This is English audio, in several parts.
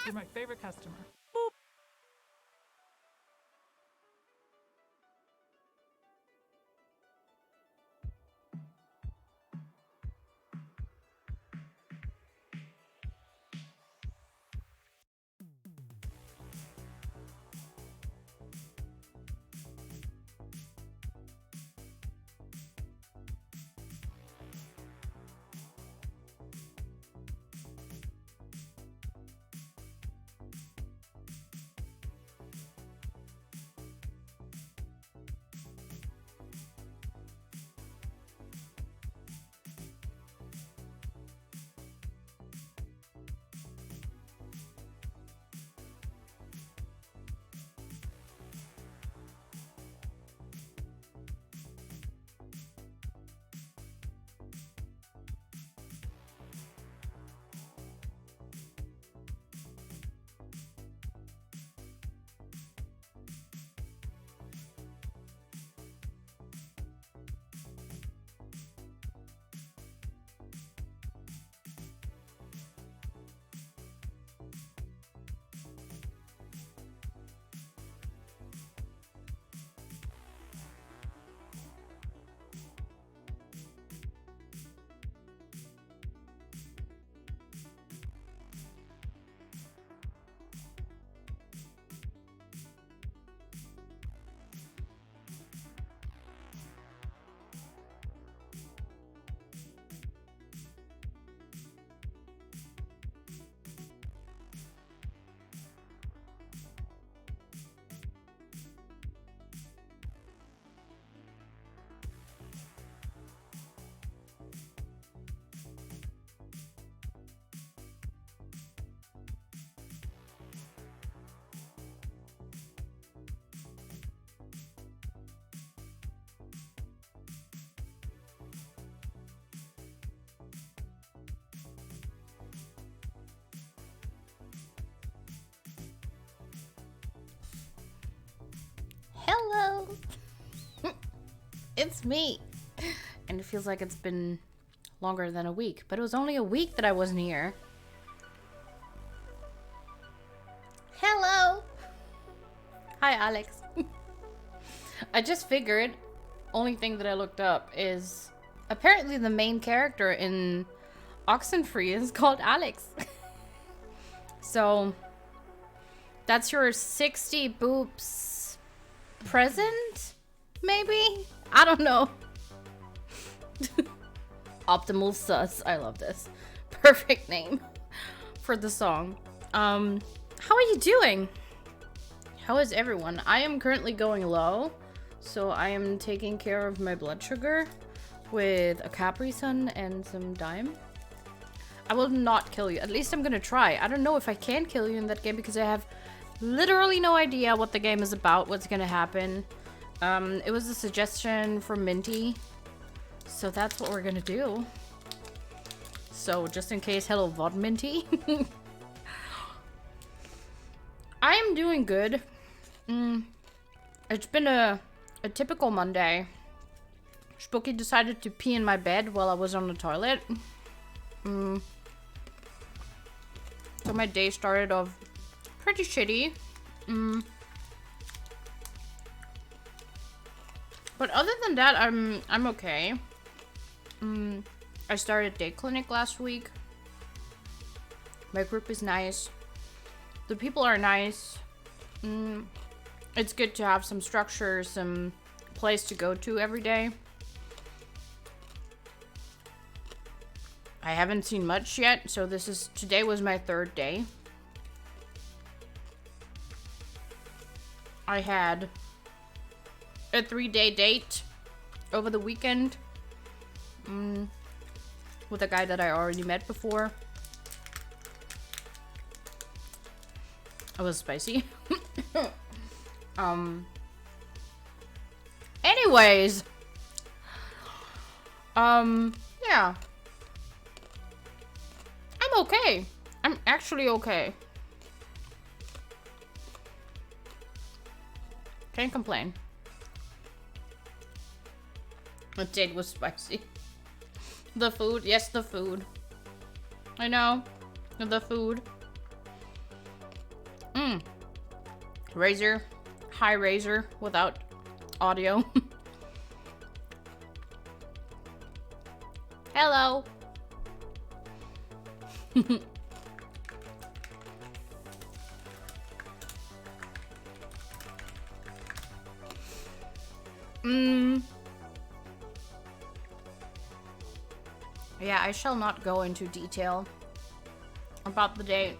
You're my favorite customer. Hello! It's me! And it feels like it's been longer than a week, but it was only a week that I wasn't here. Hello! Hi, Alex. I just figured, only thing that I looked up is apparently the main character in OXENFREE is called Alex. So, that's your 60 boops present? Maybe? I don't know. Optimal Sus. I love this. Perfect name for the song. How are you doing? How is everyone? I am currently going low, so I am taking care of my blood sugar with a Capri Sun and some Dime. I will not kill you. At least I'm gonna try. I don't know if I can kill you in that game because I have literally no idea what the game is about, what's gonna happen. It was a suggestion from Minty, so that's what we're gonna do. So just in case, hello VOD Minty. I am doing good. It's been a typical Monday. Spooky decided to pee in my bed while I was on the toilet. So my day started off pretty shitty. But other than that, I'm okay. I started day clinic last week. My group is nice. The people are nice. It's good to have some structure, some place to go to every day. I haven't seen much yet, so today was my third day. I had a 3-day date over the weekend with a guy that I already met before. It was spicy. Anyways. Yeah. I'm okay. I'm actually okay. Can't complain. The date was spicy. The food, yes, the food. I know. The food. Razor. High razor without audio. Hello. Yeah, I shall not go into detail about the date.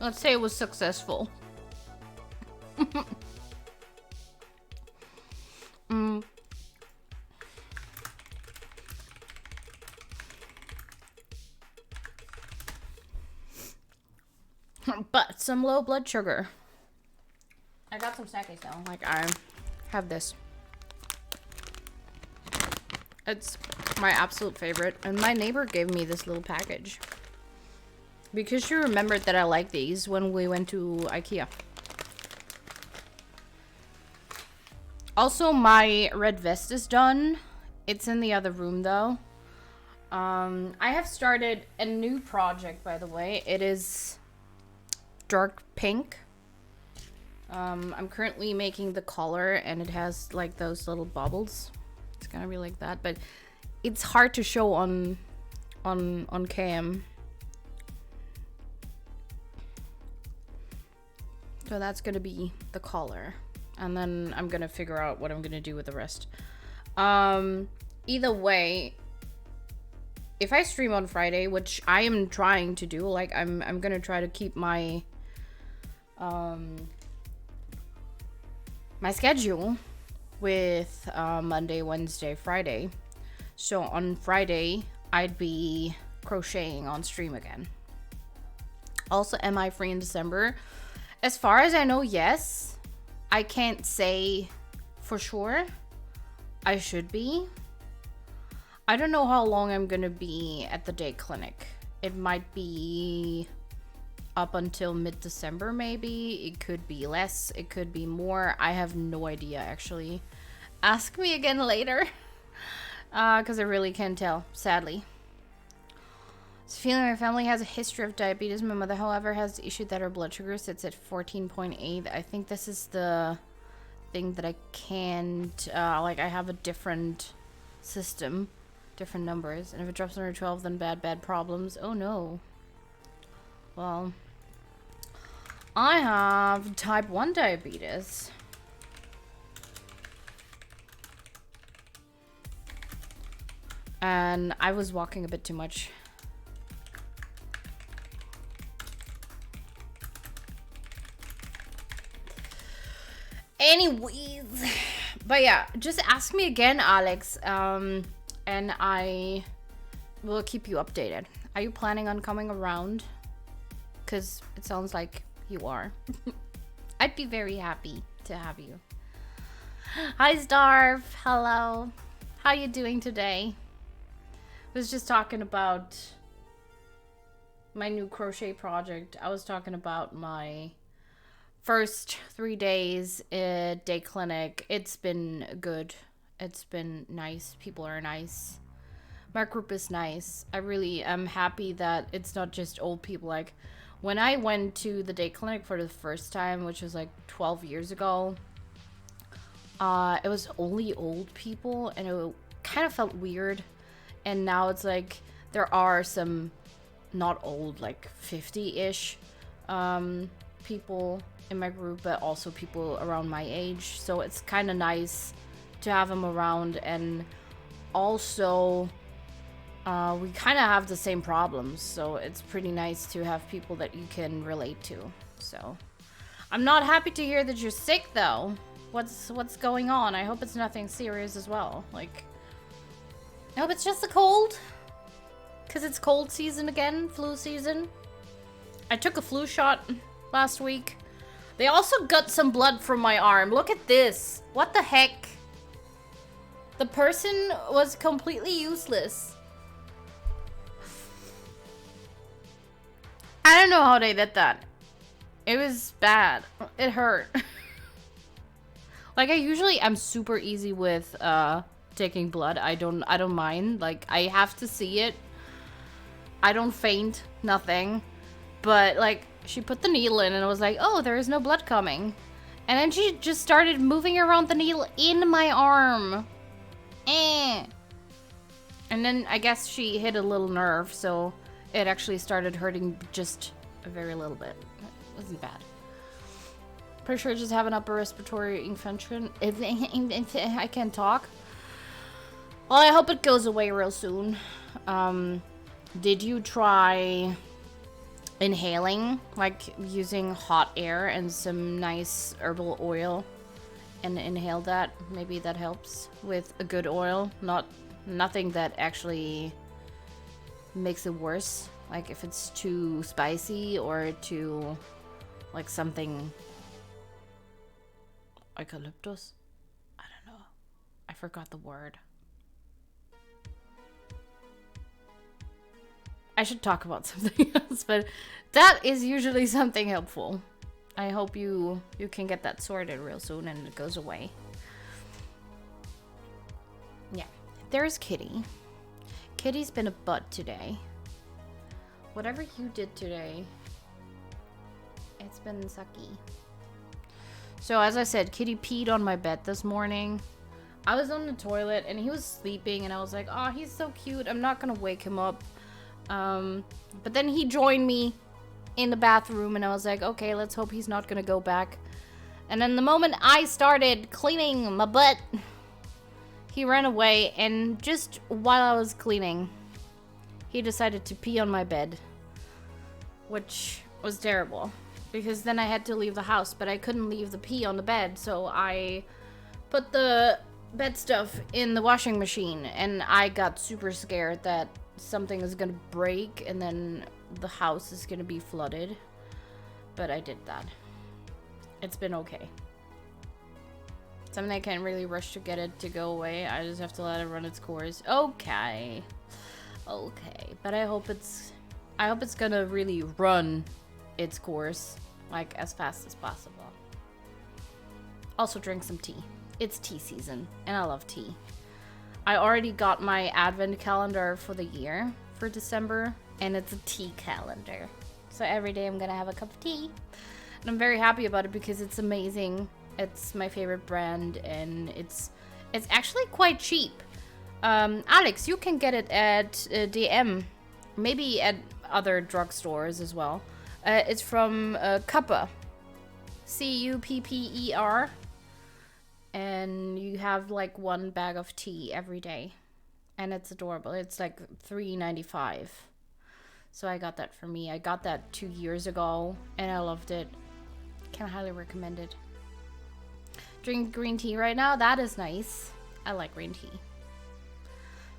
Let's say it was successful. But some low blood sugar. I got some snackies now. Like, I have this. It's my absolute favorite. And my neighbor gave me this little package. Because she remembered that I like these when we went to IKEA. Also, my red vest is done. It's in the other room, though. I have started a new project, by the way. It is dark pink. I'm currently making the collar, and it has like those little bubbles. It's gonna be like that, but it's hard to show on cam. So that's gonna be the collar, and then I'm gonna figure out what I'm gonna do with the rest. Either way, if I stream on Friday, which I am trying to do, like I'm gonna try to keep my my schedule with Monday, Wednesday, Friday. So on Friday, I'd be crocheting on stream again. Also, am I free in December? As far as I know, yes. I can't say for sure. I should be. I don't know how long I'm gonna be at the day clinic. It might be up until mid-December, maybe. It could be less, it could be more. I have no idea, actually. Ask me again later. Because I really can't tell, sadly. It's feeling my family has a history of diabetes. My mother, however, has the issue that her blood sugar sits at 14.8. I think this is the thing that I can't, like, I have a different system, different numbers. And if it drops under 12, then bad problems. Oh, no. Well, I have type 1 diabetes. And I was walking a bit too much. Anyways, but yeah, just ask me again, Alex, and I will keep you updated. Are you planning on coming around? Because it sounds like you are. I'd be very happy to have you. Hi, Starve. Hello. How you doing today? I was just talking about my new crochet project. I was talking about my first 3 days at day clinic. It's been good. It's been nice. People are nice. My group is nice. I really am happy that it's not just old people. Like, when I went to the day clinic for the first time, which was like 12 years ago, it was only old people, and it kind of felt weird. And now it's like there are some not old, like 50-ish people in my group, but also people around my age. So it's kind of nice to have them around. And also we kind of have the same problems, so it's pretty nice to have people that you can relate to. So I'm not happy to hear that you're sick, though. What's going on? I hope it's nothing serious as well. Like, I hope it's just a cold, because it's cold season again, flu season. I took a flu shot last week. They also got some blood from my arm. Look at this. What the heck? The person was completely useless. I don't know how they did that. It was bad. It hurt. Like, I usually am super easy with taking blood. I don't mind. Like, I have to see it. I don't faint, nothing. But like, she put the needle in and I was like, oh, there is no blood coming. And then she just started moving around the needle in my arm. And then I guess she hit a little nerve, so it actually started hurting just a very little bit. It wasn't bad. Pretty sure I just have an upper respiratory infection. I can't talk. Well, I hope it goes away real soon. Did you try inhaling, like using hot air and some nice herbal oil and inhale that? Maybe that helps with a good oil, nothing that actually makes it worse, like if it's too spicy or too like something eucalyptus. I don't know, I forgot the word. I should talk about something else, but that is usually something helpful. I hope you can get that sorted real soon and it goes away. Yeah, there's Kitty. Kitty's been a butt today. Whatever you did today, it's been sucky. So as I said, Kitty peed on my bed this morning. I was on the toilet and he was sleeping and I was like, oh, he's so cute. I'm not gonna wake him up. But then he joined me in the bathroom and I was like, okay, let's hope he's not gonna go back. And then the moment I started cleaning my butt, he ran away, and just while I was cleaning, he decided to pee on my bed, which was terrible because then I had to leave the house, but I couldn't leave the pee on the bed, so I put the bed stuff in the washing machine, and I got super scared that something is gonna break and then the house is gonna be flooded, but I did that. It's been okay. Something I can't really rush to get it to go away. I just have to let it run its course. Okay, but I hope it's gonna really run its course like as fast as possible. Also drink some tea. It's tea season and I love tea. I already got my advent calendar for the year for December, and it's a tea calendar. So every day I'm gonna have a cup of tea. And I'm very happy about it because it's amazing. It's my favorite brand and it's actually quite cheap. Alex, you can get it at DM, maybe at other drugstores as well. It's from Cupper, Cupper. And you have like one bag of tea every day, and it's adorable. It's like $3.95. So I got that for me. I got that 2 years ago and I loved it. Can highly recommend it. Drink green tea right now. That is nice. I like green tea.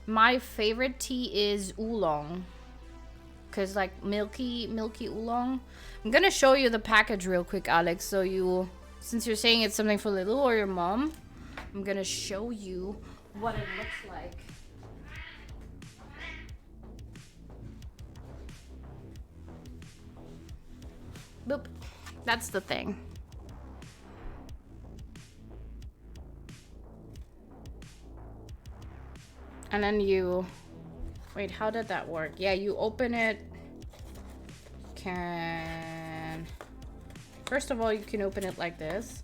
My favorite tea is oolong, because like milky oolong. I'm gonna show you the package real quick, Alex, so you, since you're saying it's something for Little or your mom, I'm gonna show you what it looks like. Boop. That's the thing. And then you... Wait, how did that work? Yeah, you open it. First of all, you can open it like this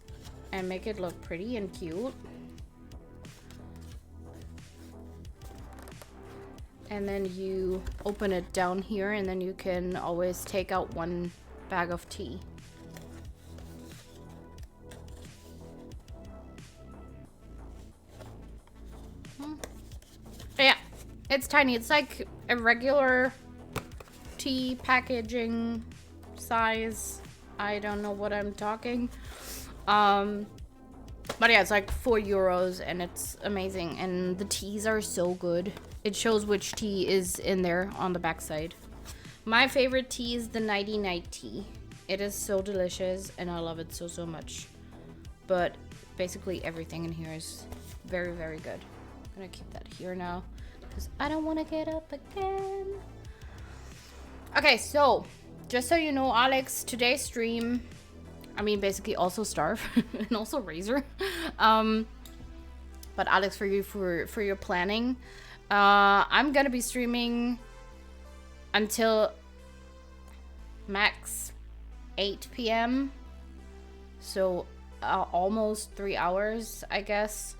and make it look pretty and cute. And then you open it down here, and then you can always take out one bag of tea. Yeah, it's tiny. It's like a regular tea packaging size. I don't know what I'm talking. But yeah, it's like €4 and it's amazing. And the teas are so good. It shows which tea is in there on the backside. My favorite tea is the Nighty Night tea. It is so delicious and I love it so, so much. But basically everything in here is very, very good. I'm gonna keep that here now because I don't want to get up again. Okay, so just so you know, Alex, today's stream, I mean, basically also Starve and also Razor. But Alex, for you, for your planning, I'm gonna be streaming until max 8 p.m. So almost 3 hours, I guess.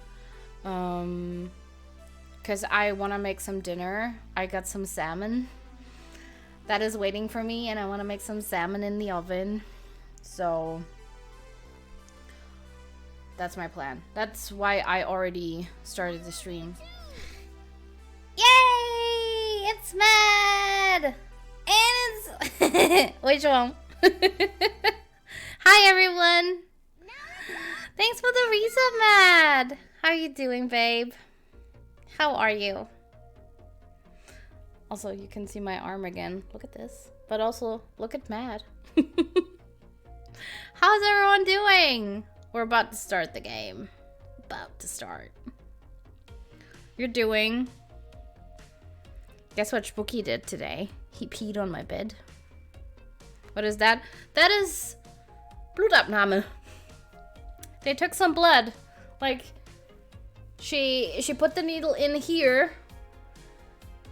Because I want to make some dinner. I got some salmon that is waiting for me, and I want to make some salmon in the oven. So that's my plan. That's why I already started the stream. Yay! It's Mad! And it's... Which one? Hi, everyone! Thanks for the reset, Mad! How you doing, babe? How are you? Also, you can see my arm again. Look at this. But also, look at Mad. How's everyone doing? We're about to start the game. About to start. You're doing... Guess what Spooky did today? He peed on my bed. What is that? That is... Blutabnahme. They took some blood. Like... She put the needle in here,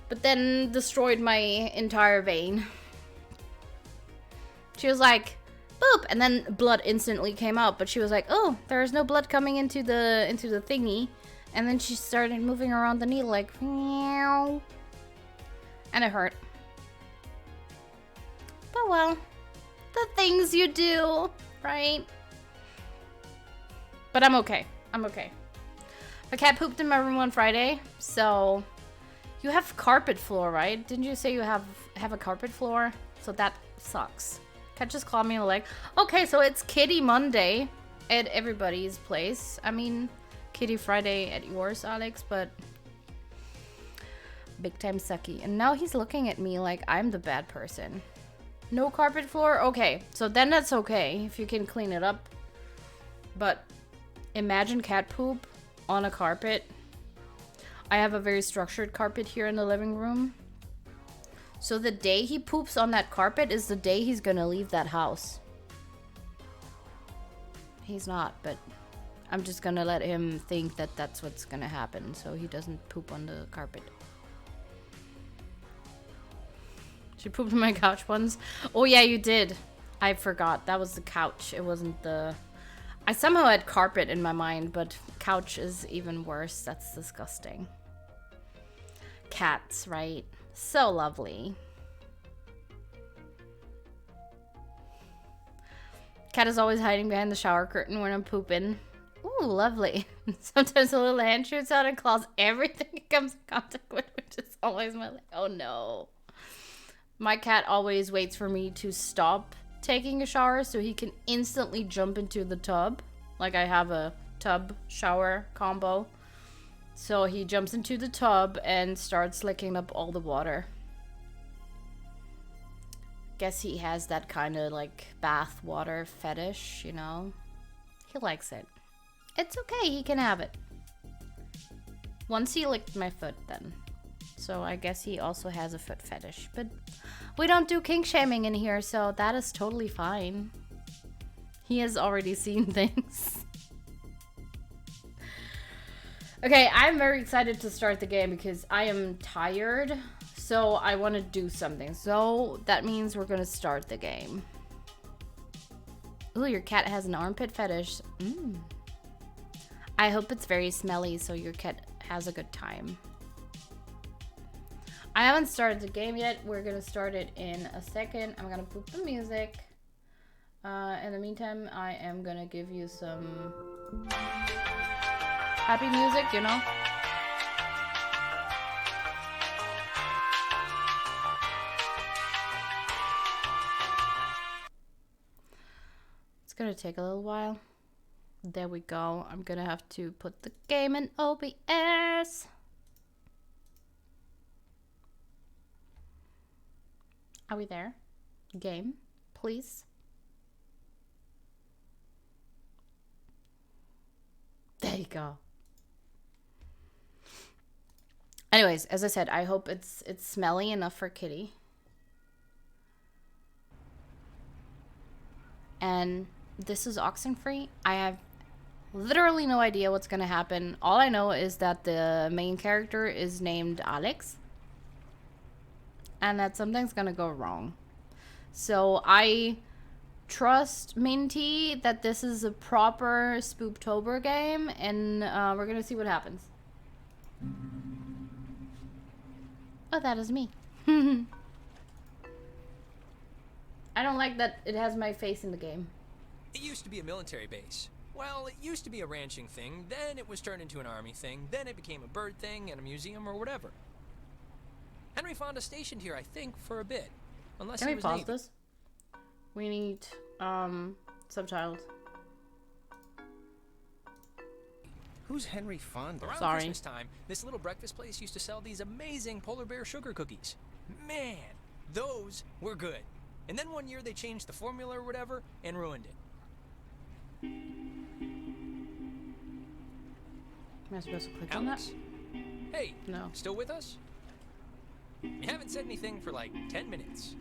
but then destroyed my entire vein. She was like, boop, and then blood instantly came out, but she was like, oh, there's no blood coming into the thingy. And then she started moving around the needle like, meow. And it hurt. But well, the things you do, right? But I'm okay. I'm okay. My cat pooped in my room on Friday, so you have carpet floor, right? Didn't you say you have a carpet floor? So that sucks. Cat just clawed me in the leg. Okay, so it's Kitty Monday at everybody's place. I mean, Kitty Friday at yours, Alex, but big time sucky. And now he's looking at me like I'm the bad person. No carpet floor? Okay, so then that's okay if you can clean it up. But imagine cat poop on a carpet. I have a very structured carpet here in the living room. So the day he poops on that carpet is the day he's gonna leave that house. He's not, but I'm just gonna let him think that that's what's gonna happen so he doesn't poop on the carpet. She pooped on my couch once. Oh yeah, you did. I forgot. That was the couch. It wasn't the... I somehow had carpet in my mind, but couch is even worse. That's disgusting. Cats, right? So lovely. Cat is always hiding behind the shower curtain when I'm pooping. Ooh, lovely. Sometimes a little hand shoots out and claws everything it comes in contact with, which is always my... Oh no. My cat always waits for me to stop taking a shower so he can instantly jump into the tub. Like I have a tub shower combo. So he jumps into the tub and starts licking up all the water. Guess he has that kind of like bath water fetish, you know? He likes it. It's okay, he can have it. Once he licked my foot then. So I guess he also has a foot fetish. But we don't do kink shaming in here, so that is totally fine. He has already seen things. Okay, I'm very excited to start the game because I am tired. So I want to do something. So that means we're going to start the game. Ooh, your cat has an armpit fetish. I hope it's very smelly so your cat has a good time. I haven't started the game yet. We're gonna start it in a second. I'm gonna put the music. In the meantime, I am gonna give you some happy music, you know? It's gonna take a little while. There we go. I'm gonna have to put the game in OBS. Are we there? Game, please. There you go. Anyways, as I said, I hope it's smelly enough for Kitty. And this is OXENFREE. I have literally no idea what's gonna happen. All I know is that the main character is named Alex. And that something's gonna go wrong. So I trust Minty that this is a proper Spooptober game, and we're gonna see what happens. Oh, that is me. I don't like that it has my face in the game. It used to be a military base. Well, it used to be a ranching thing, then it was turned into an army thing, then it became a bird thing and a museum or whatever. Henry Fonda stationed here, I think, for a bit. Unless Can he we was pause Navy. this? We need subtitles. Who's Henry Fonda? Around Sorry. Christmas time, this little breakfast place used to sell these amazing polar bear sugar cookies. Man, those were good. And then one year they changed the formula or whatever and ruined it. Am I supposed to click on that? Alex? Hey, No. still with us? You haven't said anything for like 10 minutes.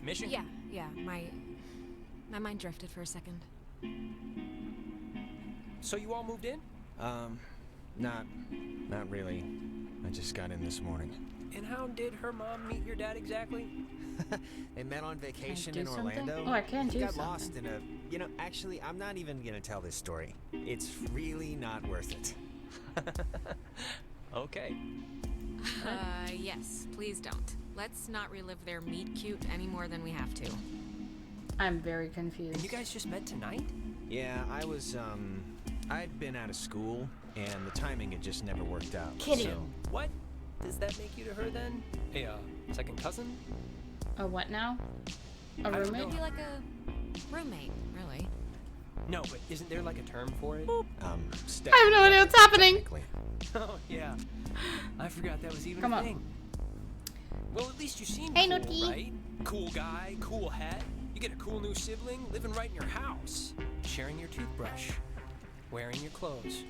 Mission? Yeah, my mind drifted for a second. So you all moved in? Not really. I just got in this morning. And how did her mom meet your dad exactly? They met on vacation do in something? Orlando. Oh, I can He do got lost something. in a... You know, actually, I'm not even gonna tell this story. It's really not worth it. Okay. Yes, please don't. Let's not relive their meet cute any more than we have to. I'm very confused. And you guys just met tonight? Yeah, I'd been out of school, and the timing had just never worked out. Kidding. So, What? Does that make you to her then? A second cousin? A what now? A I don't roommate? know. Maybe like a roommate, really. No, but isn't there like a term for it? step. I have no idea what's happening. Technically. Oh, yeah. I forgot that was even Come a on. thing. Well, at least you seem Hey, cool, Nookie. right? Cool guy, cool hat. You get a cool new sibling living right in your house. Sharing your toothbrush. Wearing your clothes.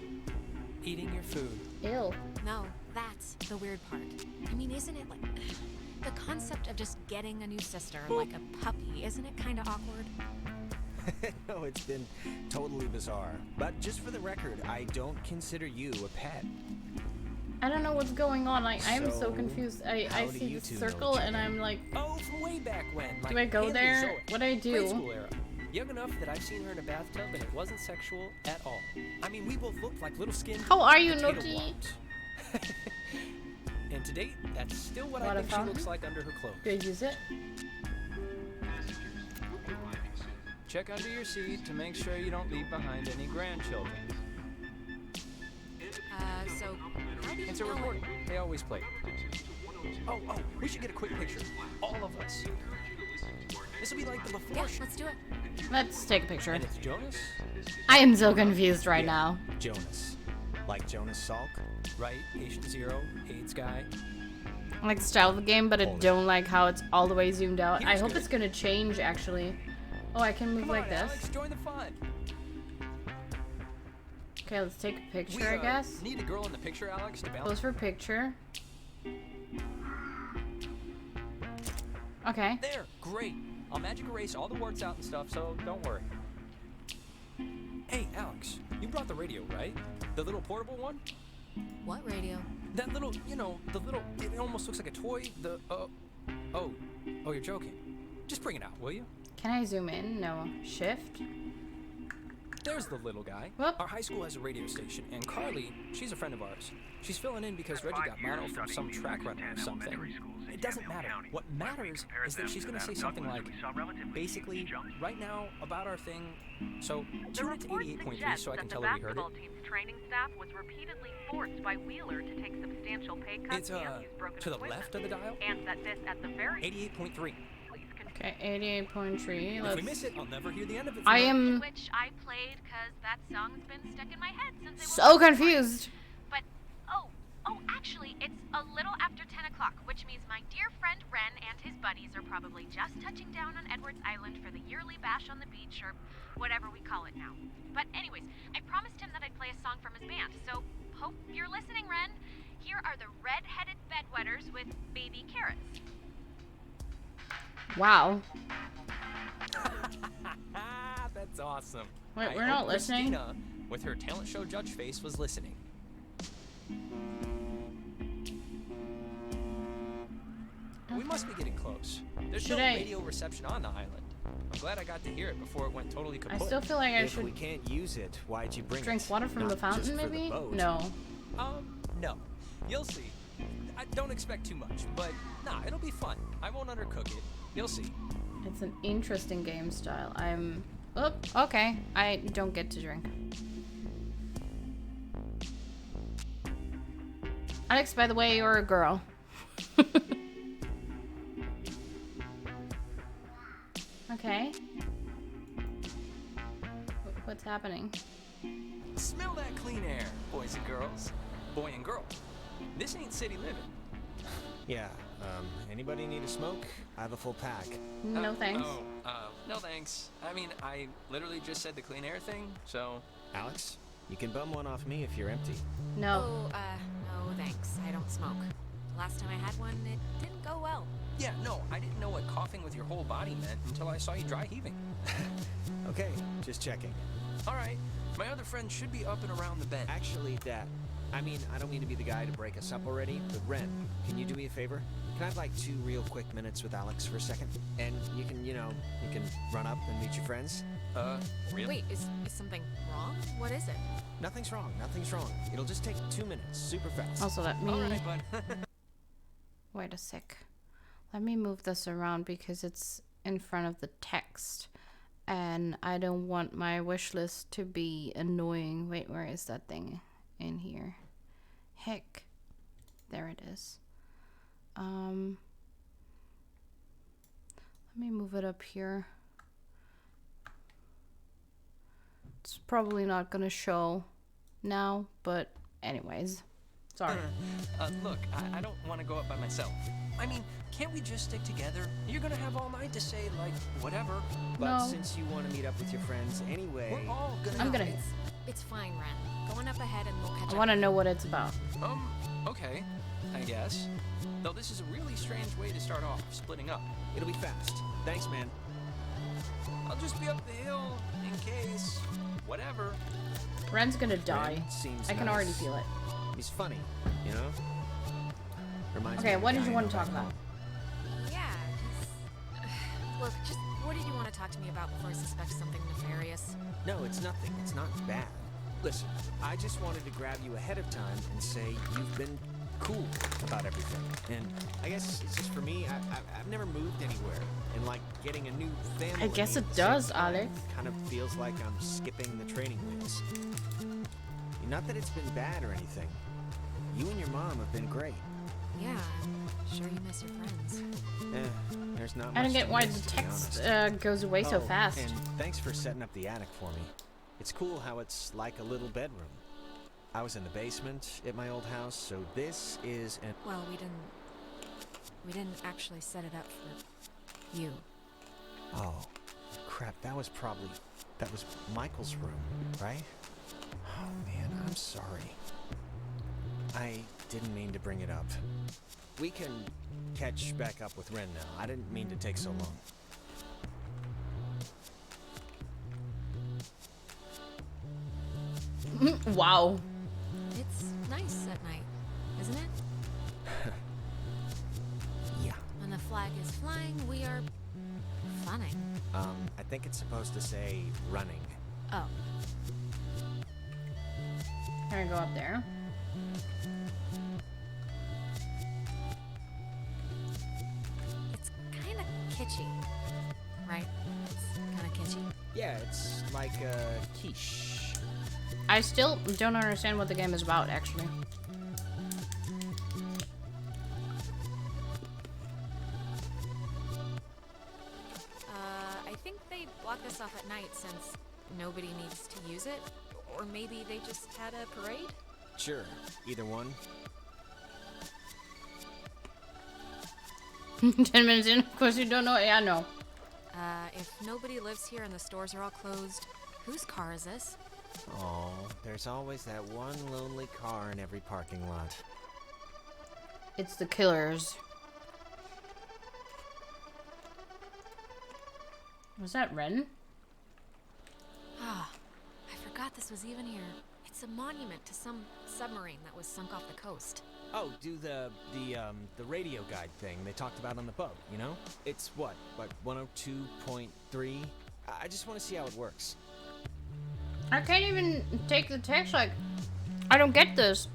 Eating your food. Ew. No, that's the weird part. I mean, isn't it like... The concept of just getting a new sister, like a puppy, isn't it kind of awkward? No, it's been totally bizarre. But just for the record, I don't consider you a pet. I don't know what's going on. I'm so So, confused. I how do see you the two know circle each and other? I'm like, Oh, from way back when. Like do I go Haley there? Zoe. What do I Grade do? school era. Young enough that I've seen her in a bathtub and it wasn't sexual at all. I mean, we both looked like little skin. How are you, potato Nookie? blobs. And to date, that's still what I Water think she fountain? looks like under her clothes. Do I use it? Check under your seat to make sure you don't leave behind any grandchildren. So, how do you It's a know recording. They always play. Oh, we should get a quick picture. All of us. This will be like the before Yeah, show. let's do it. Let's take a picture. And it's Jonas, I am so confused right now. Jonas. Like Jonas Salk? right? Patient Zero, AIDS guy. I like the style of the game, but I Hold it. don't like how it's all the way zoomed out. I Here's hope good. it's gonna change, actually. Oh, I can move Come like on, this. Alex, join the fun. Okay, let's take a picture, We I guess. need a girl in the picture, Alex, to Pose balance. for picture. Okay. There, great. I'll magic erase all the warts out and stuff, so don't worry. Hey, Alex, you brought the radio, right? The little portable one? What radio? That little, the little, it almost looks like a toy. Oh, you're joking. Just bring it out, will you? Can I zoom in? No. Shift? There's the little guy. Whoop. Our high school has a radio station, and Carly, she's a friend of ours. She's filling in because Reggie got mono from some track runner or something. It doesn't matter. What matters is that she's going to say something like, basically, right now, about our thing. So, tune it to 88.3 so I can tell her we heard it. Team's training staff was repeatedly forced by Wheeler to take substantial pay cuts It's, and use broken to the equipment, left of the dial. and that this at the very 88.3. please continue. Okay, 88.3. If we miss Let's... it, I'll never hear the end of it. I from her. am Which I played because that song's been stuck in my head since I was so confused. But actually, it's a little after 10 o'clock, which means my dear friend Ren and his buddies are probably just touching down on Edwards Island for the yearly bash on the beach, or whatever we call it now. But anyways, I promised him that I'd play a song from his band, so hope you're listening, Ren. Here are the red-headed bedwetters with baby carrots. Wow. That's awesome. Wait, I we're hope not listening? Christina, with her talent show judge face, was listening. We must must be getting close. There's Should no I- radio reception on the island. I'm glad I got to hear it before it went totally I kaput. still feel like I If we should can't use it, why'd you bring drink it? water from Not the fountain, just for the maybe? boat. No. No. You'll see. I don't expect too much, but nah, it'll be fun. I won't undercook it. You'll see. It's an interesting game style. Oh, okay. I don't get to drink. Alex, by the way, you're a girl. Okay. What's happening? Smell that clean air, boys and girls. Boy and girl. This ain't city living. Yeah, anybody need a smoke? I have a full pack. No thanks. No thanks. I mean, I literally just said the clean air thing, so... Alex, you can bum one off me if you're empty. No. Oh, no thanks. I don't smoke. The last time I had one, it didn't go well. Yeah, no, I didn't know what coughing with your whole body meant until I saw you dry heaving. Okay, just checking. All right, my other friend should be up and around the bend. Actually, I don't mean to be the guy to break us up already, but Ren, can you do me a favor? Can I have like 2 real quick minutes with Alex for a second? And you can run up and meet your friends? Really? Wait, is something wrong? What is it? Nothing's wrong. It'll just take 2 minutes, super fast. Also, let me... All right, bud. Wait a sec. Let me move this around because it's in front of the text. And I don't want my wish list to be annoying. Wait, where is that thing? In here. Heck. There it is. Let me move it up here. It's probably not gonna show now, but anyways. Sorry. Look, I don't want to go up by myself. I mean, can't we just stick together? You're gonna have all night to say, like, whatever. But No. since you want to meet up with your friends anyway... We're all gonna... I'm gonna... It's fine, Ren. Going up ahead and we'll catch I up. want to know what it's about. Okay, I guess. Though this is a really strange way to start off, splitting up. It'll be fast. Thanks, man. I'll just be up the hill, in case... whatever. Ren's gonna die. Ren seems I can nice. already feel it. He's funny, you know? Reminds me Okay, of what the did you guy want in to the talk about? Yeah, look, just what did you want to talk to me about before I suspect something nefarious? No, it's nothing. It's not bad. Listen, I just wanted to grab you ahead of time and say you've been cool about everything. And I guess it's just for me, I've never moved anywhere. And like getting a new family... I guess at it the same does, time Alex. kind of feels like I'm skipping the training wheels. Not that it's been bad or anything. You and your mom have been great. Yeah, I'm sure you miss your friends. There's not much I don't get to why miss, the to be text honest. goes away so Oh, fast. And thanks for setting up the attic for me. It's cool how it's like a little bedroom. I was in the basement at my old house, so this is an... Well, we didn't actually set it up for you. Oh, crap, that was Michael's room, right? Oh man, I'm sorry. I didn't mean to bring it up. We can catch back up with Ren now. I didn't mean to take so long. Wow. It's nice at night, isn't it? Yeah. When the flag is flying, we are funning. I think it's supposed to say running. Oh, Can I go up there? it's kind of kitschy, right? It's kind of kitschy. Yeah, it's like a quiche. I still don't understand what the game is about, actually. I think they block this off at night since nobody needs to use it. Or maybe they just had a parade? Sure, either one. 10 minutes in, of course you don't know. Yeah, no. If nobody lives here and the stores are all closed, whose car is this? Oh, there's always that one lonely car in every parking lot. It's the killers. Was that Ren? Ah, I forgot this was even here. It's a monument to some submarine that was sunk off the coast. Oh, do the radio guide thing they talked about on the boat, you know? It's what, like 102.3? I just want to see how it works. I can't even take the text, like, I don't get this.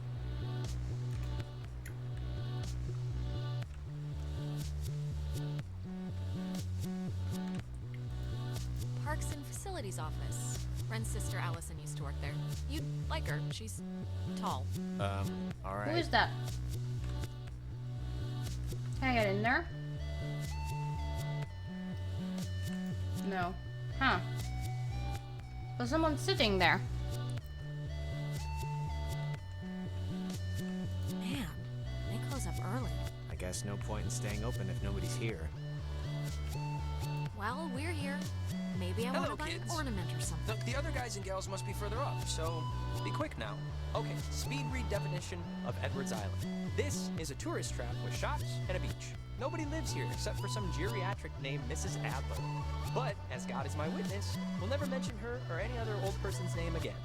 Parks and Facilities Office. Ren's sister Allison used to work there. You'd like her. She's tall. Alright. Who is that? Can I get in there? No. Huh. But someone's sitting there. Man, they close up early. I guess no point in staying open if nobody's here. Well, we're here. Maybe I want Hello, to buy kids. an ornament or something. The other guys and gals must be further up, so be quick now. Okay, speed read definition of Edwards Island. This is a tourist trap with shops and a beach. Nobody lives here except for some geriatric named Mrs. Adler. But, as God is my witness, we'll never mention her or any other old person's name again.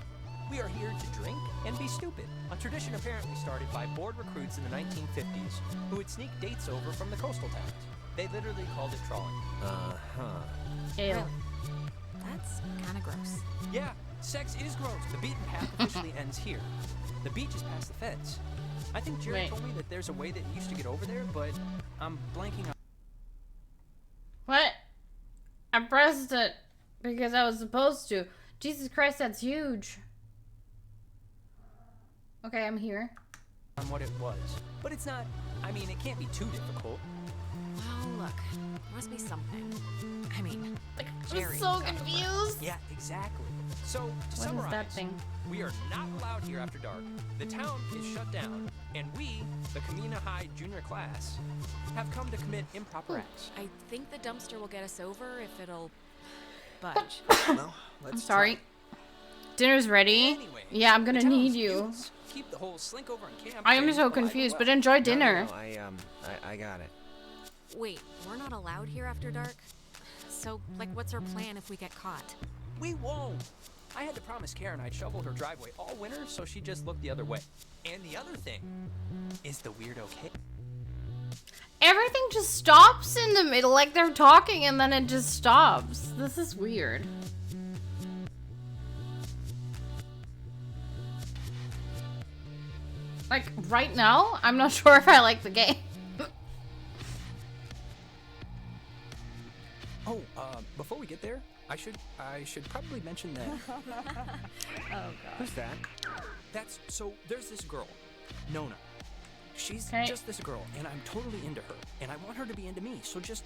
We are here to drink and be stupid, a tradition apparently started by bored recruits in the 1950s who would sneak dates over from the coastal towns. They literally called it trawling. Ew. Really? That's kind of gross. Yeah, sex is gross. The beaten path officially ends here. The beach is past the fence. I think Jerry Wait. told me that there's a way that you used to get over there, but I'm blanking on. What? I pressed it because I was supposed to. Jesus Christ, that's huge. Okay, I'm here. What it was. But it's not, I mean, it can't be too difficult. Oh, look. Must be something. I mean, I'm Jerry. so confused. Yeah, exactly. So, to What is summarize, that thing? we are not allowed here after dark. The town is shut down, and we, the Camina High junior class, have come to commit improper acts. I think the dumpster will get us over if it'll budge. Well, let's I'm sorry. Dinner's ready. Anyway, Yeah, I'm gonna the town's need you. youths Keep the whole slink over and camp I am thing so alive and confused, well. but enjoy dinner. No, I got it. Wait, we're not allowed here after dark? So, like, what's our plan if we get caught? We won't. I had to promise Karen I'd shovel her driveway all winter, so she just looked the other way. And the other thing is the weirdo kid. Everything just stops in the middle, like they're talking and then it just stops. This is weird. Like, right now, I'm not sure if I like the game. Oh, before we get there, I should probably mention that. Oh, God. Who's that? There's this girl, Nona. She's Okay. just this girl, and I'm totally into her, and I want her to be into me. So just,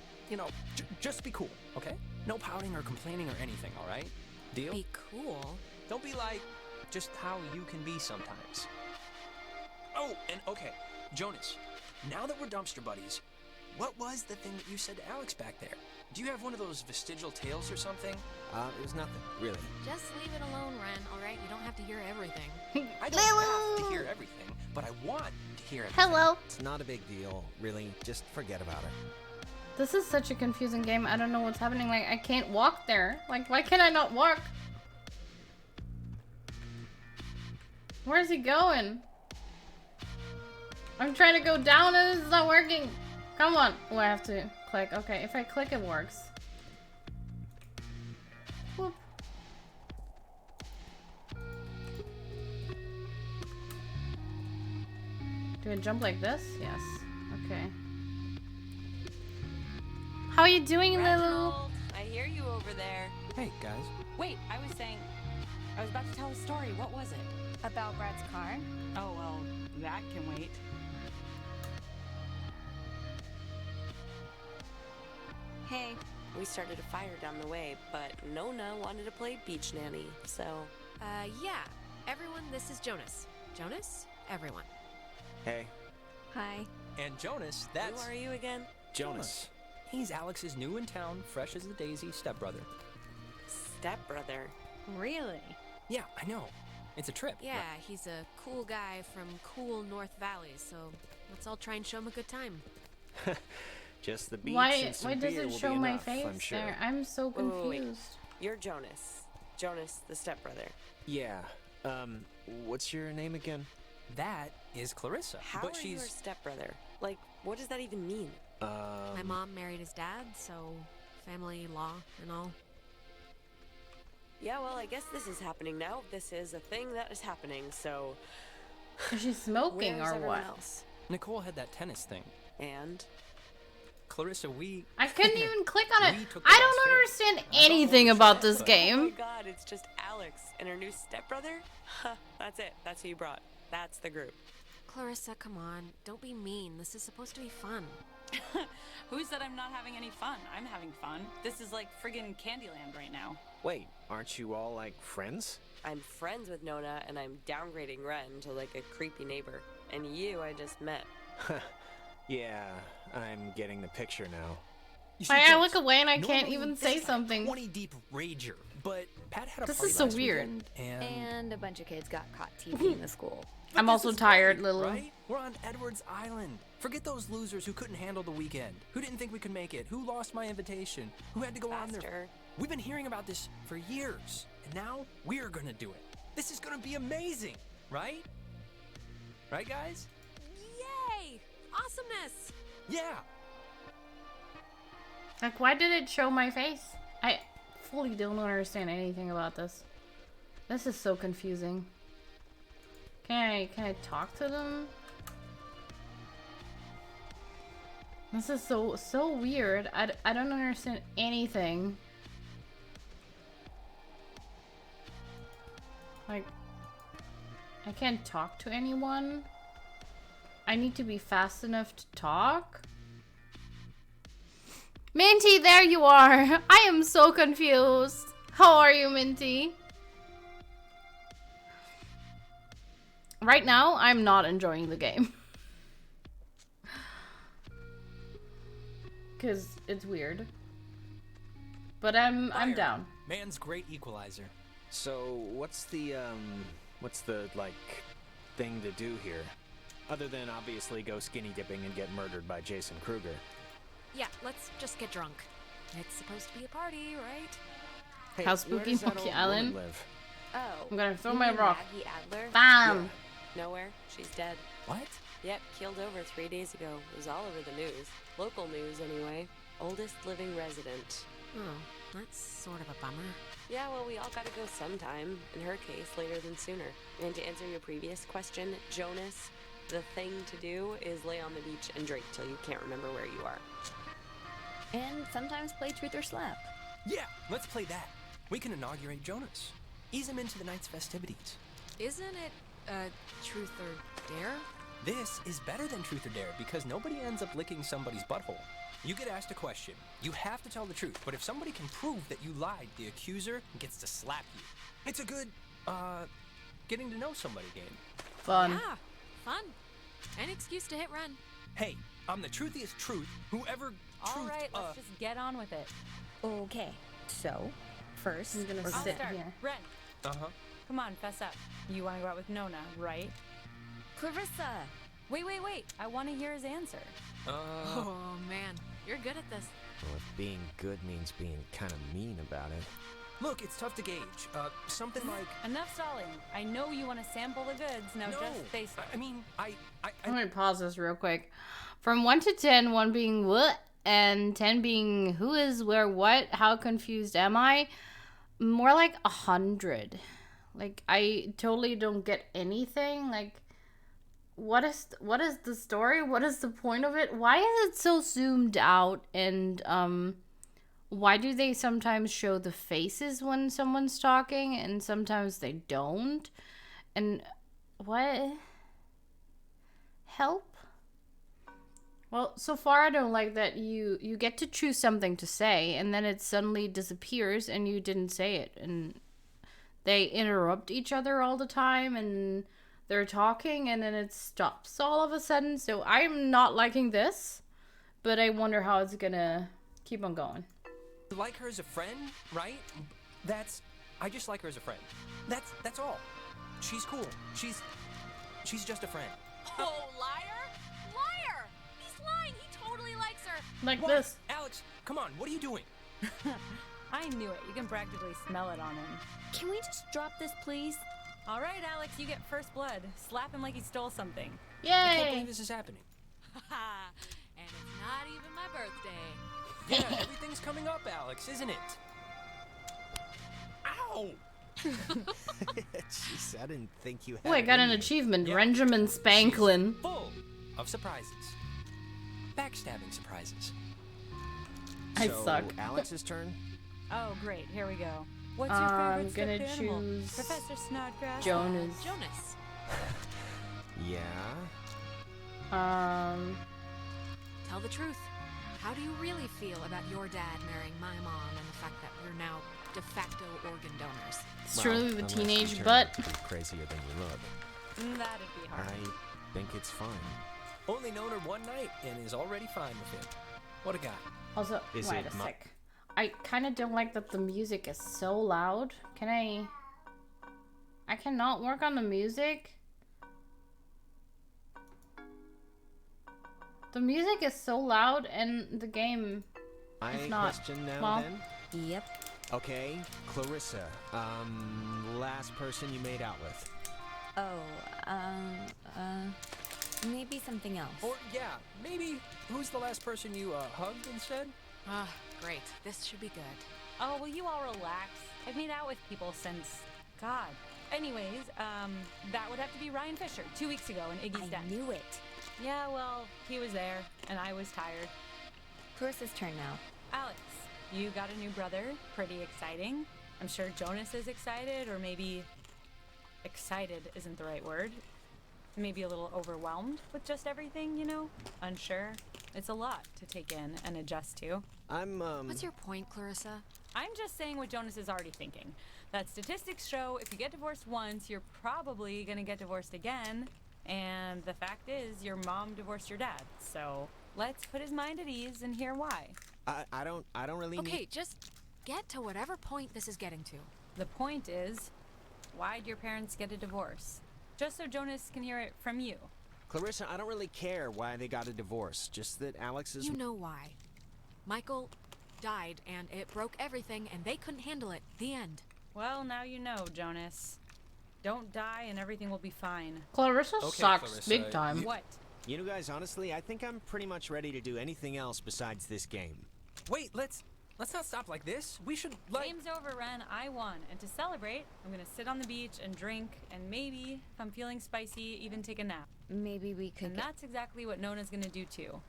just be cool, okay? No pouting or complaining or anything, all right? Deal? Be cool. Don't be like just how you can be sometimes. Oh, and okay, Jonas. Now that we're dumpster buddies, what was the thing that you said to Alex back there? Do you have one of those vestigial tales or something? It was nothing, really. Just leave it alone, Ren, alright? You don't have to hear everything. I don't have to hear everything, but I want to hear everything. Hello. It's not a big deal, really. Just forget about it. This is such a confusing game. I don't know what's happening. Like, I can't walk there. Like, why can't I not walk? Where's he going? I'm trying to go down and it's not working. Come on. Oh, I have to click. Okay, if I click, it works. Whoop. Do I jump like this? Yes. Okay. How are you doing, Lulu? Reginald, I hear you over there. Hey, guys. Wait, I was about to tell a story. What was it? About Brad's car? Oh, well, that can wait. Hey. We started a fire down the way, but Nona wanted to play beach nanny, so... Yeah. Everyone, this is Jonas. Jonas? Everyone. Hey, Hi. And Jonas, that's Who are you again? Jonas. He's Alex's new in town, fresh as a daisy stepbrother. Stepbrother. Really? Yeah, I know. It's a trip. Yeah, he's a cool guy from cool North Valley, so let's all try and show him a good time. Just the beach Why and some does beer it will show be my enough, face I'm sure. there? I'm so Wait, wait, wait. confused. You're Jonas. Jonas, the stepbrother. Yeah. What's your name again? That is Clarissa. How but are she's you her stepbrother? Like, what does that even mean? My mom married his dad, so family law and all. Yeah, well, I guess this is happening now. This is a thing that is happening, so... Is she smoking Where's or everyone what? else? Nicole had that tennis thing. And? Clarissa, we... I couldn't even click on it. We took the I last don't hit. understand I don't anything know about what this she Oh my game. god, it's just Alex and her new stepbrother? Huh, that's it. That's who you brought. That's the group. Clarissa, come on. Don't be mean. This is supposed to be fun. Who said I'm not having any fun? I'm having fun. This is like friggin' Candyland right now. Wait, aren't you all like friends? I'm friends with Nona, and I'm downgrading Ren to like a creepy neighbor. And you, I just met. Yeah, I'm getting the picture now. You see, I Jones, look away and I can't normally even this say is like something. 20 deep rager, but Pat had a This party is so last weird. weekend, and And a bunch of kids got caught TV in the school. But I'm this also is tired, great, Lulu. Right? We're on Edwards Island. Forget those losers who couldn't handle the weekend, who didn't think we could make it, who lost my invitation, who had to go on there. Faster. We've been hearing about this for years, and now we're gonna do it. This is gonna be amazing, right? Right, guys? Yay! Awesomeness! Yeah. Like, why did it show my face? I fully don't understand anything about this. This is so confusing. Can I talk to them? This is so weird. I don't understand anything. Like, I can't talk to anyone. I need to be fast enough to talk. Minty, there you are. I am so confused. How are you, Minty? Right now, I'm not enjoying the game. Cause it's weird. But I'm Fire. down. Man's great equalizer. So, what's the like thing to do here? Other than obviously go skinny dipping and get murdered by Jason Kruger. Yeah, let's just get drunk. It's supposed to be a party, right? Hey, How where spooky does that Monkey old Island? woman live? Oh. I'm gonna throw you my mean rock. Maggie Adler? Bam! Nowhere. She's dead. What? Yep, keeled over 3 days ago. It was all over the news. Local news, anyway. Oldest living resident. Oh, that's sort of a bummer. Yeah, well, we all gotta go sometime. In her case, later than sooner. And to answer your previous question, Jonas, the thing to do is lay on the beach and drink till you can't remember where you are. And sometimes play Truth or Slap. Yeah, let's play that. We can inaugurate Jonas. Ease him into the night's festivities. Isn't it, truth or dare? This is better than Truth or Dare because nobody ends up licking somebody's butthole. You get asked a question. You have to tell the truth, but if somebody can prove that you lied, the accuser gets to slap you. It's a good, getting to know somebody game. Fun. Yeah, fun. An excuse to hit run. Hey, I'm the truthiest truth whoever All truthed, right, let's just get on with it. Okay. So, first, I'm gonna we're I'll sit start. here. Ren, Uh-huh. come on, fess up. You want to go out with Nona, right? Clarissa! Wait. I want to hear his answer. Oh, man. You're good at this. Well, if being good means being kind of mean about it. Look, it's tough to gauge. Something like... Enough stalling. I know you want to sample the goods. Now No, just face it. I mean, Let me pause this real quick. From 1 to 10, 1 being what, and 10 being who is where what, how confused am I? More like 100. Like, I totally don't get anything. Like, what is the story? What is the point of it? Why is it so zoomed out? And why do they sometimes show the faces when someone's talking and sometimes they don't? And what? Help? Well, so far I don't like that you get to choose something to say and then it suddenly disappears and you didn't say it, and they interrupt each other all the time and they're talking and then it stops all of a sudden. So I'm not liking this, but I wonder how it's gonna keep on going. You like her as a friend, right? I just like her as a friend. That's all. She's cool. She's just a friend. Oh, liar! Liar! He's lying. He totally likes her. Like What? this. Alex, come on. What are you doing? I knew it. You can practically smell it on him. Can we just drop this, please? All right, Alex, you get first blood. Slap him like he stole something. I can't Yay! believe this is happening. And it's not even my birthday. Yeah, everything's coming up, Alex, isn't it? Ow! Jeez, I didn't think you had Oh, I it got in an you. achievement. Yeah. Benjamin Spanklin. Full of surprises. Backstabbing surprises. I So, suck. Alex's turn? Oh, great. Here we go. What's your I'm favorite gonna stuffed animal? choose Professor Snodgrass. Jonas. Jonas. Yeah. Tell the truth. How do you really feel about your dad marrying my mom and the fact that we're now de facto organ donors? It's Well, truly the unless you teenage turn butt. out to be crazier than you look. That'd be hard. I think it's fine. Only known her one night and is already fine with him. What a guy. Also, Is wait it a mu- sec. I kind of don't like that the music is so loud. Can I cannot work on the music? The music is so loud and the game I It's not question now small. then. Yep. Okay, Clarissa. Last person you made out with. Maybe something else. Or, yeah, maybe who's the last person you hugged instead? Ah, great. This should be good. Oh, will you all relax? I've made out with people since... God. Anyways, that would have to be Ryan Fisher, 2 weeks ago in Iggy's I den. knew it. Yeah, well, he was there, and I was tired. Clarissa's turn now. Alex, you got a new brother. Pretty exciting. I'm sure Jonas is excited, or maybe... excited isn't the right word. Maybe a little overwhelmed with just everything, you know? Unsure. It's a lot to take in and adjust to. I'm, What's your point, Clarissa? I'm just saying what Jonas is already thinking. That statistics show if you get divorced once, you're probably gonna get divorced again. And the fact is, your mom divorced your dad. So let's put his mind at ease and hear why. I don't really Okay, need... just get to whatever point this is getting to. The point is, why'd your parents get a divorce? Just so Jonas can hear it from you. Clarissa, I don't really care why they got a divorce. Just that Alex is... You know why. Michael died, and it broke everything, and they couldn't handle it. The end. Well, now you know, Jonas. Don't die and everything will be fine. Clarissa Okay, sucks Clarissa, big time. What? You know, guys, honestly, I think I'm pretty much ready to do anything else besides this game. Wait, let's not stop like this. We should, like... Game's over, Ren. I won. And to celebrate, I'm gonna sit on the beach and drink, and maybe, if I'm feeling spicy, even take a nap. Maybe we could And that's exactly what Nona's gonna do too.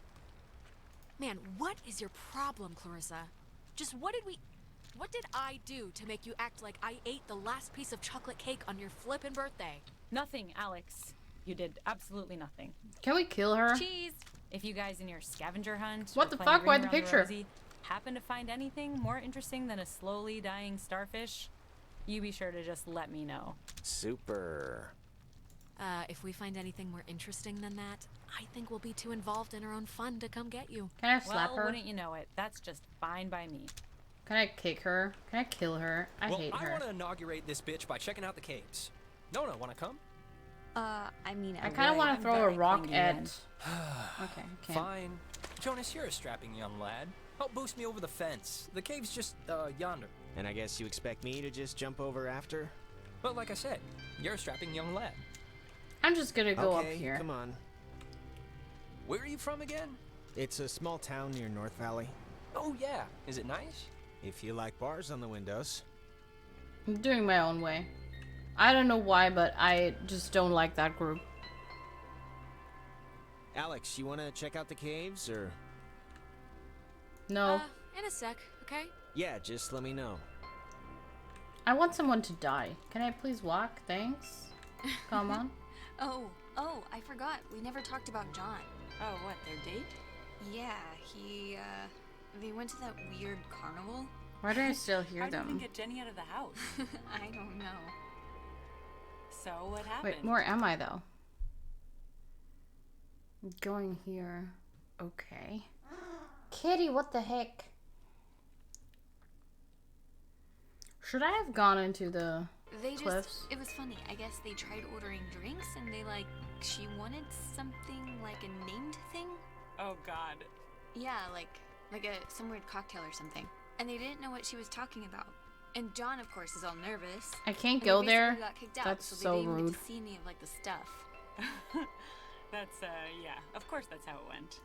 Man, what is your problem, Clarissa? Just what did I do to make you act like I ate the last piece of chocolate cake on your flippin' birthday? Nothing, Alex. You did absolutely nothing. Can we kill her? Cheese! If you guys in your scavenger hunt What or the playing fuck? Ring Why the Around picture? Rosie happen to find anything more interesting than a slowly dying starfish, you be sure to just let me know. Super. If we find anything more interesting than that, I think we'll be too involved in our own fun to come get you. Can I slap Well, her? wouldn't you know it? That's just fine by me. Can I kick her? Can I kill her? I well, hate I her. want to inaugurate this bitch by checking out the caves. Nona, want to come? I mean, I kind of want I'm to throw a very rock clingy at... then. Okay, I can't. Fine. Jonas, you're a strapping young lad. Help boost me over the fence. The cave's just, yonder. And I guess you expect me to just jump over after? But like I said, you're a strapping young lad. I'm just gonna go okay, up here. come on. Where are you from again? It's a small town near North Valley. Oh, yeah. Is it nice? If you like bars on the windows. I'm doing my own way. I don't know why, but I just don't like that group. Alex, you want to check out the caves, or...? No. In a sec, okay? Yeah, just let me know. I want someone to die. Can I please walk? Thanks. Come on. Oh, I forgot. We never talked about John. Oh, what, their date? Yeah, they went to that weird carnival. Why do I still hear How did we them? get Jenny out of the house? I don't know. So what happened? Wait, where am I though? I'm going here. Okay. Kitty, what the heck? Should I have gone into the cliffs? It was funny. I guess they tried ordering drinks and she wanted something like a named thing. Oh God. Yeah, like some weird cocktail or something. And they didn't know what she was talking about. And John, of course, is all nervous. I can't And go they there. basically got kicked out, That's so so they didn't even rude. get to see any of like the stuff. That's, yeah, of course that's how it went.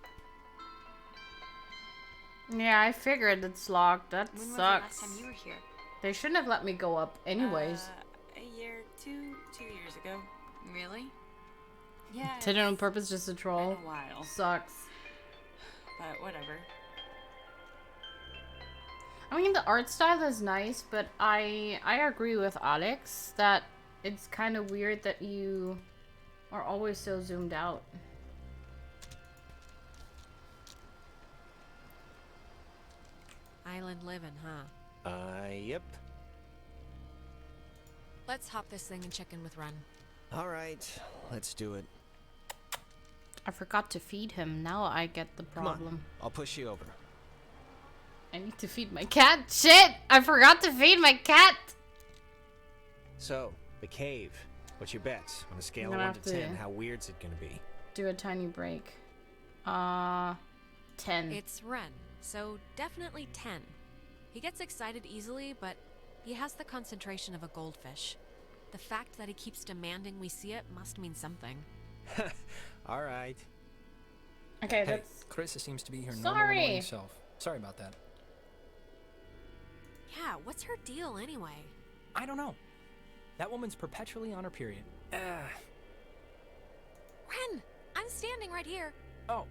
Yeah, I figured it's locked. That When was the sucks. last time you were here? They shouldn't have let me go up anyways. A year, two years ago. Really? Yeah. Did it on it's purpose just to troll? been a while, Sucks. but whatever. I mean, the art style is nice, but I agree with Alex that it's kind of weird that you are always so zoomed out. Island living, huh? Yep. Let's hop this thing and check in with Ren. All right, let's do it. I forgot to feed him. Now I get the Come on, problem. I'll push you over. I need to feed my cat. Shit! I forgot to feed my cat! So, the cave. What's your bets? On a scale I'm of gonna 1 to have 10, to- how weird's it gonna be? Do a tiny break. 10. It's Ren, so definitely 10. He gets excited easily, but he has the concentration of a goldfish. The fact that he keeps demanding we see it must mean something. All right. Okay, Hey, that's... Clarissa seems to be her Sorry. normal annoying self. Sorry about that. Yeah, what's her deal anyway? I don't know. That woman's perpetually on her period. Ren! I'm standing right here. Oh,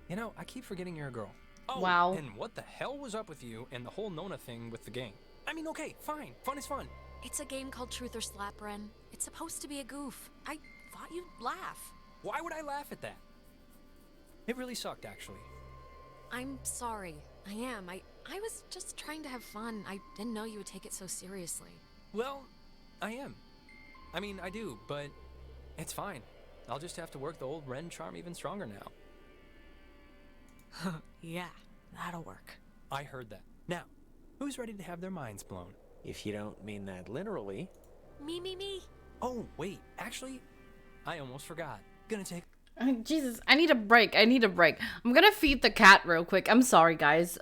you know, I keep forgetting you're a girl. Oh, Wow. And what the hell was up with you and the whole Nona thing with the gang? I mean, okay, fine. Fun is fun. It's a game called Truth or Slap, Ren. It's supposed to be a goof. I thought you'd laugh. Why would I laugh at that? It really sucked, actually. I'm sorry. I am. I was just trying to have fun. I didn't know you would take it so seriously. Well, I am. I mean, I do, but it's fine. I'll just have to work the old Ren charm even stronger now. Yeah, that'll work. I heard that. Now, who's ready to have their minds blown? If you don't mean that literally. Me. Oh, wait, actually, I almost forgot. Gonna take... Jesus, I need a break. I'm gonna feed the cat real quick. I'm sorry, guys.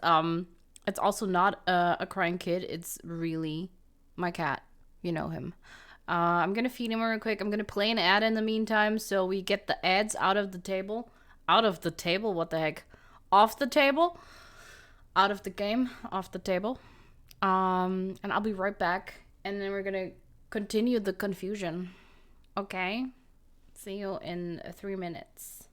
It's also not a crying kid. It's really my cat. You know him. I'm gonna feed him real quick. I'm gonna play an ad in the meantime so we get the ads out of the table. Out of the table? What the heck? Off the table? Out of the game? Off the table. And I'll be right back. And then we're gonna continue the confusion. Okay? See you in 3 minutes.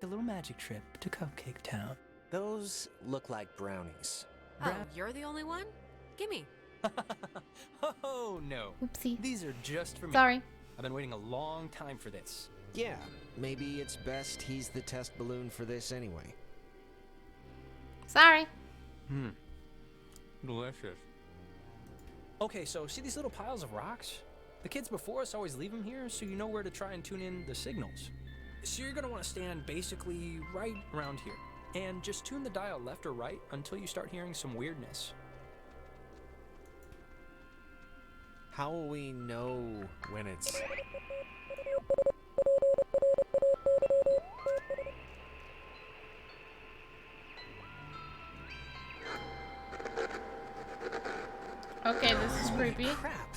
a little magic trip to Cupcake Town. Those look like brownies. Oh, you're the only one? Gimme. Oh, no. Oopsie. These are just for me. Sorry. I've been waiting a long time for this. Yeah, maybe it's best he's the test balloon for this anyway. Sorry. Delicious. Okay, so see these little piles of rocks? The kids before us always leave them here so you know where to try and tune in the signals. So you're gonna want to stand basically right around here and just tune the dial left or right until you start hearing some weirdness. How will we know when it's... Okay, this is creepy. Crap!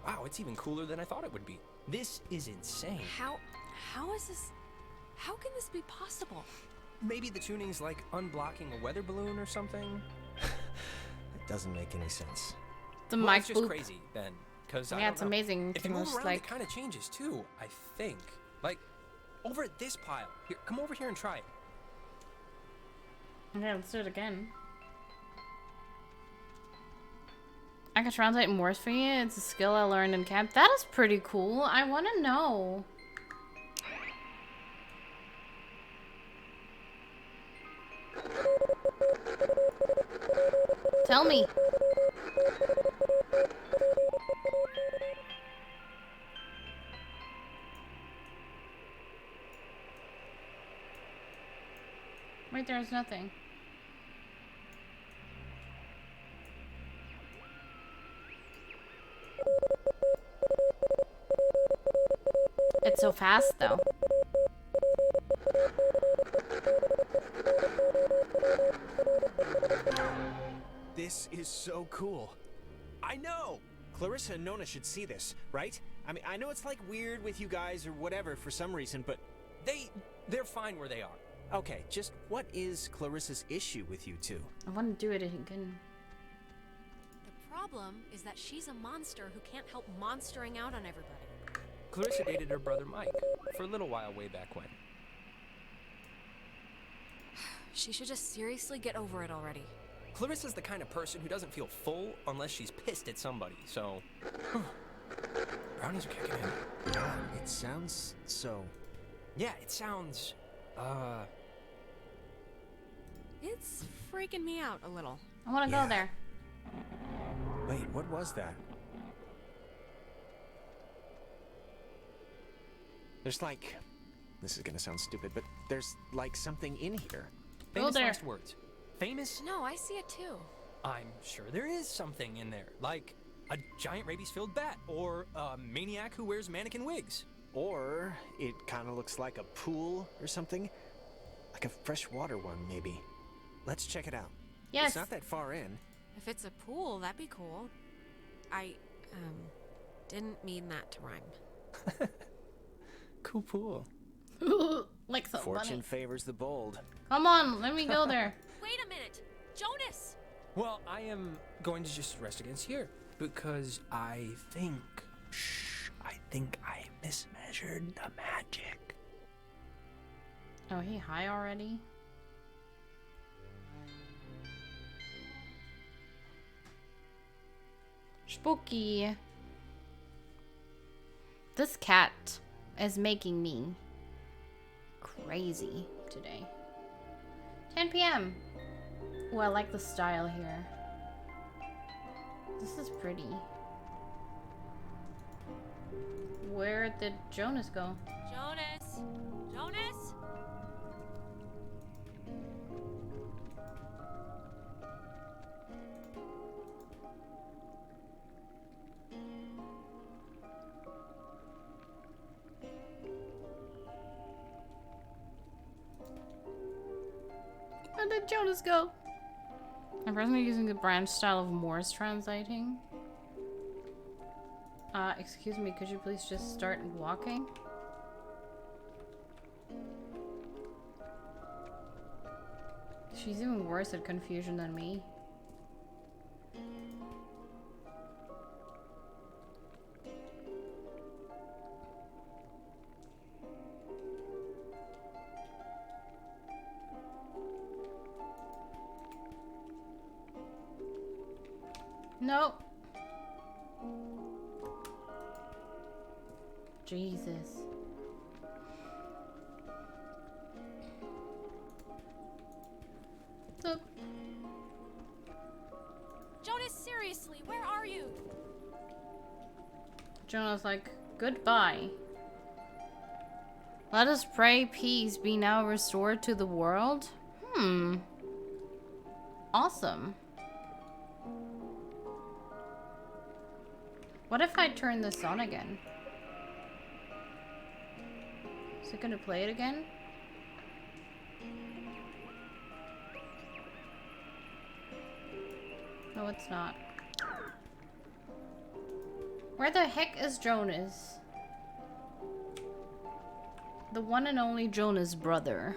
Wow, it's even cooler than I thought it would be. This is insane. How is this? How can this be possible? Maybe the tuning's like unblocking a weather balloon or something? It doesn't make any sense. The Well, mic it's just boop. crazy then, because Yeah, it's amazing. If Can you move just, around, like... it kind of changes too, I think. Like, over at this pile. Here, come over here and try it. Okay, let's do it again. I can translate Morse for you. It's a skill I learned in camp. That is pretty cool. I want to know. Tell me. Wait, there's nothing. It's so fast, though. This is so cool. I know! Clarissa and Nona should see this, right? I mean, I know it's like weird with you guys or whatever for some reason, but... They're fine where they are. Okay, just what is Clarissa's issue with you two? I want to do it again. The problem is that she's a monster who can't help monstering out on everybody. Clarissa dated her brother Mike for a little while way back when. She should just seriously get over it already. Clarissa's the kind of person who doesn't feel full unless she's pissed at somebody, so... Brownies are kicking in. Yeah, it sounds so... Yeah, it sounds... It's freaking me out a little. I want to Yeah. go there. Wait, what was that? There's like... This is gonna sound stupid, but there's like something in here. Famous there. last words. Famous? No, I see it too. I'm sure there is something in there, like a giant rabies-filled bat, or a maniac who wears mannequin wigs. Or it kind of looks like a pool or something. Like a freshwater one, maybe. Let's check it out. Yes. It's not that far in. If it's a pool, that'd be cool. I, didn't mean that to rhyme. Cool pool. Like so Fortune funny. favors the bold. Come on, let me go there. Wait a minute! Jonas! Well, I am going to just rest against here, because I think I mismeasured the magic. Oh, he high already? Spooky. This cat is making me crazy today. 10 p.m. Oh, I like the style here. This is pretty. Where did Jonas go? Jonas! Jonas! Where did Jonas go? I'm presently using the branch style of Morse translating. Excuse me, could you please just start walking? She's even worse at confusion than me. Nope. Jesus. Look. Jonas, seriously, where are you? Jonah's like, goodbye. Let us pray peace be now restored to the world. Awesome. What if I turn this on again? Is it gonna play it again? No, it's not. Where the heck is Jonas? The one and only Jonas brother.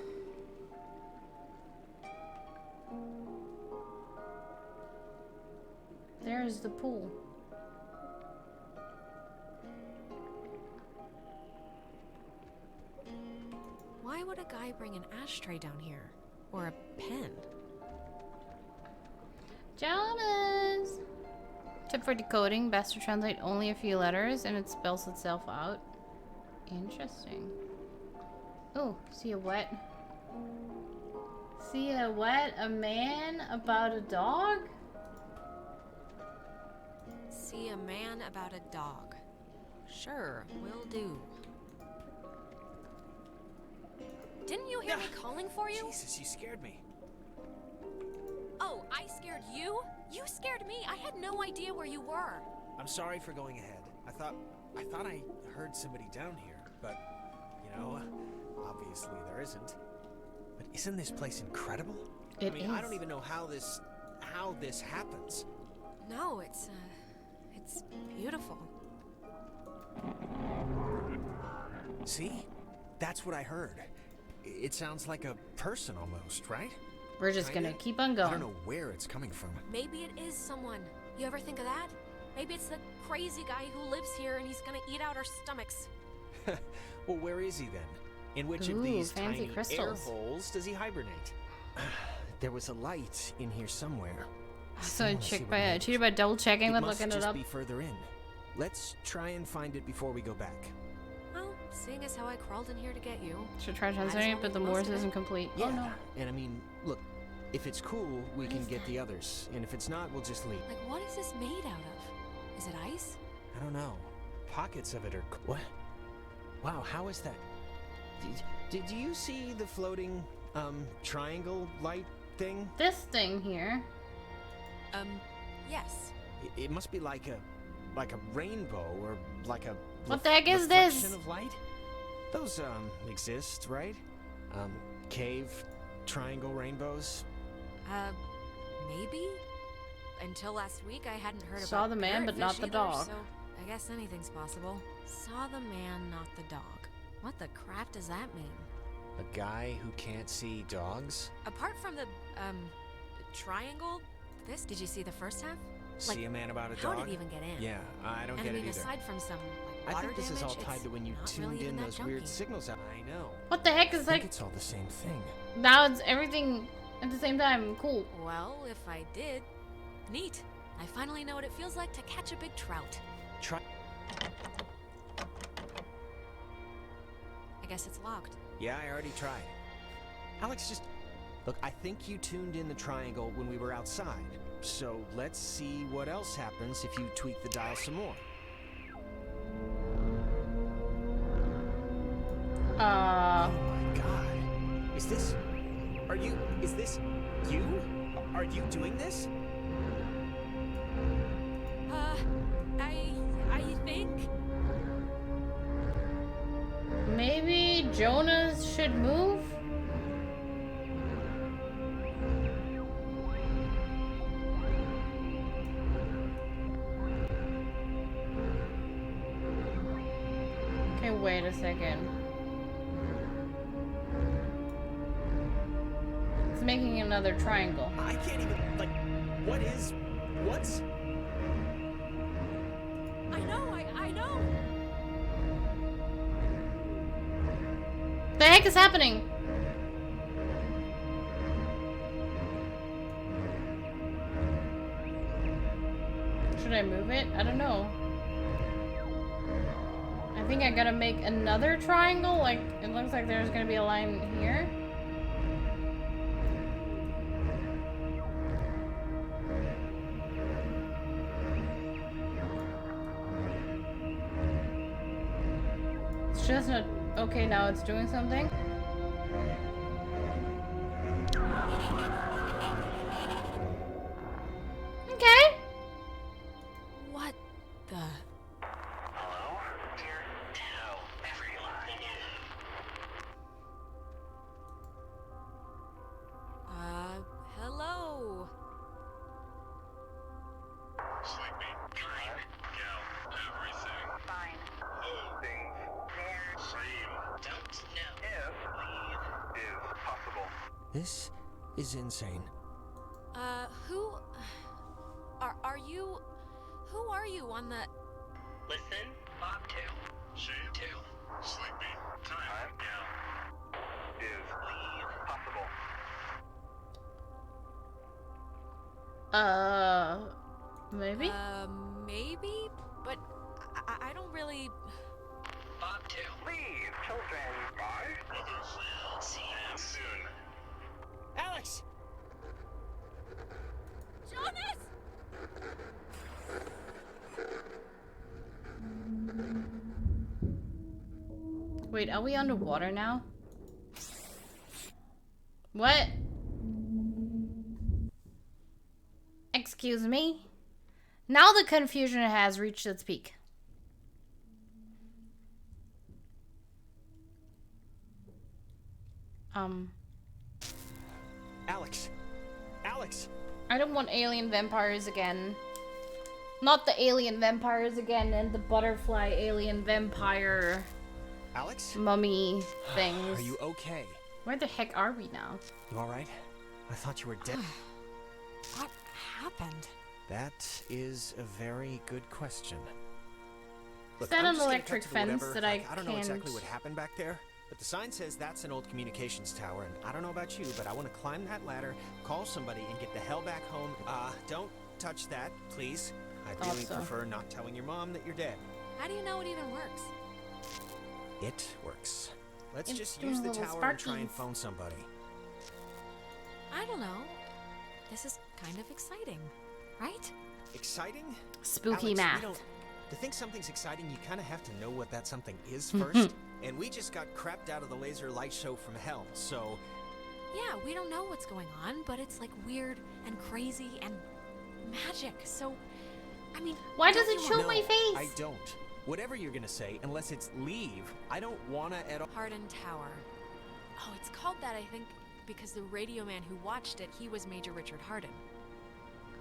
There's the pool. Why would a guy bring an ashtray down here? Or a pen? Jonas! Tip for decoding, best to translate only a few letters and it spells itself out. Interesting. Oh, see a what? See a what? A man about a dog? See a man about a dog. Sure, will do. Didn't you hear me calling for you? Jesus, you scared me. Oh, I scared you? You scared me. I had no idea where you were. I'm sorry for going ahead. I thought I heard somebody down here, but, you know, obviously there isn't. But isn't this place incredible? It I mean, is. I don't even know how this happens. No, it's beautiful. See? That's what I heard. It sounds like a person almost, right? We're just Kinda? gonna keep on I going. don't know where it's coming from. Maybe it is someone. You ever think of that? Maybe it's the crazy guy who lives here and he's gonna eat out our stomachs. Well, where is he then? In which Ooh, of these fancy tiny air crystals. holes does he hibernate? There was a light in here somewhere. So I wanna see what it is. cheated by double checking It with must looking it just up. be further in. Let's try and find it before we go back. Well, seeing as how I crawled in here to get you. Should try as translating well it, but the make the most Morse of it. isn't complete. Yeah, Oh no. and I mean, look, if it's cool, we can is get that? the others, and if it's not, we'll just leave. Like, what is this made out of? Is it ice? I don't know. Pockets of it are. What? Wow, how is that? Did you see the floating, triangle light thing? This thing here. Yes. It must be like a rainbow or like a. What the heck is this? reflection of light? Those exist, right? Cave, triangle rainbows. Maybe? Until last week, I hadn't heard Saw about the man, but not parrotfish the either, dog. So I guess anything's possible. Saw the man, not the dog. What the crap does that mean? A guy who can't see dogs? Apart from the triangle, did you see the first half? See a man about a How dog? did it even get in? Yeah, I don't And get I mean, it either. aside from some I water think this is damage, all tied it's to when you not tuned really even in that those weird junky. signals out. I know. What the heck I is think like? it's all the same thing. Now it's everything at the same time. Cool. Well, if I did, neat. I finally know what it feels like to catch a big trout. Try. I guess it's locked. Yeah, I already tried. Alex, just look. I think you tuned in the triangle when we were outside. So let's see what else happens if you tweak the dial some more. Oh my god. Is this you? Are you doing this? I think. Maybe Jonas should move? Okay, wait a second. It's making another triangle. I can't even, what's? I know. The heck is happening? I move it? I don't know. I think I gotta make another triangle. Like, it looks like there's gonna be a line here. It's just not... Okay, now it's doing something. Okay. What the? Hello? Dear, tell everyone. Hello? Sleepy. Time. Go. Everything. Fine. Who? Things. There. Same. Don't know. If. Leave. Is possible. This is insane. Who... Who are you on the... Listen. Bobtail. Shadetail. Sleepy. Time. Go. Is. Leave. Possible. Maybe? Maybe? But I don't really... Bobtail. Leave. Children. Bye. Brothers. We'll see you soon. Alex! Jonas! Wait, are we underwater now? What? Excuse me? Now the confusion has reached its peak. Alex! Alex! I don't want alien vampires again. Not the alien vampires again and the butterfly alien vampire Alex? mummy things. Are you okay? Where the heck are we now? You alright? I thought you were dead. What happened? That is a very good question. Is that I'm an just gonna electric cut to the fence whatever. that Like, I I don't know exactly can't- what happened back there, but the sign says that's an old communications tower, and I don't know about you, but I want to climb that ladder, call somebody, and get the hell back home. Don't touch that, please. I'd really Also. prefer not telling your mom that you're dead. How do you know it even works? It works. Let's It's just doing use the little tower and try and sparkies. phone somebody. I don't know. This is kind of exciting, right? Exciting? Spooky Alex, math. we don't... To think something's exciting, you kind of have to know what that something is first. And we just got crapped out of the laser light show from hell, so... Yeah, we don't know what's going on, but it's like weird and crazy and magic. So, I mean, Why does don't it you show want- my face? I don't. Whatever you're gonna say, unless it's leave, I don't wanna at all. Hardin Tower. Oh, it's called that, I think, because the radio man who watched it, he was Major Richard Hardin.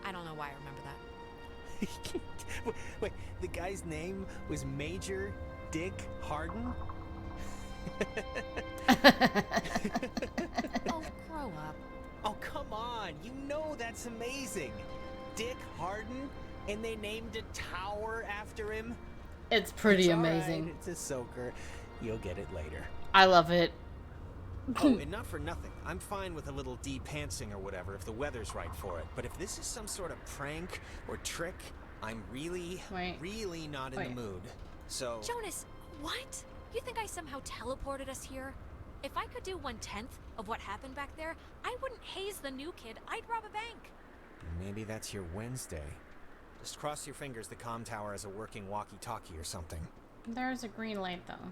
I don't know why I remember that. Wait, the guy's name was Major Dick Hardin? Oh, grow up. Oh, come on. You know that's amazing. Dick Hardin? And they named a tower after him? It's pretty It's all right, amazing. It's a soaker. You'll get it later. I love it. Oh, and not for nothing. I'm fine with a little de-pantsing or whatever if the weather's right for it. But if this is some sort of prank or trick, I'm really not in the mood. So... Jonas, what? You think I somehow teleported us here? If I could do 1/10 of what happened back there, I wouldn't haze the new kid. I'd rob a bank. Maybe that's your Wednesday. Just cross your fingers the comm tower has a working walkie-talkie or something. There's a green light though.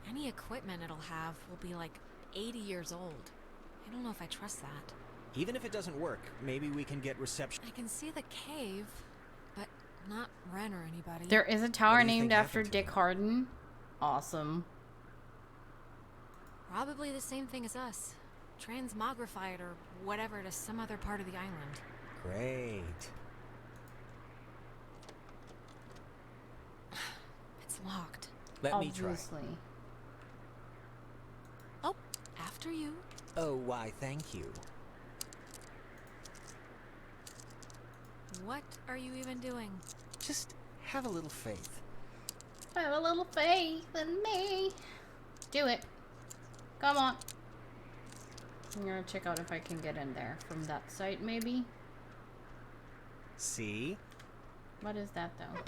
Any equipment it'll have will be like 80 years old. I don't know if I trust that. Even if it doesn't work, maybe we can get reception. I can see the cave, but not Ren or anybody. There is a tower What do you named think after happened to Dick him? Hardin. Awesome. Probably the same thing as us. Transmogrified or whatever to some other part of the island. Great. It's locked. Let me try. Obviously. Oh, after you. Oh, why, thank you. What are you even doing? Just have a little faith. Have a little faith in me. Do it. Come on. I'm gonna check out if I can get in there from that site, maybe. See? What is that though?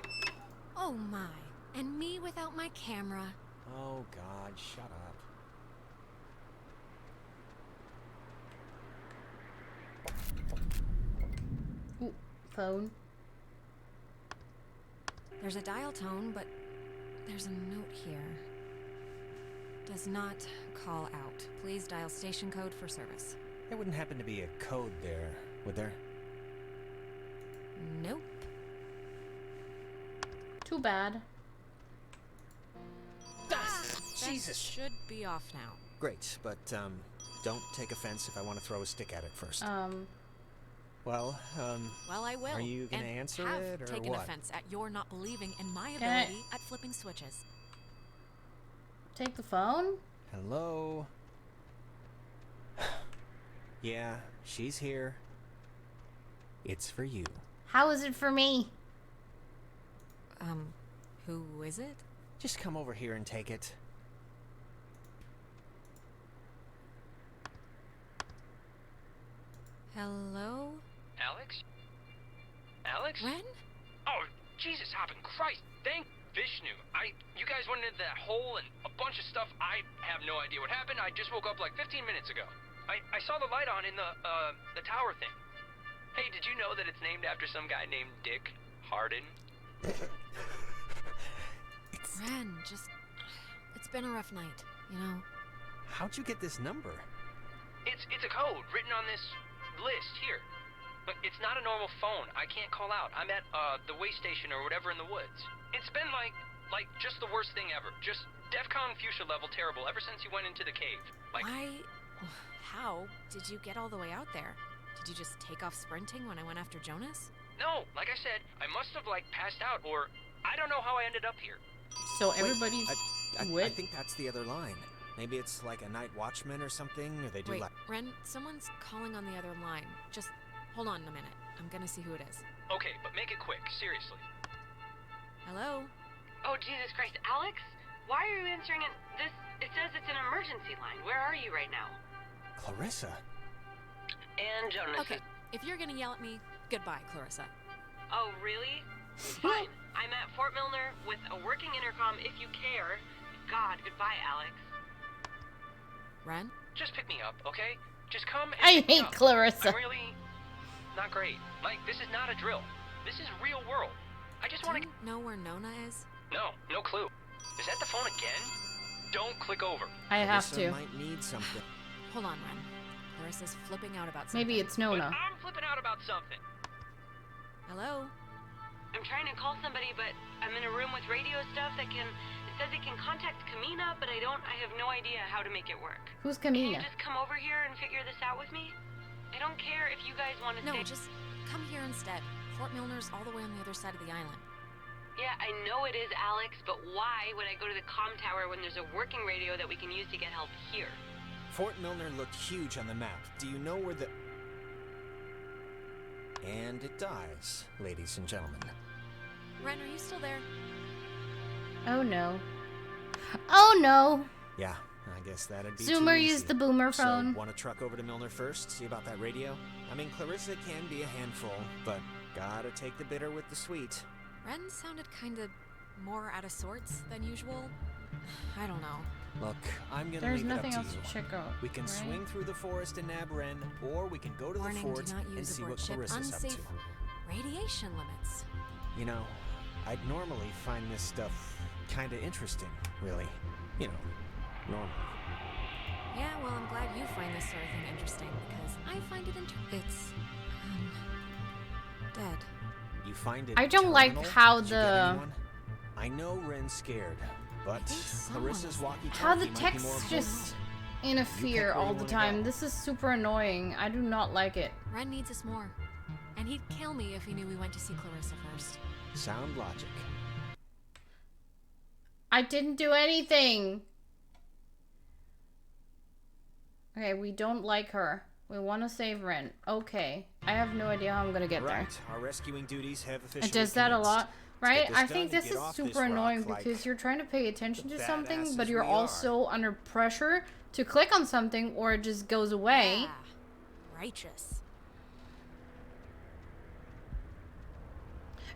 Oh my. And me without my camera. Oh God, shut up. Ooh, phone. There's a dial tone, but there's a note here. Does not call out. Please dial station code for service. There wouldn't happen to be a code there, would there? Nope. Too bad. Jesus. Should be off now. Great, but don't take offense if I want to throw a stick at it first. Well, I will. Are you gonna and answer have it, or taken what? offense at your not believing in my Can I- ability at flipping switches. Take the phone? Hello? Yeah, she's here. It's for you. How is it for me? Who is it? Just come over here and take it. Hello? Alex? Alex? Ren? Oh, Jesus hopping Christ. Thank Vishnu. You guys went into that hole and a bunch of stuff. I have no idea what happened. I just woke up like 15 minutes ago. I saw the light on in the tower thing. Hey, did you know that it's named after some guy named Dick Harden? Ren, it's been a rough night, you know? How'd you get this number? It's a code written on this list here. But it's not a normal phone. I can't call out. I'm at the way station or whatever in the woods. It's been like just the worst thing ever. Just DEFCON fuchsia level terrible ever since you went into the cave. How did you get all the way out there? Did you just take off sprinting when I went after Jonas? No, like I said, I must have passed out, or I don't know how I ended up here. So everybody's Wait, I think that's the other line. Maybe it's like a night watchman or something, or they do Wait, like... Ren, someone's calling on the other line. Just hold on a minute. I'm gonna see who it is. Okay, but make it quick, seriously. Hello? Oh, Jesus Christ, Alex? Why are you answering it? It says it's an emergency line. Where are you right now? Clarissa? And Jonas. Okay, if you're gonna yell at me, goodbye, Clarissa. Oh, really? Fine. I'm at Fort Milner with a working intercom if you care. God, goodbye, Alex. Ren? Just pick me up, okay? Just come and I pick me hate up. Clarissa. I'm really not great. Like, this is not a drill. This is real world. I just want to... Do you know where Nona is? No clue. Is that the phone again? Don't click over. I have Clarissa to. might need something. Hold on, Ren. Clarissa's flipping out about something. Maybe it's But Nona. I'm flipping out about something. Hello? I'm trying to call somebody, but I'm in a room with radio stuff that it says it can contact Kamina, but I have no idea how to make it work. Who's Can you Kamina? just come over here and figure this out with me? I don't care if you guys want to No, stay. just come here instead. Fort Milner's all the way on the other side of the island. Yeah, I know it is, Alex, but why would I go to the comm tower when there's a working radio that we can use to get help here? Fort Milner looked huge on the map. Do you know where the... And it dies, ladies and gentlemen. Ren, are you still there? Oh no. Oh no! Yeah, I guess that'd be Zoomer too easy. used the boomer phone. So, want to truck over to Milner first? See about that radio? I mean, Clarissa can be a handful, but gotta take the bitter with the sweet. Ren sounded kinda more out of sorts than usual. I don't know. Look, I'm gonna There's leave nothing it up else to you. to check out. We can right? swing through the forest and nab Ren, or we can go to Warning, the fort do not and use see aboard what ship. Clarissa's up Unsafe to. radiation limits. You know, I'd normally find this stuff kinda interesting, really. You know, normally. Yeah, well, I'm glad you find this sort of thing interesting, because I find it it's, dead. You find it I don't like terminal? how Did you get the- anyone? I know Ren's scared, but think someone Clarissa's is- walkie-talkie How the might be text more important. just interfere where all you the wanna time. go. This is super annoying. I do not like it. Ren needs us more. And he'd kill me if he knew we went to see Clarissa first. Sound logic. I didn't do anything. Okay, we don't like her. We want to save Ren. Okay. I have no idea how I'm gonna get there. Right, our rescuing duties have officially It does that a commenced. lot, right? this I done think and this get is off this super rock annoying like because you're trying to pay attention the to something, badasses but you're we also under pressure to click on something or it just goes away. Yeah. Righteous.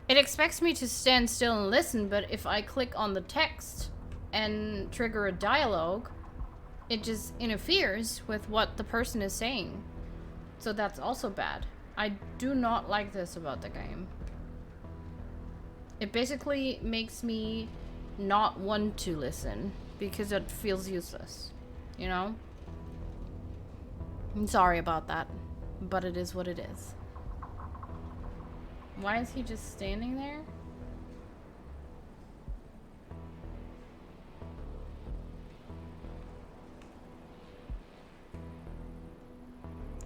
It expects me to stand still and listen, but if I click on the text and trigger a dialogue, it just interferes with what the person is saying. So that's also bad. I do not like this about the game. It basically makes me not want to listen because it feels useless, you know? I'm sorry about that, but it is what it is. Why is he just standing there?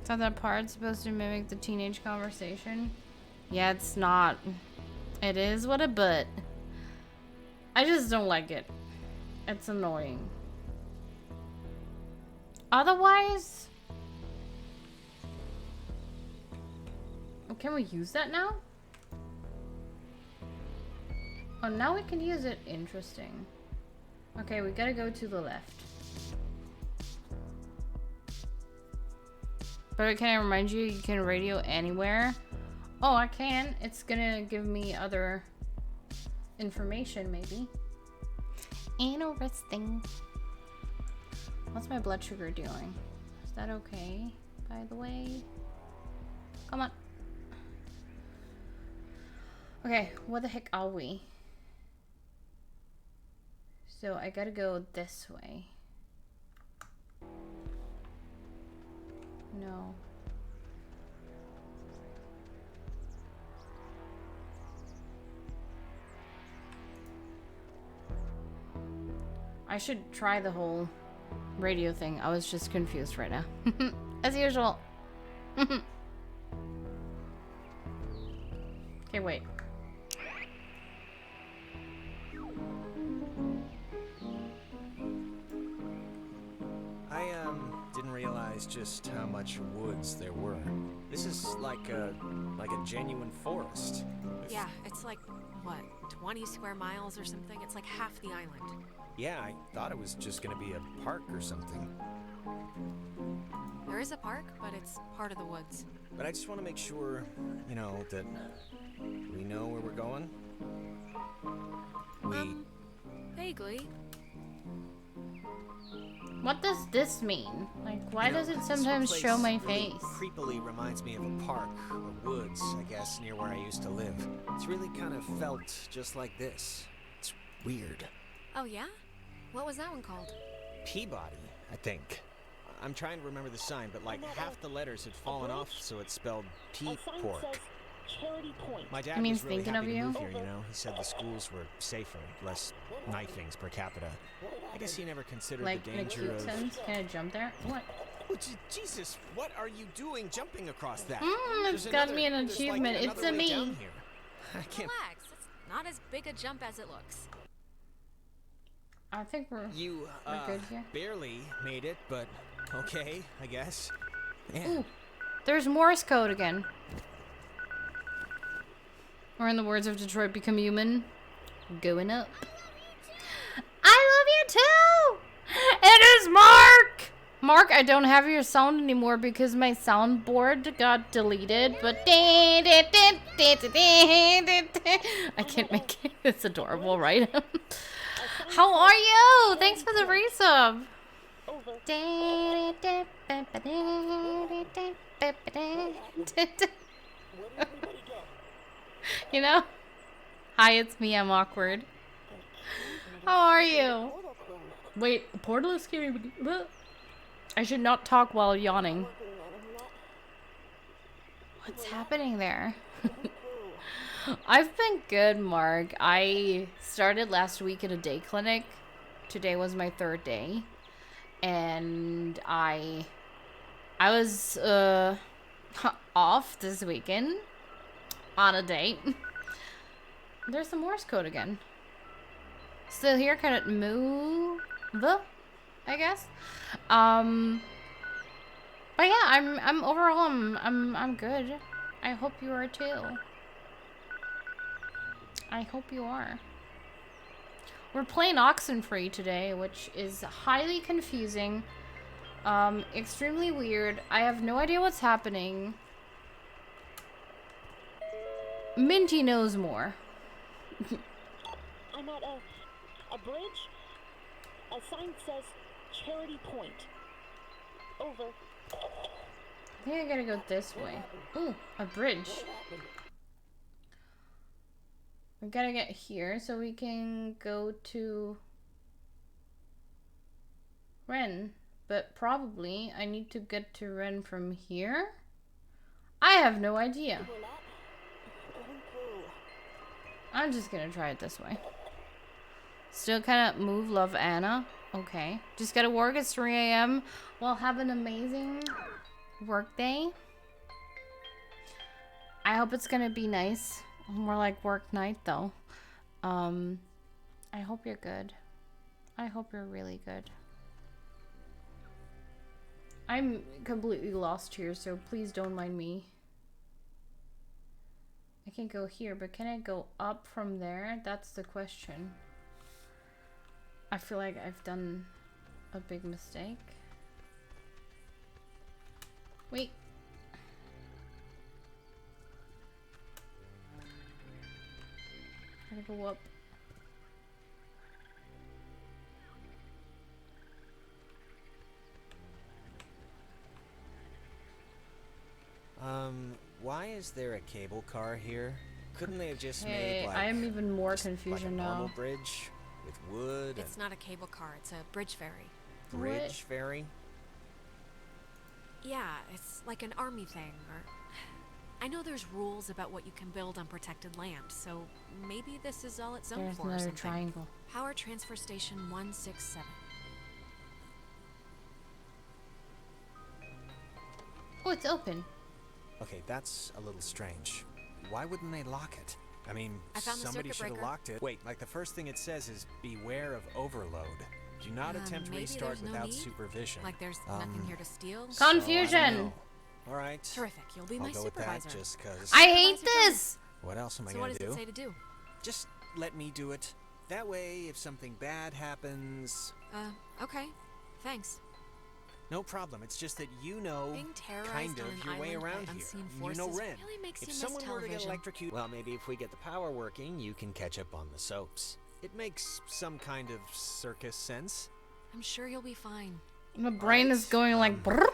So that part's supposed to mimic the teenage conversation? Yeah, it's not. It is what it but. I just don't like it. It's annoying. Otherwise... Can we use that now? Oh, now we can use it. Interesting. Okay, we gotta go to the left. But can I remind you, you can radio anywhere? Oh, I can. It's gonna give me other information, maybe. Interesting. What's my blood sugar doing? Is that okay, by the way? Come on. Okay, what the heck are we? So I gotta go this way. No. I should try the whole radio thing. I was just confused right now. As usual. Okay, wait. Didn't realize just how much woods there were. This is like a genuine forest. Yeah, it's like, what, 20 square miles or something? It's like half the island. Yeah, I thought it was just gonna be a park or something. There is a park, but it's part of the woods. But I just want to make sure, you know, that we know where we're going. Vaguely. What does this mean? Like, why does it This sometimes place show my really face? creepily reminds me of a park or woods, I guess, near where I used to live. It's really kind of felt just like this. It's weird. Oh, yeah? What was that one called? Peabody, I think. I'm trying to remember the sign, but like half the letters had fallen off, so it spelled P-Pork. My dad was really happy to move here, you know. He said the schools were safer, less knifings per capita. I guess he never considered Like, the in a danger cute of... sense? Can I jump there? What? Oh, Jesus, what are you doing jumping across that? It's got me an achievement. It's a me. I can't... Relax. It's not as big a jump as it looks. I think we're good here. Barely made it, but okay, I guess. Yeah. Ooh, there's Morse code again. Or in the words of Detroit Become Human, going up. I love you too! It is Mark! Mark, I don't have your sound anymore because my soundboard got deleted, but I can't make it. It's adorable, right? How are you? Thanks for the resub. You know? Hi, it's me. I'm awkward. How are you? Wait, a portal is scary. I should not talk while yawning. What's happening there? I've been good, Mark. I started last week at a day clinic. Today was my 3rd day. And I was off this weekend on a date. There's the Morse code again. Still here, kind of move, I guess. But yeah, I'm overall I'm good. I hope you are too. I hope you are. We're playing OXENFREE today, which is highly confusing, extremely weird. I have no idea what's happening. Minty knows more. I'm at a bridge. A sign says Charity Point. Over. I think I gotta go this way. Ooh, a bridge. We gotta get here so we can go to Ren. But probably I need to get to Ren from here. I have no idea. I'm just gonna try it this way. Still kind of move, love Anna. Okay. Just gotta work at 3 a.m. Well, have an amazing work day. I hope it's gonna be nice. More like work night though. I hope you're good. I hope you're really good. I'm completely lost here, so please don't mind me. I can go here, but can I go up from there? That's the question. I feel like I've done a big mistake. Wait. Gotta go up. Why is there a cable car here? Couldn't they have just Hey, made like I am even more like a confusion normal now. bridge with wood? It's not a cable car, it's a bridge ferry. Bridge ferry? Yeah, it's like an army thing, or... I know there's rules about what you can build on protected land, so maybe this is all it's zoned There's for or another something. triangle. Power Transfer Station 167. Oh, it's open. Okay, that's a little strange. Why wouldn't they lock it? I mean, I found the somebody circuit should have breaker. locked it. Wait, like the first thing it says is beware of overload. Do not attempt Maybe restart there's no without need? supervision. Like there's nothing here to steal? Confusion. All right. Terrific, you'll be I'll my go supervisor. with that just cause. I hate this. What else am I So gonna what do? does it say to do? Just let me do it. That way, if something bad happens, Okay. Thanks. no problem. It's just that you know Being terrorized kind on of an your way island by around here. unseen You forces know Ren. really makes If you miss someone were to get television. electrocuted, well, maybe if we get the power working, you can catch up on the soaps. It makes some kind of circus sense. I'm sure you'll be fine. My brain is going like brrr.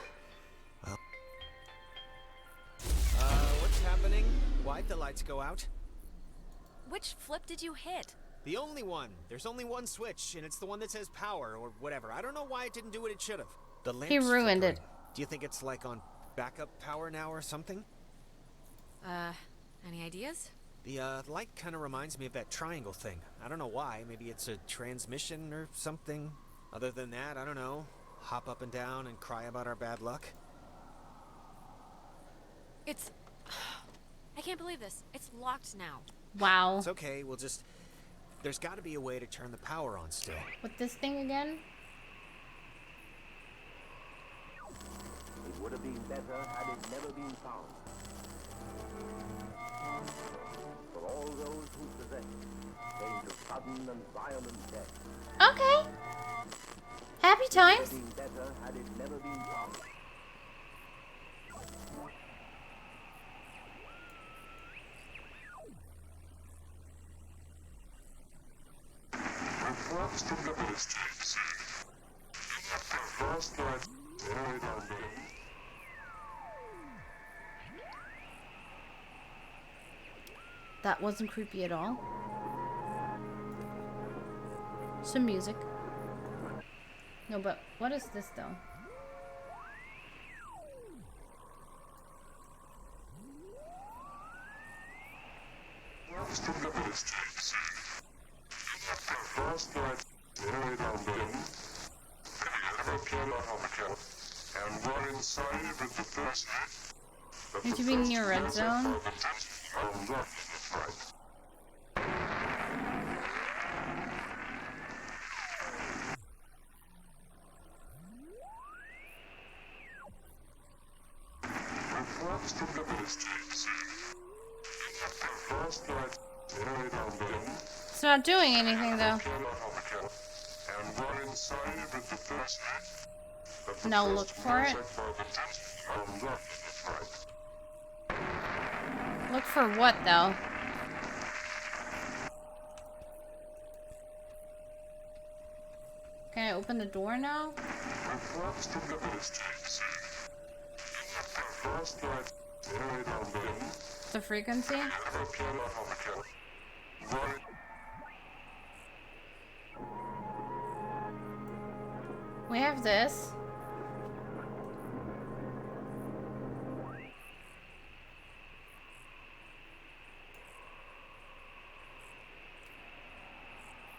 What's happening? Why'd the lights go out? Which flip did you hit? The only one. There's only one switch, and it's the one that says power or whatever. I don't know why it didn't do what it should have. The lamp's He ruined flickering. it. Do you think it's like on backup power now or something? Any ideas? The light kind of reminds me of that triangle thing. I don't know why. Maybe it's a transmission or something. Other than that, I don't know. Hop up and down and cry about our bad luck. It's... I can't believe this. It's locked now. Wow. It's okay. We'll just... There's got to be a way to turn the power on still. With this thing again? It would have been better had it never been found. For all those who possess it came to sudden and violent death. Okay. Happy times. It would have been better had it never been found. That wasn't creepy at all. Some music. No, but what is this though? Need to be near red zone. It's not doing anything though. Now look for it. Look for what though? open the door now? The frequency? We have this.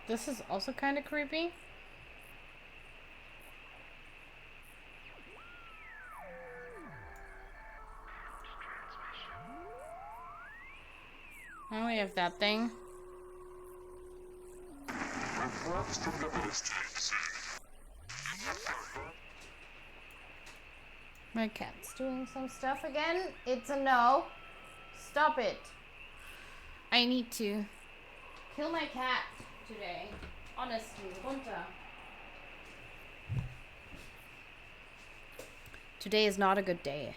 This is also kind of creepy. And we have that thing. My cat's doing some stuff again. It's a no. Stop it. I need to kill my cat today. Honestly, runter. Today is not a good day.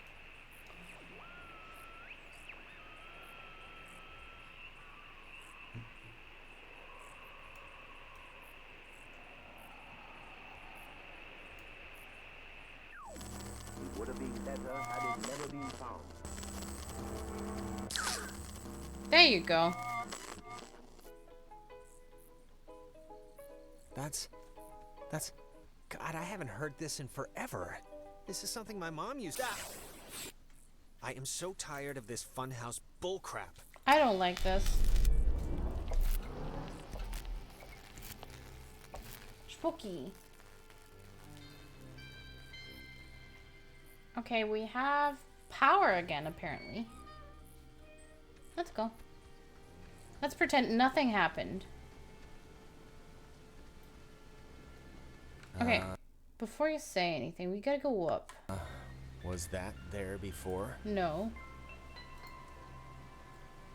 It would have been better had it never been found. There you go. That's... God, I haven't heard this in forever. This is something my mom used to... I am so tired of this funhouse bullcrap. I don't like this. Spooky. Okay, we have power again, apparently. Let's go. Let's pretend nothing happened. Okay, before you say anything, we gotta go up. Was that there before? No.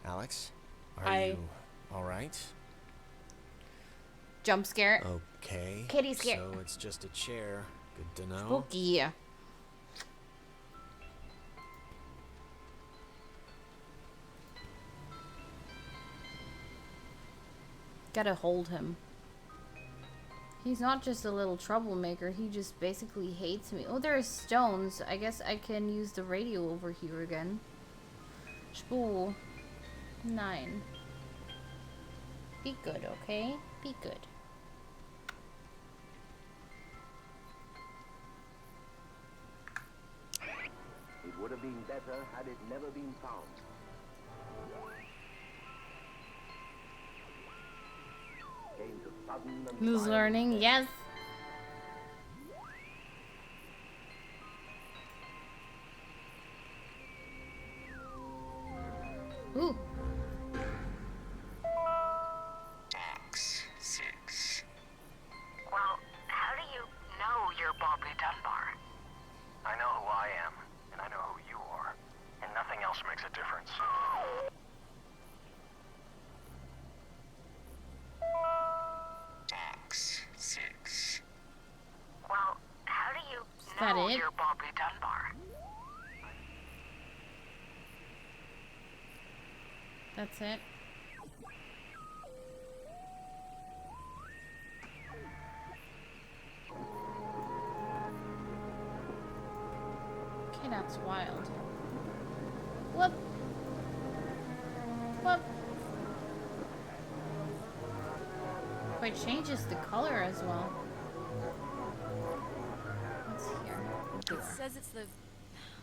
Alex, are you all right? Jump scare. Okay. Kitty scare. So it's just a chair. Good to know. Spooky. Gotta hold him. He's not just a little troublemaker, he just basically hates me. Oh, there are stones. I guess I can use the radio over here again. Spool. 9. Be good, okay? Be good. It would have been better had it never been found. Came to sudden and Who's learning? Yes. Ooh. X6. Well, how do you know you're Bobby Dunbar? I know who I am, and I know who you are, and nothing else makes a difference. X6. Well, how do you that know it? you're Bobby Dunbar? That's it. Okay, that's wild. Whoop. Whoop. Oh, it changes the color as well. What's here? It says it's the,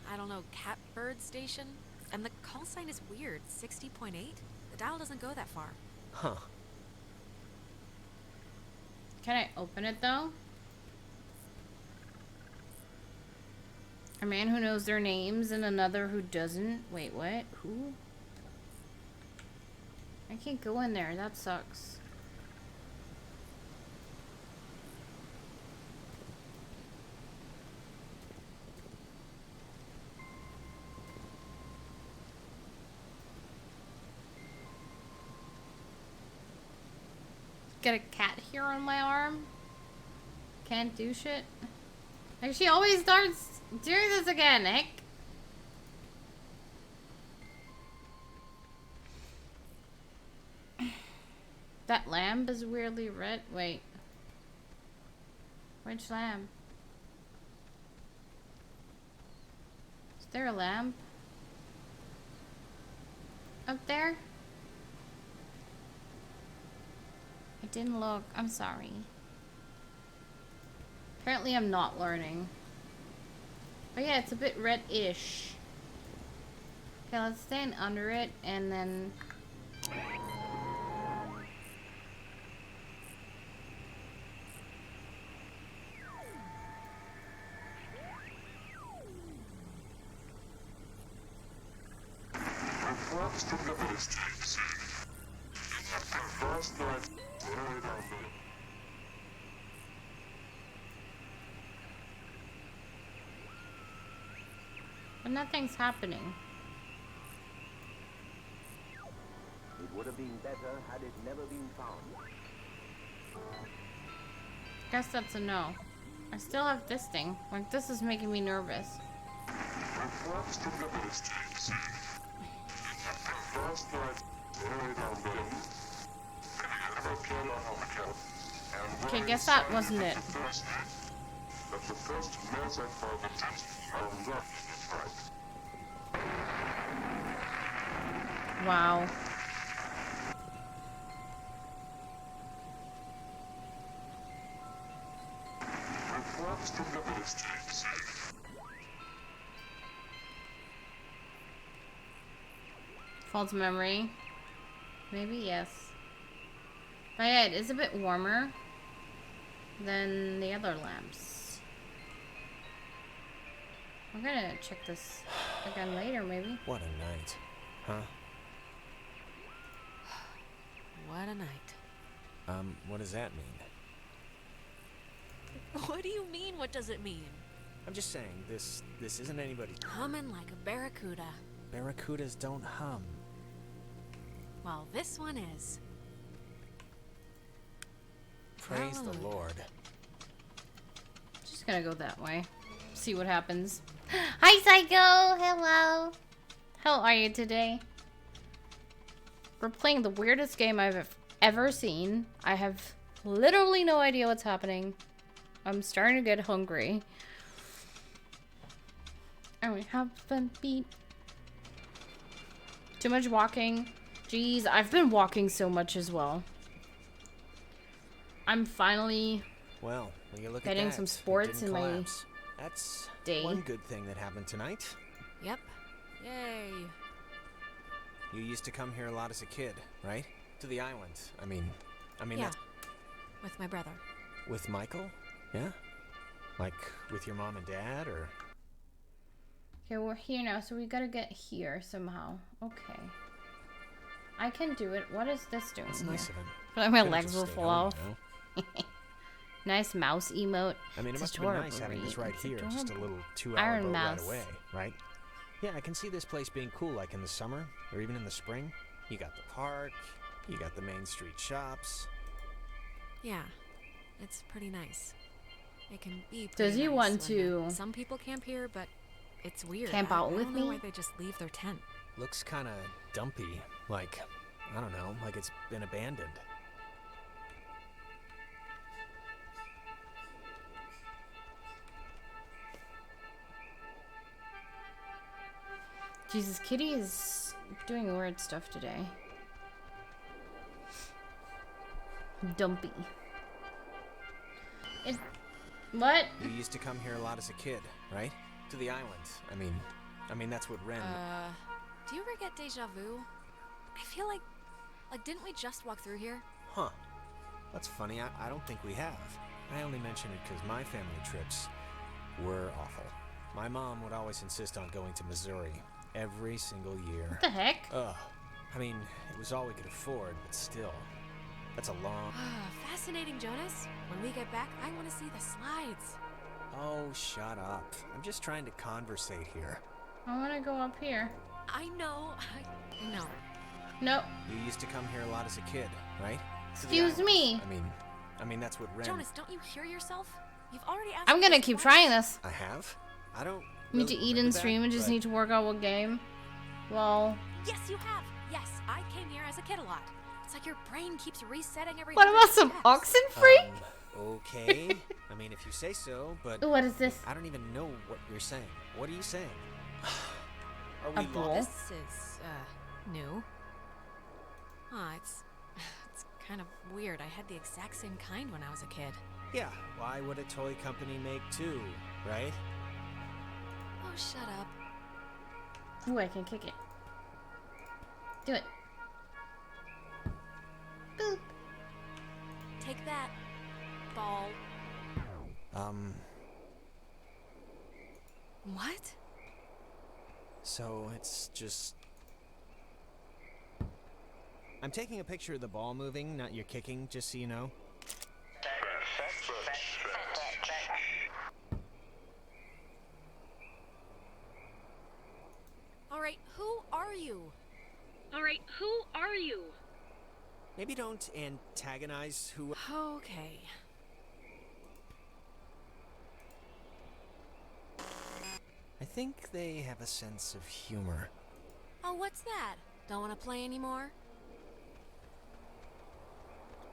I don't know, catbird station. And the call sign is weird, 60.8. The dial doesn't go that far. Huh. Can I open it though? A man who knows their names and another who doesn't. Wait, what? Who? I can't go in there. That sucks. Got a cat here on my arm. Can't do shit. Like, she always starts doing this again, heck. That lamp is weirdly red. Wait. Which lamp? Is there a lamp? Up there? I didn't look. I'm sorry. Apparently I'm not learning. But yeah, it's a bit red-ish. Okay, let's stand under it and then... But nothing's happening. It would have been better had it never been found. Guess that's a no. I still have this thing. Like, this is making me nervous. Okay, guess that wasn't it. Wow. False memory. Maybe yes. But yeah, it is a bit warmer than the other lamps. I'm gonna check this again later, maybe. What a night. Huh? What a night. What does that mean? What do you mean, what does it mean? I'm just saying, this isn't anybody... Humming like a barracuda. Barracudas don't hum. Well, this one is. Praise the Lord. Just gonna go that way. See what happens. Hi, Psycho! Hello! How are you today? We're playing the weirdest game I've ever seen. I have literally no idea what's happening. I'm starting to get hungry. And we have fun beat. Too much walking. Jeez, I've been walking so much as well. I'm finally Well, when you look getting at that, some sports it in didn't my collapse. That's day. one good thing that happened tonight. Yep. Yay. You used to come here a lot as a kid, right? To the island. I mean Yeah. that's With my brother. with Michael? Yeah? Like with your mom and dad, or? Okay, we're here now, so we gotta get here somehow. Okay. I can do it. What is this doing That's here? nice of him. I feel like my Could've legs just will stayed fall home, off. you know? Nice mouse emote. I mean, it It's must have been nice adorable, having this right It's here, just a adorable. little 2-hour Iron boat mouse. ride away, right? Yeah, I can see this place being cool, like in the summer, or even in the spring. You got the park, you got the main street shops. Yeah. It's pretty nice. It can be pretty Does he nice want when, to some people camp here, but it's weird. camp out with I don't know me? why they just leave their tent. Looks kind of dumpy, like, I don't know, like it's been abandoned. Jesus, Kitty is doing weird stuff today. Dumpy. What? You used to come here a lot as a kid, right? To the island. I mean that's what Ren... Do you ever get deja vu? I feel like didn't we just walk through here? Huh. That's funny, I don't think we have. I only mention it because my family trips were awful. My mom would always insist on going to Missouri every single year. What the heck? Ugh. I mean, it was all we could afford, but still. That's a long... Fascinating, Jonas. When we get back, I want to see the slides. Oh, shut up. I'm just trying to conversate here. I want to go up here. I know. I know. Nope. You used to come here a lot as a kid, right? To the Excuse island. me. I mean that's what Ren... Jonas, don't you hear yourself? You've already asked. I'm gonna this keep twice. trying this. I have? I don't... Need to really eat remember and that, stream and just but- need to work out what game. Well, Yes, you have. Yes, I came here as a kid a lot. It's like your brain keeps resetting every. what 100 about some steps. OXENFREE? Okay. I mean, if you say so, but Ooh, what is this? I don't even know what you're saying. What are you saying? Are A we ball? lost? This is, new. It's kind of weird. I had the exact same kind when I was a kid. Yeah, why would a toy company make two, right? Oh, shut up. Ooh, I can kick it. Do it. Boop. Take that, ball. What? So it's just... I'm taking a picture of the ball moving, not your kicking, just so you know. Alright, who are you? Alright, who are you? Maybe don't antagonize who... Okay. I think they have a sense of humor. Oh, what's that? Don't want to play anymore?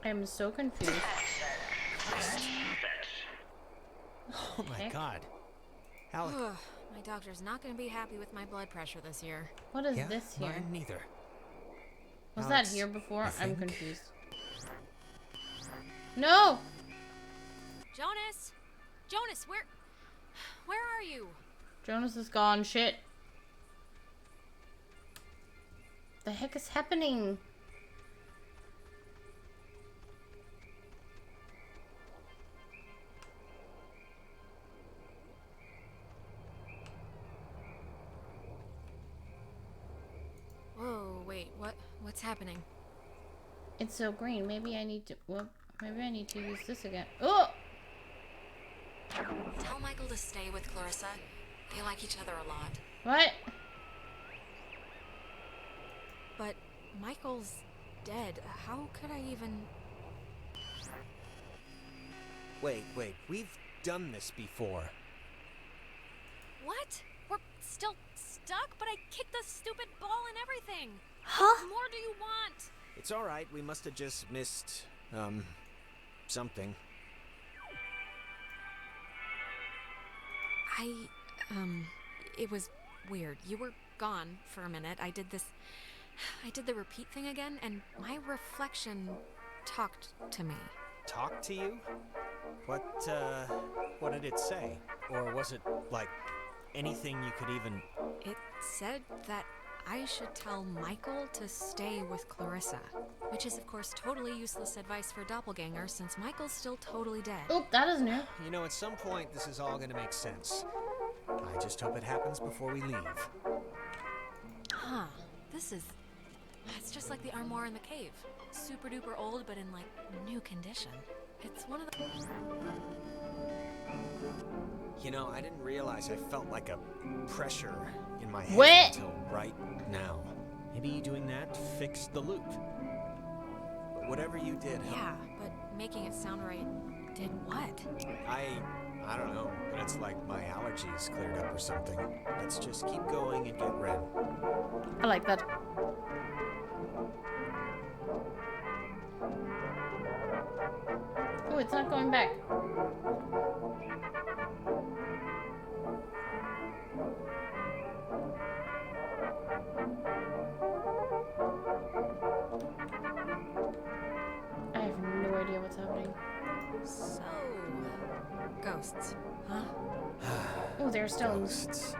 I'm so confused. Oh my god. Alec. My doctor's not going to be happy with my blood pressure this year. What is this here? Mine neither. Was Alex, that here before? you I'm think? confused. No! Jonas! Jonas, where are you? Jonas is gone. Shit. The heck is happening? Whoa, wait, what's happening? It's so green. Maybe I need to... Well, maybe I need to use this again. Oh! Tell Michael to stay with Clarissa. They like each other a lot. What? But Michael's dead. How could I even... Wait, we've done this before. What? We're still stuck? But I kicked the stupid ball and everything. Huh? What more do you want? It's alright, we must have just missed, something. It was weird. You were gone for a minute. I did the repeat thing again, and my reflection talked to me. Talk to you? What did it say? Or was it, like, anything you could even... It said that I should tell Michael to stay with Clarissa, which is, of course, totally useless advice for a doppelganger since Michael's still totally dead. Oop, that is new. You know, at some point, this is all gonna make sense. I just hope it happens before we leave. Huh. It's just like the armoire in the cave. Super duper old, but in, like, new condition. It's one of the... You know, I didn't realize I felt like a pressure in my head What? until right now. Maybe doing that fixed the loop. But whatever you did... Yeah, but making it sound right did what? I don't know, but it's like my allergies cleared up or something. Let's just keep going and get Ren. I like that. Oh, it's not going back. I have no idea what's happening. So... Ghosts, huh? Oh, there are stones. Ghosts.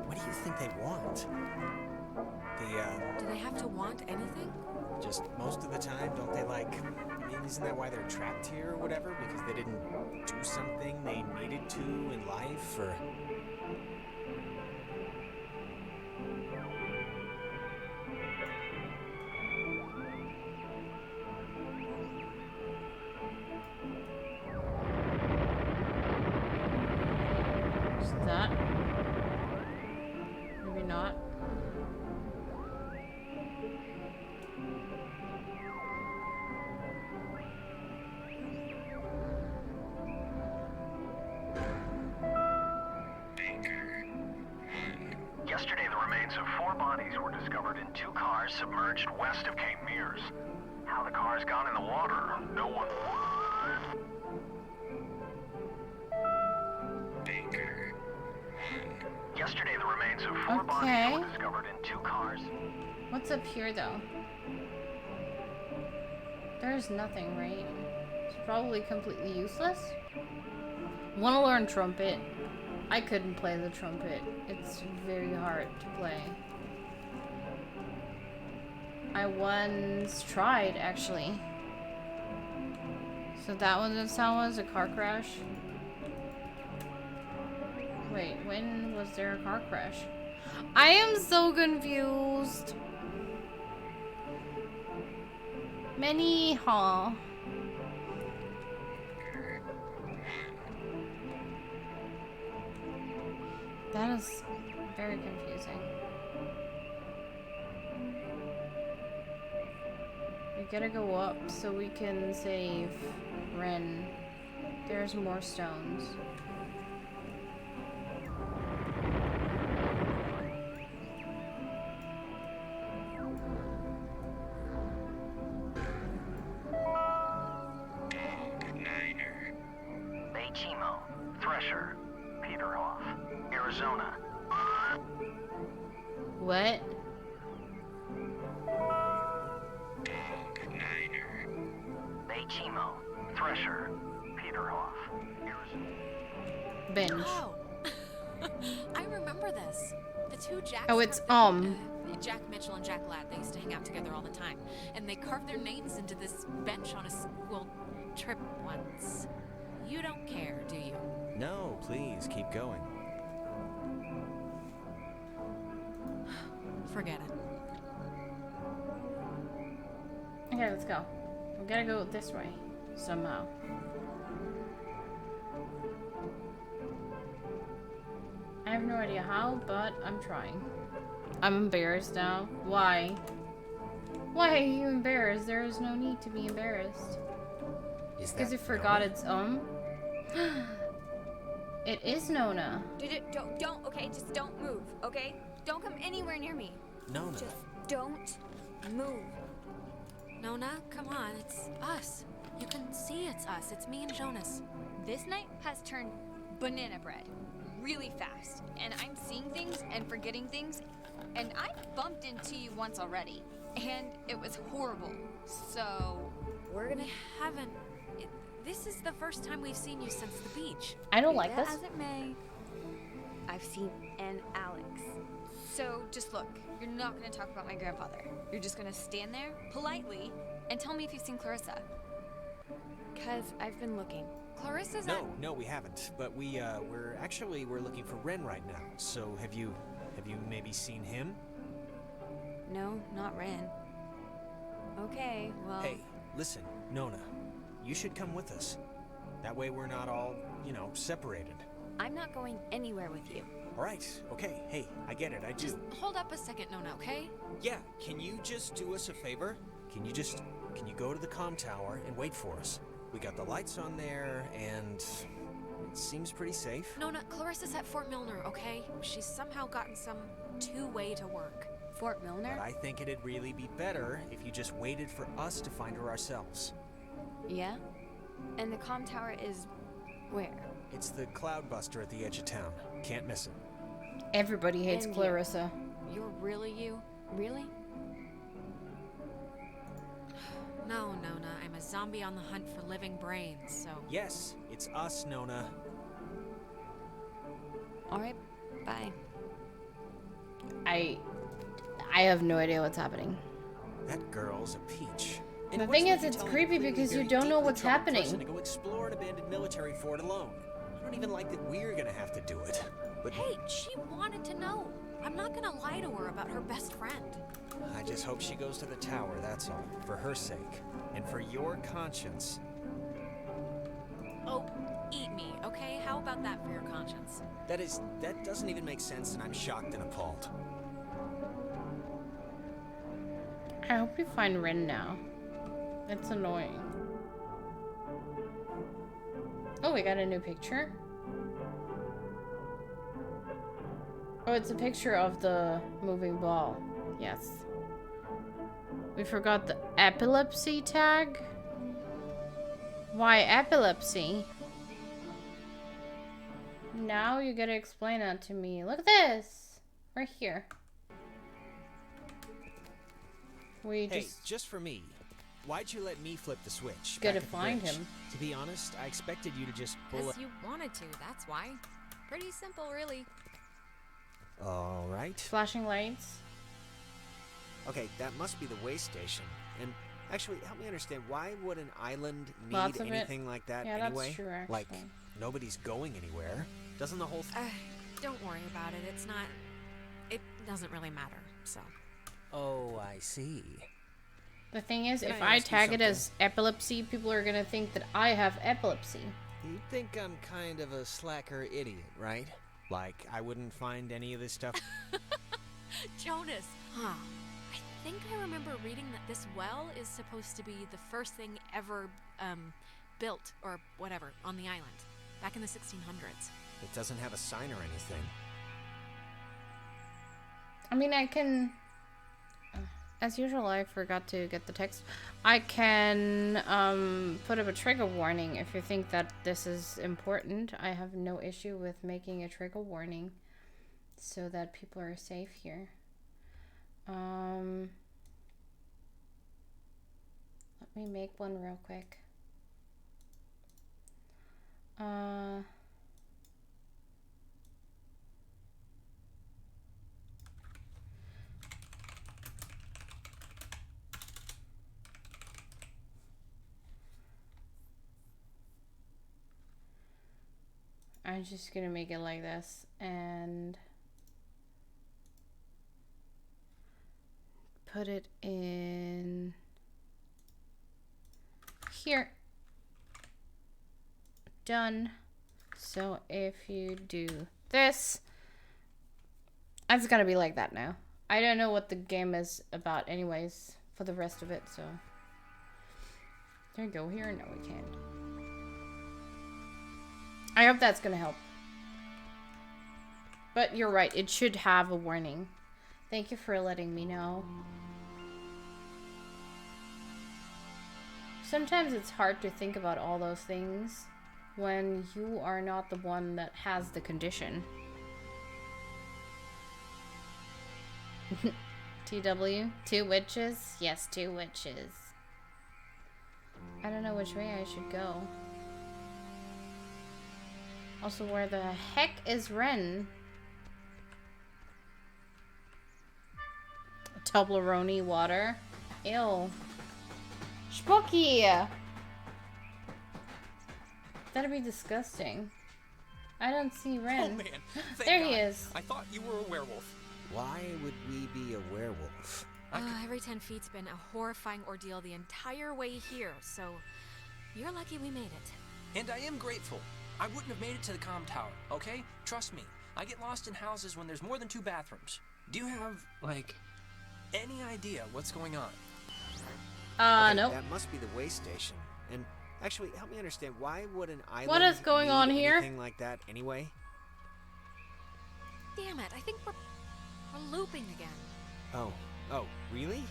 What do you think they want? Do they have to want anything? Just most of the time, don't they like... I mean, isn't that why they're trapped here or whatever? Because they didn't do something they needed to in life, or... Is that? Maybe not. Yesterday, the remains of 4 bodies were discovered in 2 cars submerged west of Cape Mears. How the cars got in the water, no one Four bodies Okay. were discovered in 2 cars. What's up here, though? There's nothing, right? It's probably completely useless. Want to learn trumpet. I couldn't play the trumpet. It's very hard to play. I once tried, actually. So that was the sound was a car crash? Wait, when was there a car crash? I am so confused. Many Hall. That is very confusing. We gotta go up so we can save Ren. There's more stones. Chemo, Thresher, Peterhoff, Arizona. What? Chemo, Thresher, Peterhoff, Arizona. Binge. Oh. I remember this. The two Jacks. Oh, it's Jack Mitchell and Jack Ladd. They used to hang out together all the time, and they carved their names into this bench on a school trip once. You don't care, do you? No, please keep going. Forget it. Okay, let's go. We gotta go this way somehow. I have no idea how, but I'm trying. I'm embarrassed now. Why? Why are you embarrassed? There is no need to be embarrassed. Because you forgot it's It is Nona. Don't, okay? Just don't move, okay? Don't come anywhere near me. Nona. Just don't move. Nona, come on, it's us. You can see it's us. It's me and Jonas. This night has turned banana bread really fast, and I'm seeing things and forgetting things, and I bumped into you once already, and it was horrible. So we haven't. This is the first time we've seen you since the beach. I don't like this. As it may, I've seen an Alex. So just look, you're not gonna talk about my grandfather. You're just gonna stand there politely and tell me if you've seen Clarissa. 'Cause I've been looking. Clarissa's No, we haven't. But we're looking for Ren right now. So have you maybe seen him? No, not Ren. Okay, well. Hey, listen, Nona. You should come with us. That way we're not all, separated. I'm not going anywhere with you. All right, okay. Hey, I get it. Just hold up a second, Nona, okay? Yeah, can you just do us a favor? Can you go to the comm tower and wait for us? We got the lights on there, and it seems pretty safe. Nona, Clarissa's at Fort Milner, okay? She's somehow gotten some two-way to work. Fort Milner? But I think it'd really be better if you just waited for us to find her ourselves. Yeah? And the comm tower is where? It's the Cloudbuster at the edge of town. Can't miss it. Everybody hates And Clarissa. You're really you? Really? No, Nona, I'm a zombie on the hunt for living brains, so... Yes, it's us, Nona. Alright, bye. I have no idea what's happening. That girl's a peach. The thing is, it's creepy because you don't know what's happening. To go explore an abandoned military fort alone. I don't even like that we're gonna have to do it. But hey, she wanted to know. I'm not gonna lie to her about her best friend. I just hope she goes to the tower, that's all. For her sake. And for your conscience. Oh, eat me, okay? How about that for your conscience? That doesn't even make sense, and I'm shocked and appalled. I hope we find Ren now. It's annoying. Oh, we got a new picture. Oh, it's a picture of the moving ball. Yes. We forgot the epilepsy tag. Why epilepsy? Now you gotta explain that to me. Look at this. Right here. We Hey, just for me. Why'd you let me flip the switch? Gotta back at the find bridge? him. To be honest, I expected you to just pull Because it. you wanted to, that's why. Pretty simple, really. All right. Flashing lights. Okay, that must be the way station. And actually, help me understand, why would an island need Lots of anything it. like that Yeah, anyway? that's true, actually. Like, nobody's going anywhere. Doesn't the whole Don't worry about it. It's not. It doesn't really matter, so. Oh, I see. The thing is, Can if I I ask you tag it something? as epilepsy, people are gonna think that I have epilepsy. You think I'm kind of a slacker idiot, right? Like, I wouldn't find any of this stuff. Jonas! Huh. I think I remember reading that this well is supposed to be the first thing ever, built, or whatever, on the island. Back in the 1600s. It doesn't have a sign or anything. I mean, I can... As usual, I forgot to get the text. I can put up a trigger warning if you think that this is important. I have no issue with making a trigger warning so that people are safe here. Let me make one real quick. I'm just gonna make it like this and put it in here. Done. So if you do this, it's gonna be like that now. I don't know what the game is about anyways for the rest of it, so there you go here. No, we can't. I hope that's gonna help. But you're right, it should have a warning. Thank you for letting me know. Sometimes it's hard to think about all those things when you are not the one that has the condition. TW? 2 witches? Yes, 2 witches. I don't know which way I should go. Also, where the heck is Ren? Toblerone water. Ew. Spooky! That'd be disgusting. I don't see Ren. Oh man, thank there God. he is. I thought you were a werewolf. Why would we be a werewolf? Every 10 feet's been a horrifying ordeal the entire way here, so you're lucky we made it. And I am grateful. I wouldn't have made it to the comm tower, okay? Trust me. I get lost in houses when there's more than 2 bathrooms. Do you have, like, any idea what's going on? Okay, Nope. That must be the way station. And actually, help me understand, why would an island What is going need on here? anything like that anyway? Damn it, I think we're looping again. Oh, really?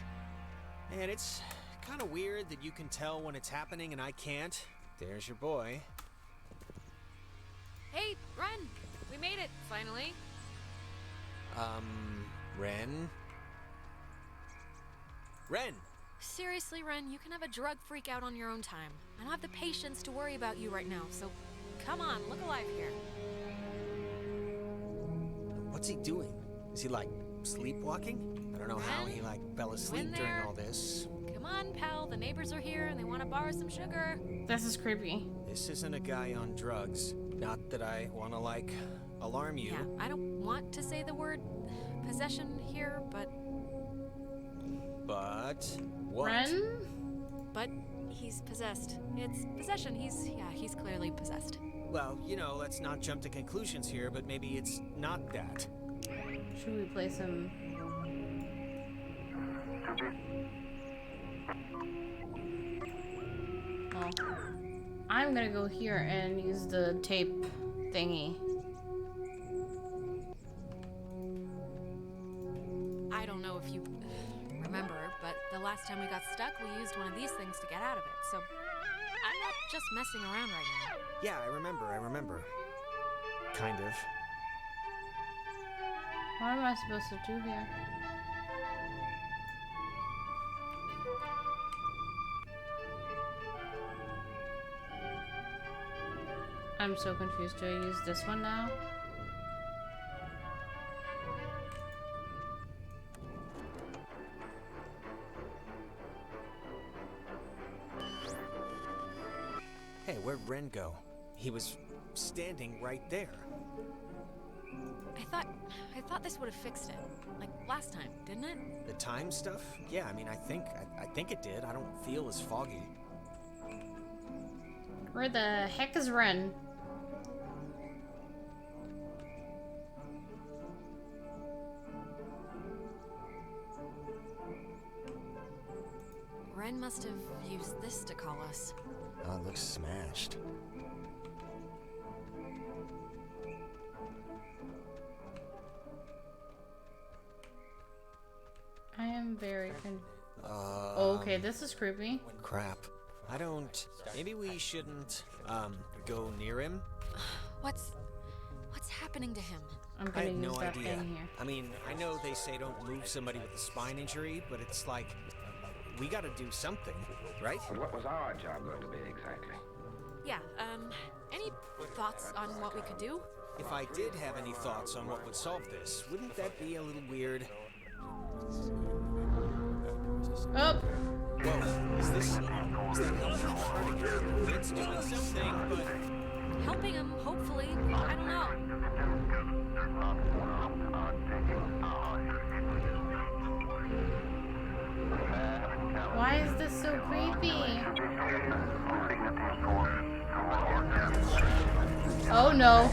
Man, it's kind of weird that you can tell when it's happening and I can't. There's your boy. Hey, Ren! We made it, finally. Ren? Ren! Seriously, Ren, you can have a drug freak out on your own time. I don't have the patience to worry about you right now, so come on, look alive here. What's he doing? Is he, like, sleepwalking? I don't know how he, like, fell asleep during all this. Come on, pal, the neighbors are here and they want to borrow some sugar. This is creepy. This isn't a guy on drugs. Not that I want to, like, alarm you. Yeah, I don't want to say the word possession here, but... But what? Ren? But he's possessed. It's possession. He's clearly possessed. Well, you know, let's not jump to conclusions here, but maybe it's not that. Should we play some... Oh. I'm gonna go here and use the tape thingy. I don't know if you remember, but the last time we got stuck, we used one of these things to get out of it, so I'm not just messing around right now. Yeah, I remember. Kind of. What am I supposed to do here? I'm so confused. Do I use this one now? Hey, where'd Ren go? He was standing right there. I thought this would have fixed it. Like last time, didn't it? The time stuff? Yeah, I mean, I think it did. I don't feel as foggy. Where the heck is Ren? Ren must have used this to call us. Oh, it looks smashed. I am very confused. Okay, this is creepy. Crap. I don't... Maybe we shouldn't, go near him? What's happening to him? I'm I gonna have use no that idea. thing here. I mean, I know they say don't move somebody with a spine injury, but it's like... We gotta do something, right? What was our job going to be exactly? Yeah, any thoughts on what we could do? If I did have any thoughts on what would solve this, wouldn't that be a little weird? Oh! Whoa, is that helping? It's doing something, but... Helping him, hopefully. I don't know. Why is this so creepy? Oh no.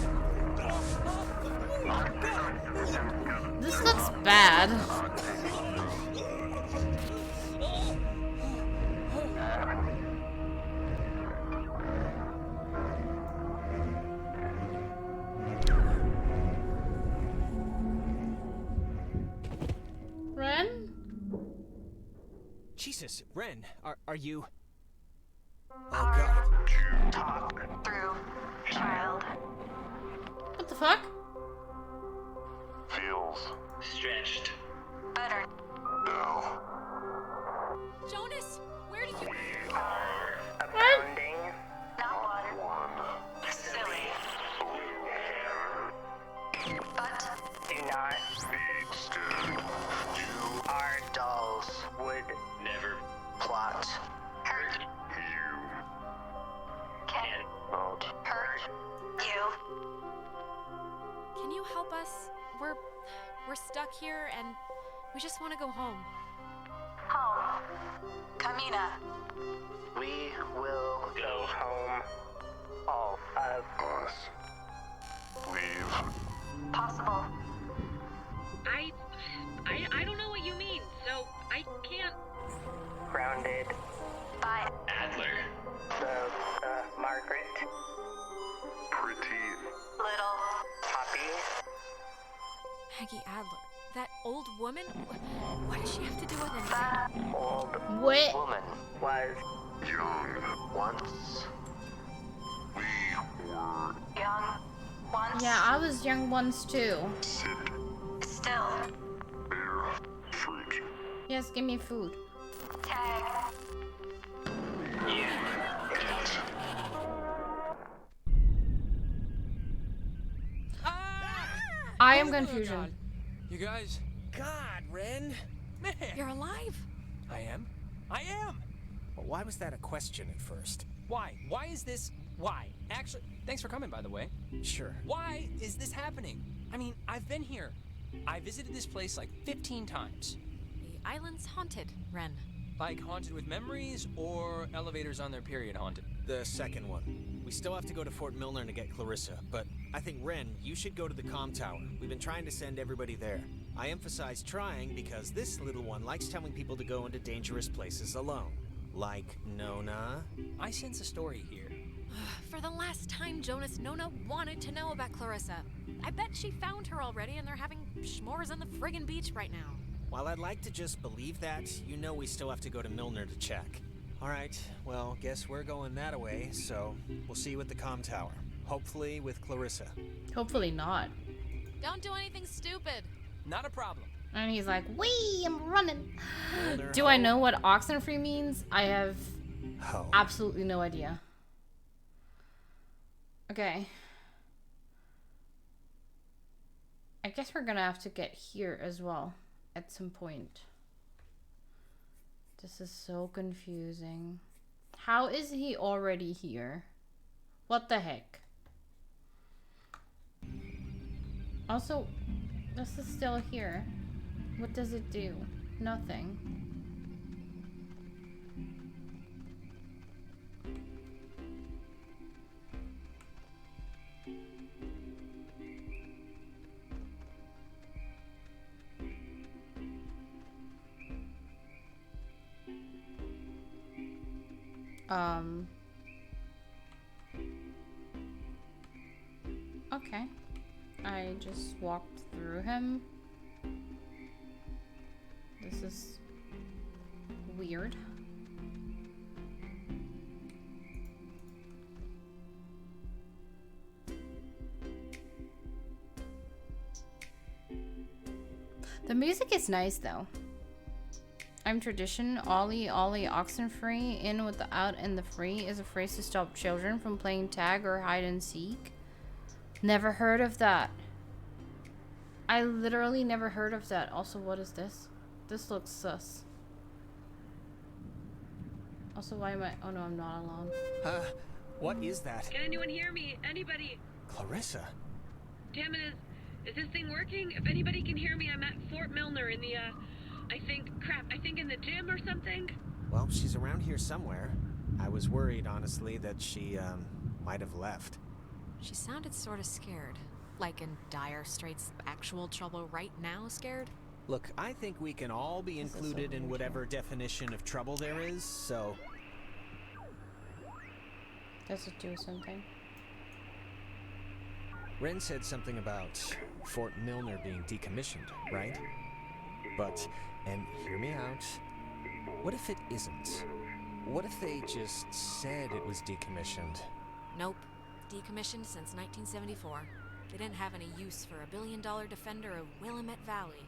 This looks bad. Ren? Jesus, Ren, are you... Oh god. Talk through, child. What the fuck? Feels Stretched. Better. no. Jonas, where did you... We are abounding. Not one. Silly. But do not Be scared. You our dolls would never plot. Hurt can not. hurt you. Can you help us? We're stuck here and we just want to go home. Home. Kamina. We will go home. All of Us. Leave. possible. I don't know what you mean, so I can't. Grounded by Adler. The Margaret. Pretty. Little Poppy. Maggie Adler. That old woman? What does she have to do with anything? The old What? woman was Young. once We were young. Once. Yeah, I was young once too. sit. Still. Bear. Fruit. Yes, give me food. Tag. I am confusion. You guys, God, Ren! man, You're alive? I am. Well, why was that a question at first? Why? Why is this? Why? Actually, thanks for coming, by the way. Sure. Why is this happening? I mean, I've been here. I visited this place like 15 times. The island's haunted, Ren. Like haunted with memories or elevators on their period haunted? The second one. We still have to go to Fort Milner to get Clarissa, but I think, Ren, you should go to the comm tower. We've been trying to send everybody there. I emphasize trying because this little one likes telling people to go into dangerous places alone. Like Nona. I sense a story here. For the last time, Jonas, Nona wanted to know about Clarissa. I bet she found her already and they're having s'mores on the friggin' beach right now. While I'd like to just believe that, you know we still have to go to Milner to check. Alright, well, guess we're going that way, so we'll see you at the comm tower. Hopefully with Clarissa. Hopefully not. Don't do anything stupid. Not a problem. And he's like, wee, I'm running. Milner Do I Ho. know what OXENFREE means? I have Ho. absolutely no idea. Okay. I guess we're gonna have to get here as well at some point. This is so confusing. How is he already here? What the heck? Also, this is still here. What does it do? Nothing. Okay. I just walked through him. This is weird. The music is nice though. I'm tradition, Ollie, Ollie, OXENFREE, in with the out and the free is a phrase to stop children from playing tag or hide and seek. Never heard of that. I literally never heard of that. Also, what is this? This looks sus. Also, why am I... Oh no, I'm not alone. What is that? Can anyone hear me? Anybody? Clarissa? Damn it, is this thing working? If anybody can hear me, I'm at Fort Milner in the, I think in the gym or something. Well, she's around here somewhere. I was worried, honestly, that she, might have left. She sounded sort of scared. Like in dire straits, actual trouble right now scared? Look, I think we can all be included in whatever definition of trouble there is, so... Does it do something? Ren said something about Fort Milner being decommissioned, right? But, and hear me out, what if it isn't? What if they just said it was decommissioned? Nope. Decommissioned since 1974. They didn't have any use for $1 billion defender of Willamette Valley.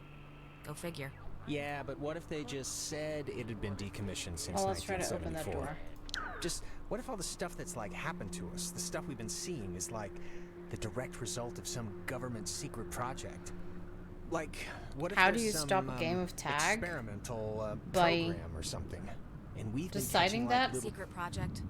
Go figure. Yeah, but what if they just said it had been decommissioned since 1974? Oh, let's try to open that door. Just, what if all the stuff that's like happened to us, the stuff we've been seeing, is like the direct result of some government secret project? Like, what if How there's do you some, stop a game of tag? experimental By program or something? And we've deciding been catching, that? like, little... Secret project?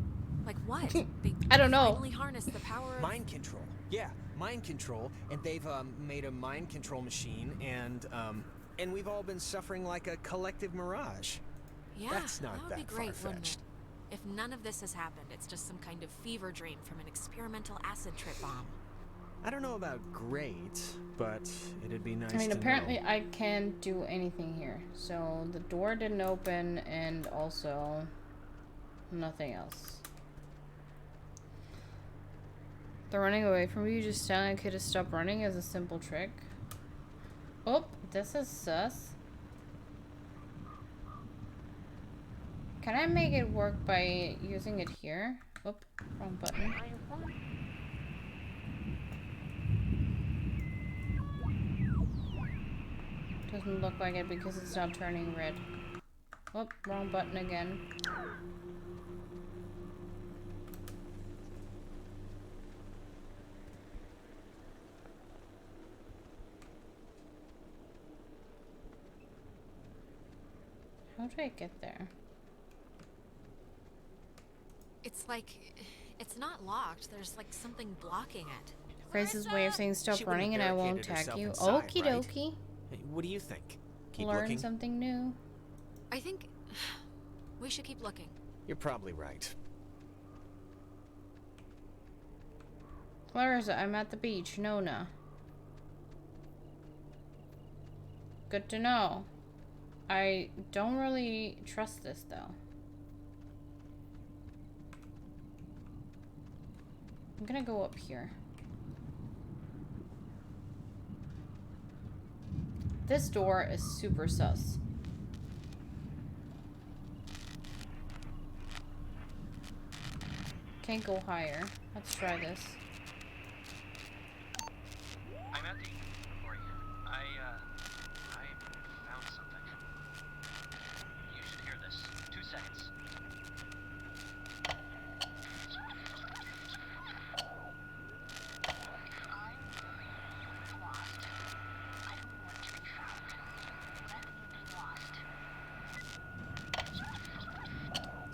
Like what? They I don't know. finally harnessed the power of... Mind control. Yeah, mind control. And they've made a mind control machine, and we've all been suffering like a collective mirage. Yeah, That's not that would that be great, wouldn't far-fetched. it? If none of this has happened, it's just some kind of fever dream from an experimental acid trip bomb. I don't know about great, but it'd be nice I mean, to apparently know. I can't do anything here. So the door didn't open, and also nothing else. They're running away from you. Just telling a kid to stop running is a simple trick. Oh, this is sus. Can I make it work by using it here? Oop, wrong button. Doesn't look like it because it's not turning red. Oh, wrong button again. How do I get there? It's like... It's not locked. There's like something blocking it. Phrase's way of saying stop She wouldn't running have and I won't barricaded tag you. herself Okie inside, right? dokie. Hey, what do you think? Keep Learn looking? something new. I think... we should keep looking. You're probably right. Clarissa, I'm at the beach. Nona. Good to know. I don't really trust this though. I'm gonna go up here. This door is super sus. Can't go higher. Let's try this. I'm at the for you.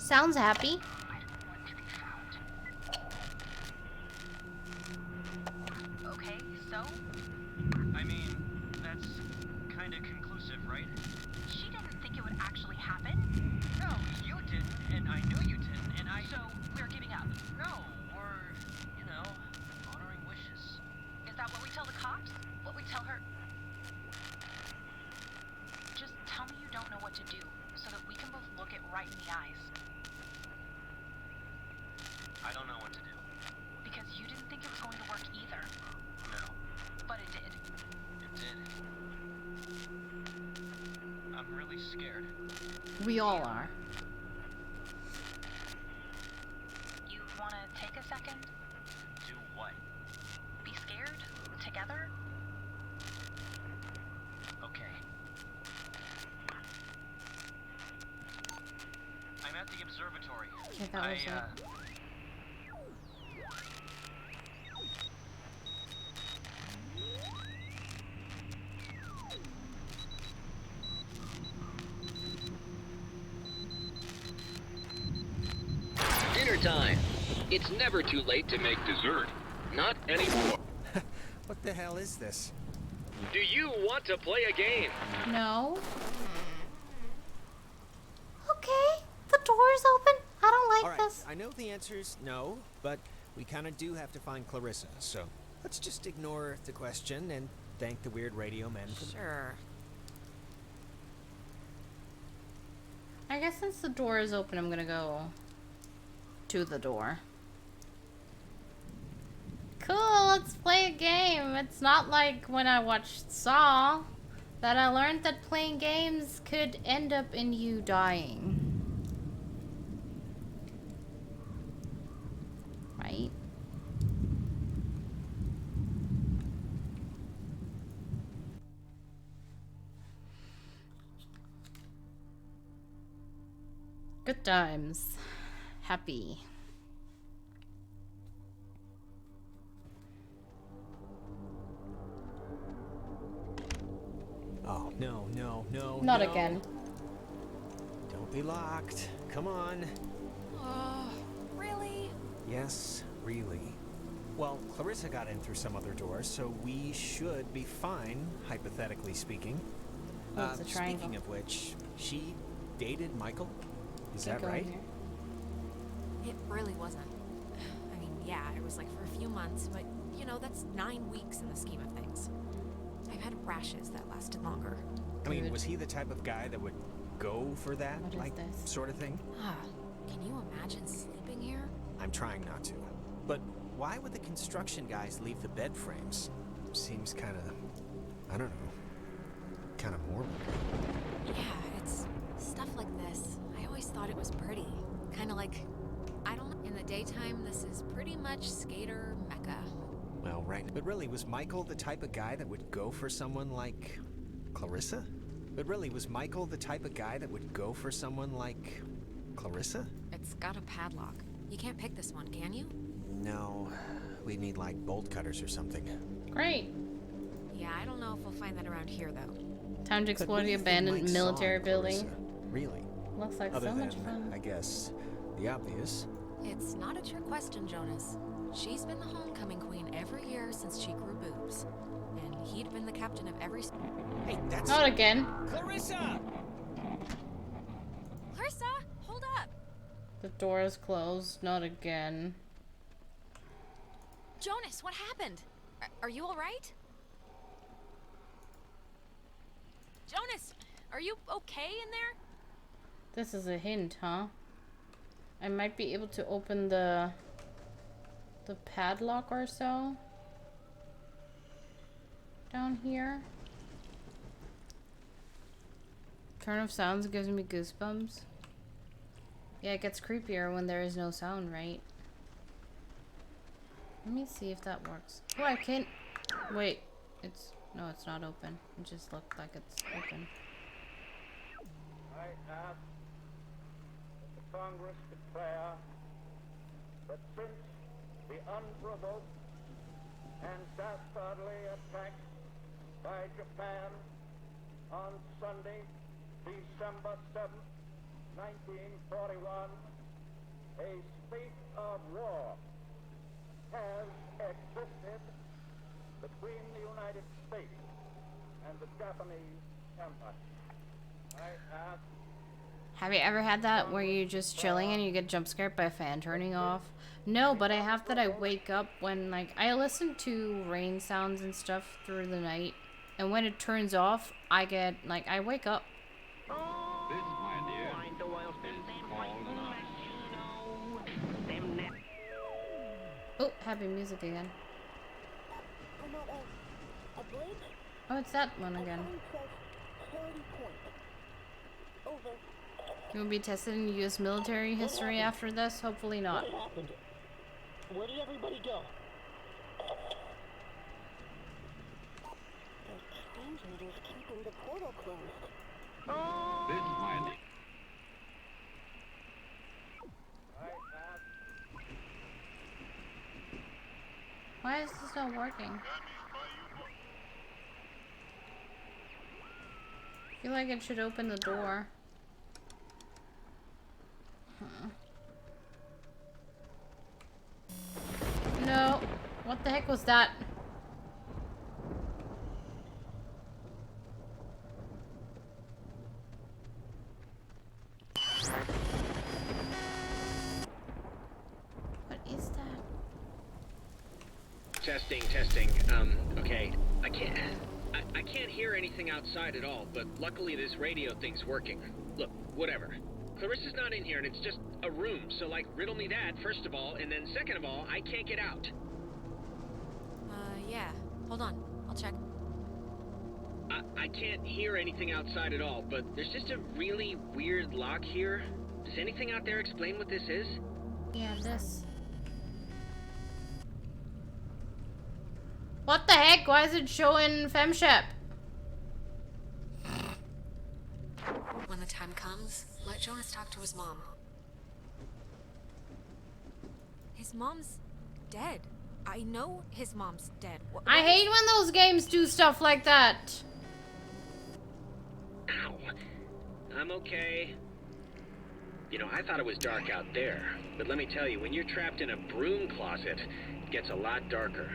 Sounds happy. Okay, so? I mean, that's kind of conclusive, right? She didn't think it would actually happen. No, you didn't, and I knew you didn't, and I... So, we're giving up. No, we're, you know, honoring wishes. Is that what we tell the cops? What we tell her? Just tell me you don't know what to do, so that we can both look it right in the eyes. I don't know what to do. Because you didn't think it was going to work either. No. But it did. It did. I'm really scared. We all are. You want to take a second? Do what? Be scared? Together? Okay. I'm at the observatory. Okay, that was it. Dinner time. It's never too late to make dessert. Not anymore. What the hell is this? Do you want to play a game? No. Okay, the door is open. I don't like All right, this. I know the answer is no, but we kind of do have to find Clarissa, so let's just ignore the question and thank the weird radio man for... Sure. I guess since the door is open, I'm gonna go to the door. Cool, let's play a game. It's not like when I watched Saw that I learned that playing games could end up in you dying. Right? Good times. Happy. Oh, no, no, no, Not no. again. Don't be locked. Come on. Oh, really? Yes, really. Well, Clarissa got in through some other door, so we should be fine, hypothetically speaking. Oh, it's a triangle. Speaking of which, she dated Michael? Is Can't that go in right? It here. really wasn't. I mean, yeah, it was like for a few months, but you know, that's 9 weeks in the scheme of things. I've had rashes that lasted longer. I mean, was he the type of guy that would go for that, What is like, this? sort of thing? Can you imagine sleeping here? I'm trying not to. But why would the construction guys leave the bed frames? Seems kind of, I don't know, kind of morbid. Yeah, it's stuff like this. I always thought it was pretty. Kind of like, I don't know, in the daytime, this is pretty much skater mecca. Well, right. But really, was Michael the type of guy that would go for someone like Clarissa? But really, was Michael the type of guy that would go for someone like Clarissa? It's got a padlock. You can't pick this one, can you? No, we need like bolt cutters or something. Great. Yeah, I don't know if we'll find that around here, though. Time to But explore what do the you think abandoned Mike saw military in building. Clarissa? Really? Looks like Other so much than, fun. I guess, the obvious. It's not a trick question, Jonas. She's been the homecoming queen every year since she grew boobs. And he'd been the captain of every... Hey, that's... Not again. Clarissa! Clarissa, hold up! The door is closed. Not again. Jonas, what happened? Are you alright? Jonas, are you okay in there? This is a hint, huh? I might be able to open the padlock or so. Down here. Turn of sounds gives me goosebumps. Yeah, it gets creepier when there is no sound, right? Let me see if that works. Oh, I can't... Wait. No, it's not open. It just looked like it's open. I ask that the Congress declare that since the unprovoked and dastardly attack by Japan on Sunday, December 7th, 1941, a state of war has existed between the United States and the Japanese Empire. I ask. Have you ever had that where you're just chilling and you get jump scared by a fan turning off? No, but I have that I wake up when, like, I listen to rain sounds and stuff through the night. And when it turns off, I get, like, I wake up. This, my dear, is called an eye. Oh, happy music again. I'm at a bridge. Oh, it's that one again. Charity Point. Over. You will be tested in U.S. military history after this? Hopefully not. What happened? Where did everybody go? Those strange meters keeping the portal closed. This, my dear. Why is this not working? I feel like it should open the door. Huh. No. What the heck was that? What is that? Testing. Okay. I can't hear anything outside at all, but luckily this radio thing's working. Look, whatever. Clarissa's not in here and it's just a room, so like riddle me that, first of all, and then second of all, I can't get out. Yeah. Hold on. I'll check. I can't hear anything outside at all, but there's just a really weird lock here. Does anything out there explain what this is? Yeah, this. What the heck? Why is it showing FemShep? When the time comes, let Jonas talk to his mom. His mom's dead. I know his mom's dead. I hate when those games do stuff like that. Ow. I'm okay. You know, I thought it was dark out there, but let me tell you, when you're trapped in a broom closet, it gets a lot darker.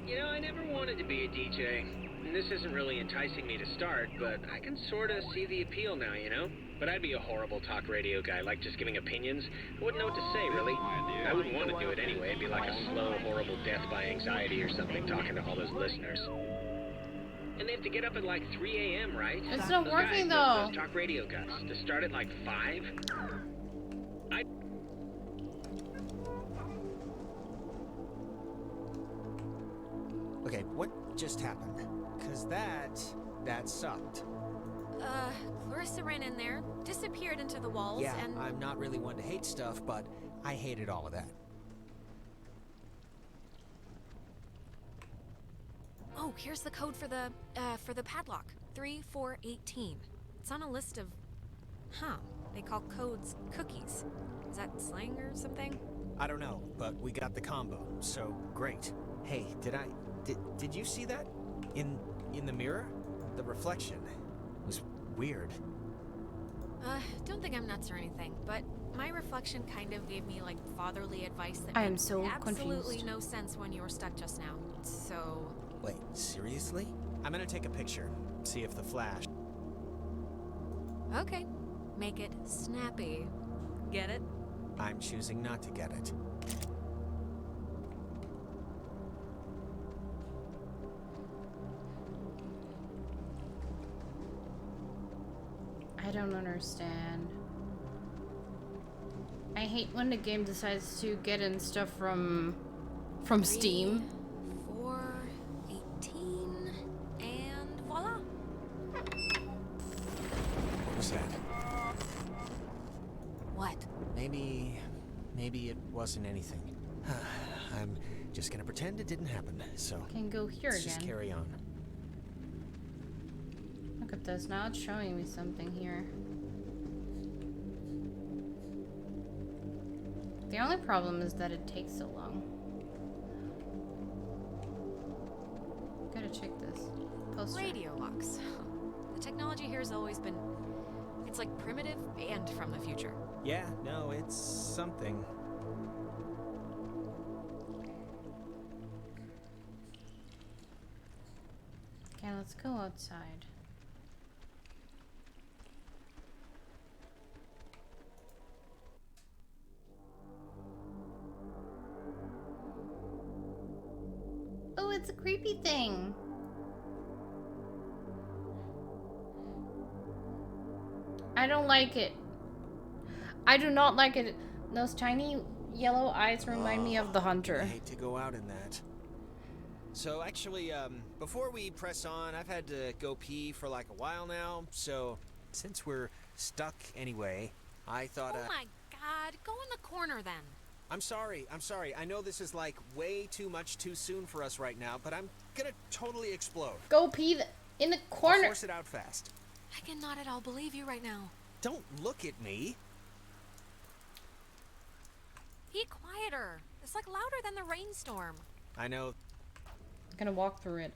You know, I never wanted to be a DJ. And this isn't really enticing me to start, but I can sort of see the appeal now, you know? But I'd be a horrible talk radio guy, like just giving opinions. I wouldn't know what to say, really. I wouldn't want to do it anyway. It'd be like a slow, horrible death by anxiety or something, talking to all those listeners. And they have to get up at like 3 a.m., right? It's not Those working, guys, though. Those talk radio guys, to start at like 5? Okay, what just happened? Because that sucked. Clarissa ran in there, disappeared into the walls, Yeah, and... I'm not really one to hate stuff, but I hated all of that. Oh, here's the code for the padlock. 3418. It's on a list of... Huh. They call codes cookies. Is that slang or something? I don't know, but we got the combo, so great. Hey, did you see that? In the mirror? The reflection was weird. Don't think I'm nuts or anything, but my reflection kind of gave me, like, fatherly advice that I am made so absolutely confused. no sense when you were stuck just now. So... Wait, seriously? I'm gonna take a picture, see if the flash... Okay. Make it snappy. Get it? I'm choosing not to get it. I don't understand. I hate when the game decides to get in stuff from Steam. 418, and voila. What was that? What? Maybe it wasn't anything. I'm just gonna pretend it didn't happen, so... Can go here let's just again. carry on. Look at this, now it's showing me something here. The only problem is that it takes so long. Gotta check this. Poster. Radio locks. The technology here has always been... It's like primitive and from the future. Yeah, no, it's something. Okay, let's go outside. Oh, it's a creepy thing. I don't like it. I do not like it. Those tiny yellow eyes remind me of the I hunter. hate to go out in that. So actually, before we press on, I've had to go pee for like a while now, so since we're stuck anyway, I thought, Oh my god, go in the corner then. I'm sorry. I know this is like way too much too soon for us right now, but I'm gonna totally explode. Go pee in the corner. I'll force it out fast. I cannot at all believe you right now. Don't look at me. Be quieter. It's like louder than the rainstorm. I know. I'm gonna walk through it.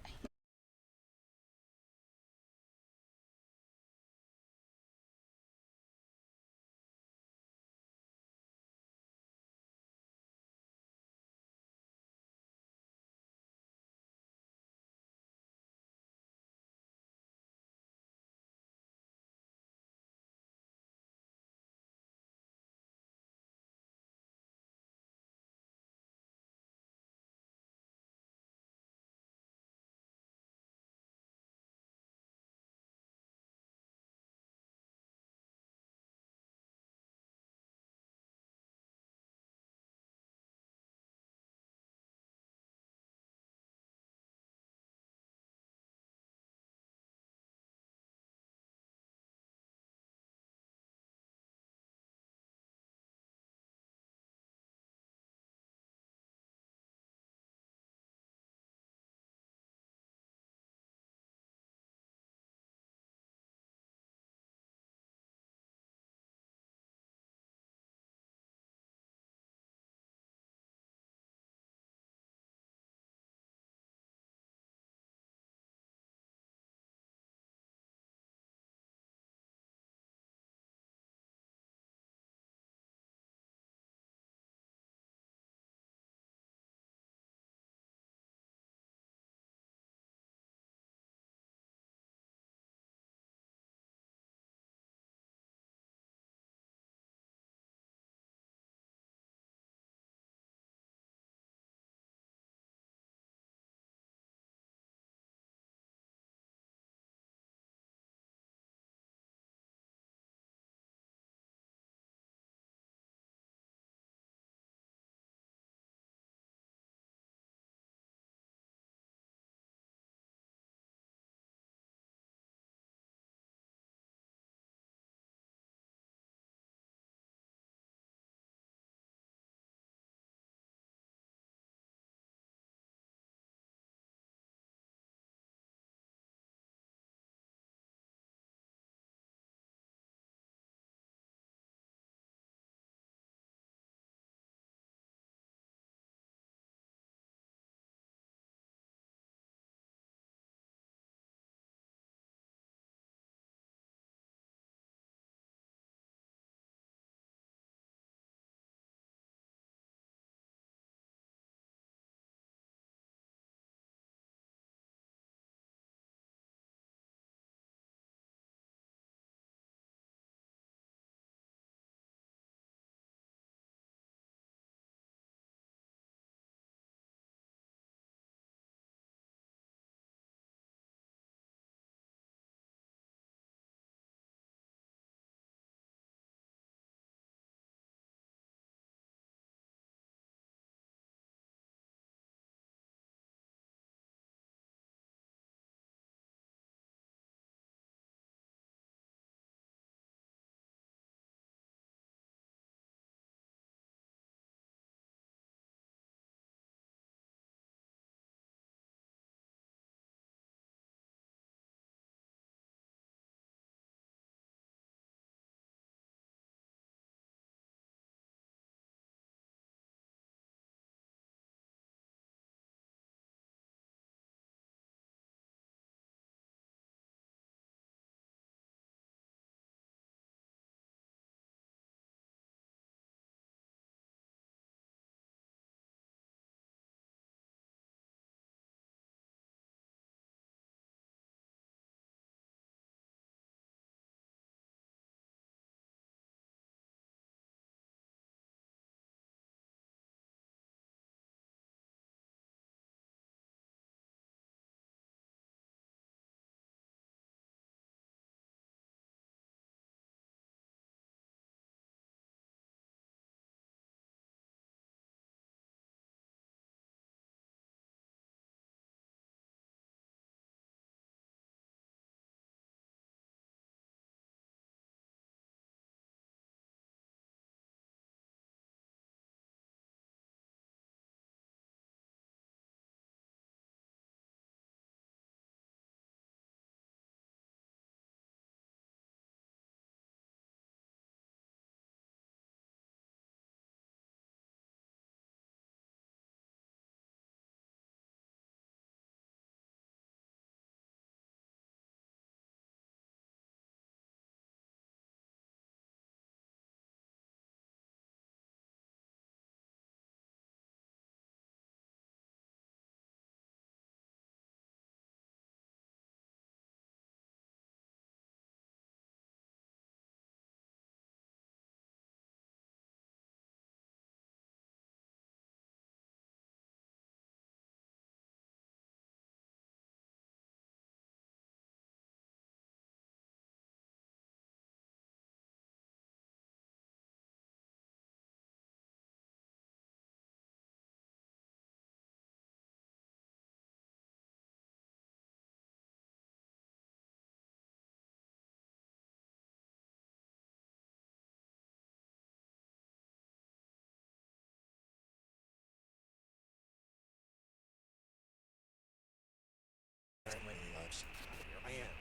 Alex, here I am.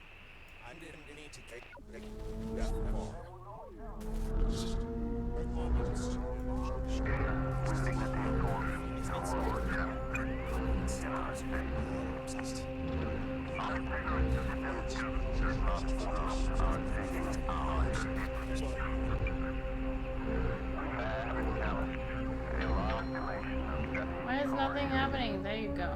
I didn't need to take that far. Just a moment. Why is nothing happening? There you go.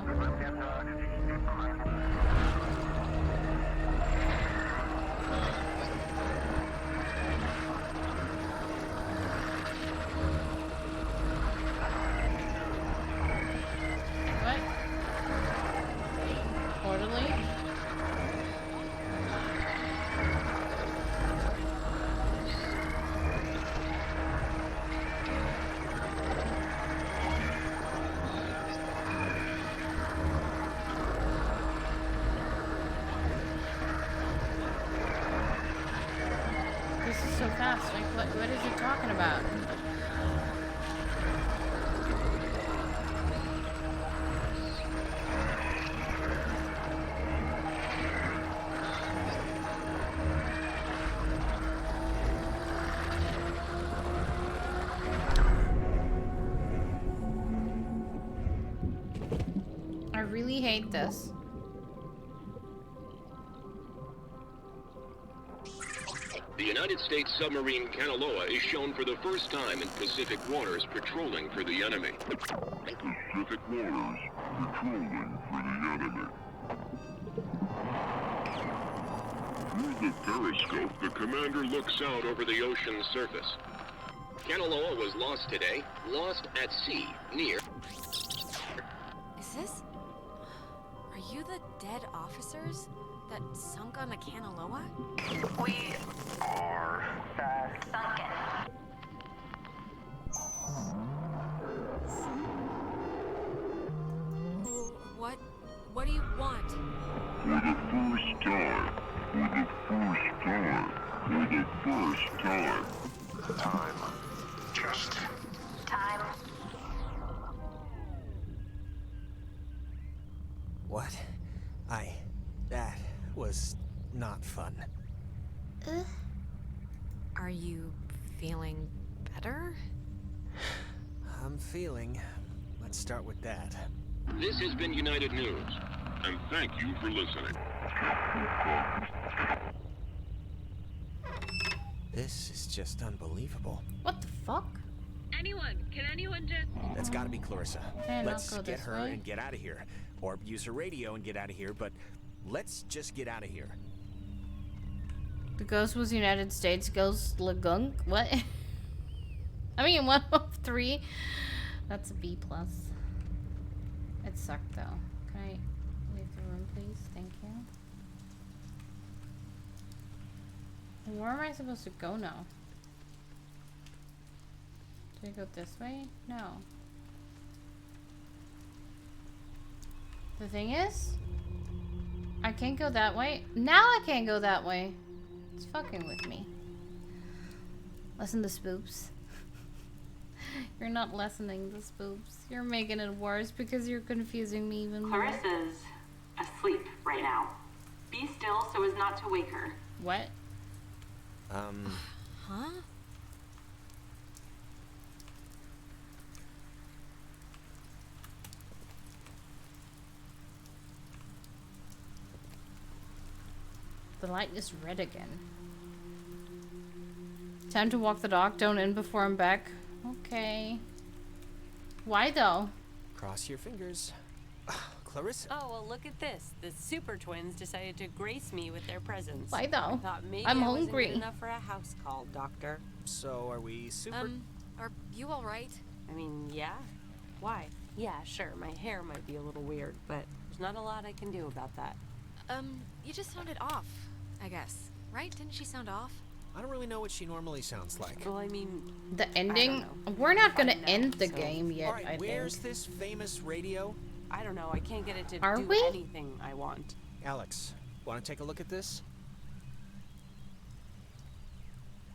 What? Orderly? This is so fast. Like, what is it talking about? I really hate this. The United States submarine Kanaloa is shown for the first time in Pacific waters patrolling for the enemy. Pacific waters, patrolling for the enemy. Through the periscope, the commander looks out over the ocean's surface. Kanaloa was lost today, lost at sea, near... Is this? Are you the dead officers that sunk on the Kanaloa? We are sunken. What do you want? For the first time. For the first time. For the first time. Time. Just time. What? That was not fun. Are you feeling better? I'm feeling. Let's start with that. This has been United News, and thank you for listening. This is just unbelievable. What the fuck? Can anyone just... That's gotta be Clarissa. Can I Let's not go get this her way? and get out of here. Or use her radio and get out of here, but let's just get out of here. The ghost was United States Ghost Lagunk? What? I mean, 1 of 3. That's a B+. It sucked though. Can I leave the room, please? Thank you. Where am I supposed to go now? Do I go this way? No. The thing is, I can't go that way. Now I can't go that way. It's fucking with me. Listen to spoops. You're not lessening the spoops. You're making it worse because you're confusing me even more. Clarissa's asleep right now. Be still so as not to wake her. What? Huh? The light is red again. Time to walk the dog. Don't end before I'm back. Okay. Why though? Cross your fingers. Clarissa. Oh, well, look at this. The super twins decided to grace me with their presence. Why though? I thought maybe I'm I wasn't hungry. good enough for a house call, Doctor. So are we super... Are you alright? I mean, yeah. Why? Yeah, sure, my hair might be a little weird, but there's not a lot I can do about that. You just sounded off, I guess. Right? Didn't she sound off? I don't really know what she normally sounds like. Well, I mean... The ending? We're not gonna end the so- game yet, Alright, I where's think. this famous radio? I don't know, I can't get it to Are do we? anything I want. Alex, want to take a look at this?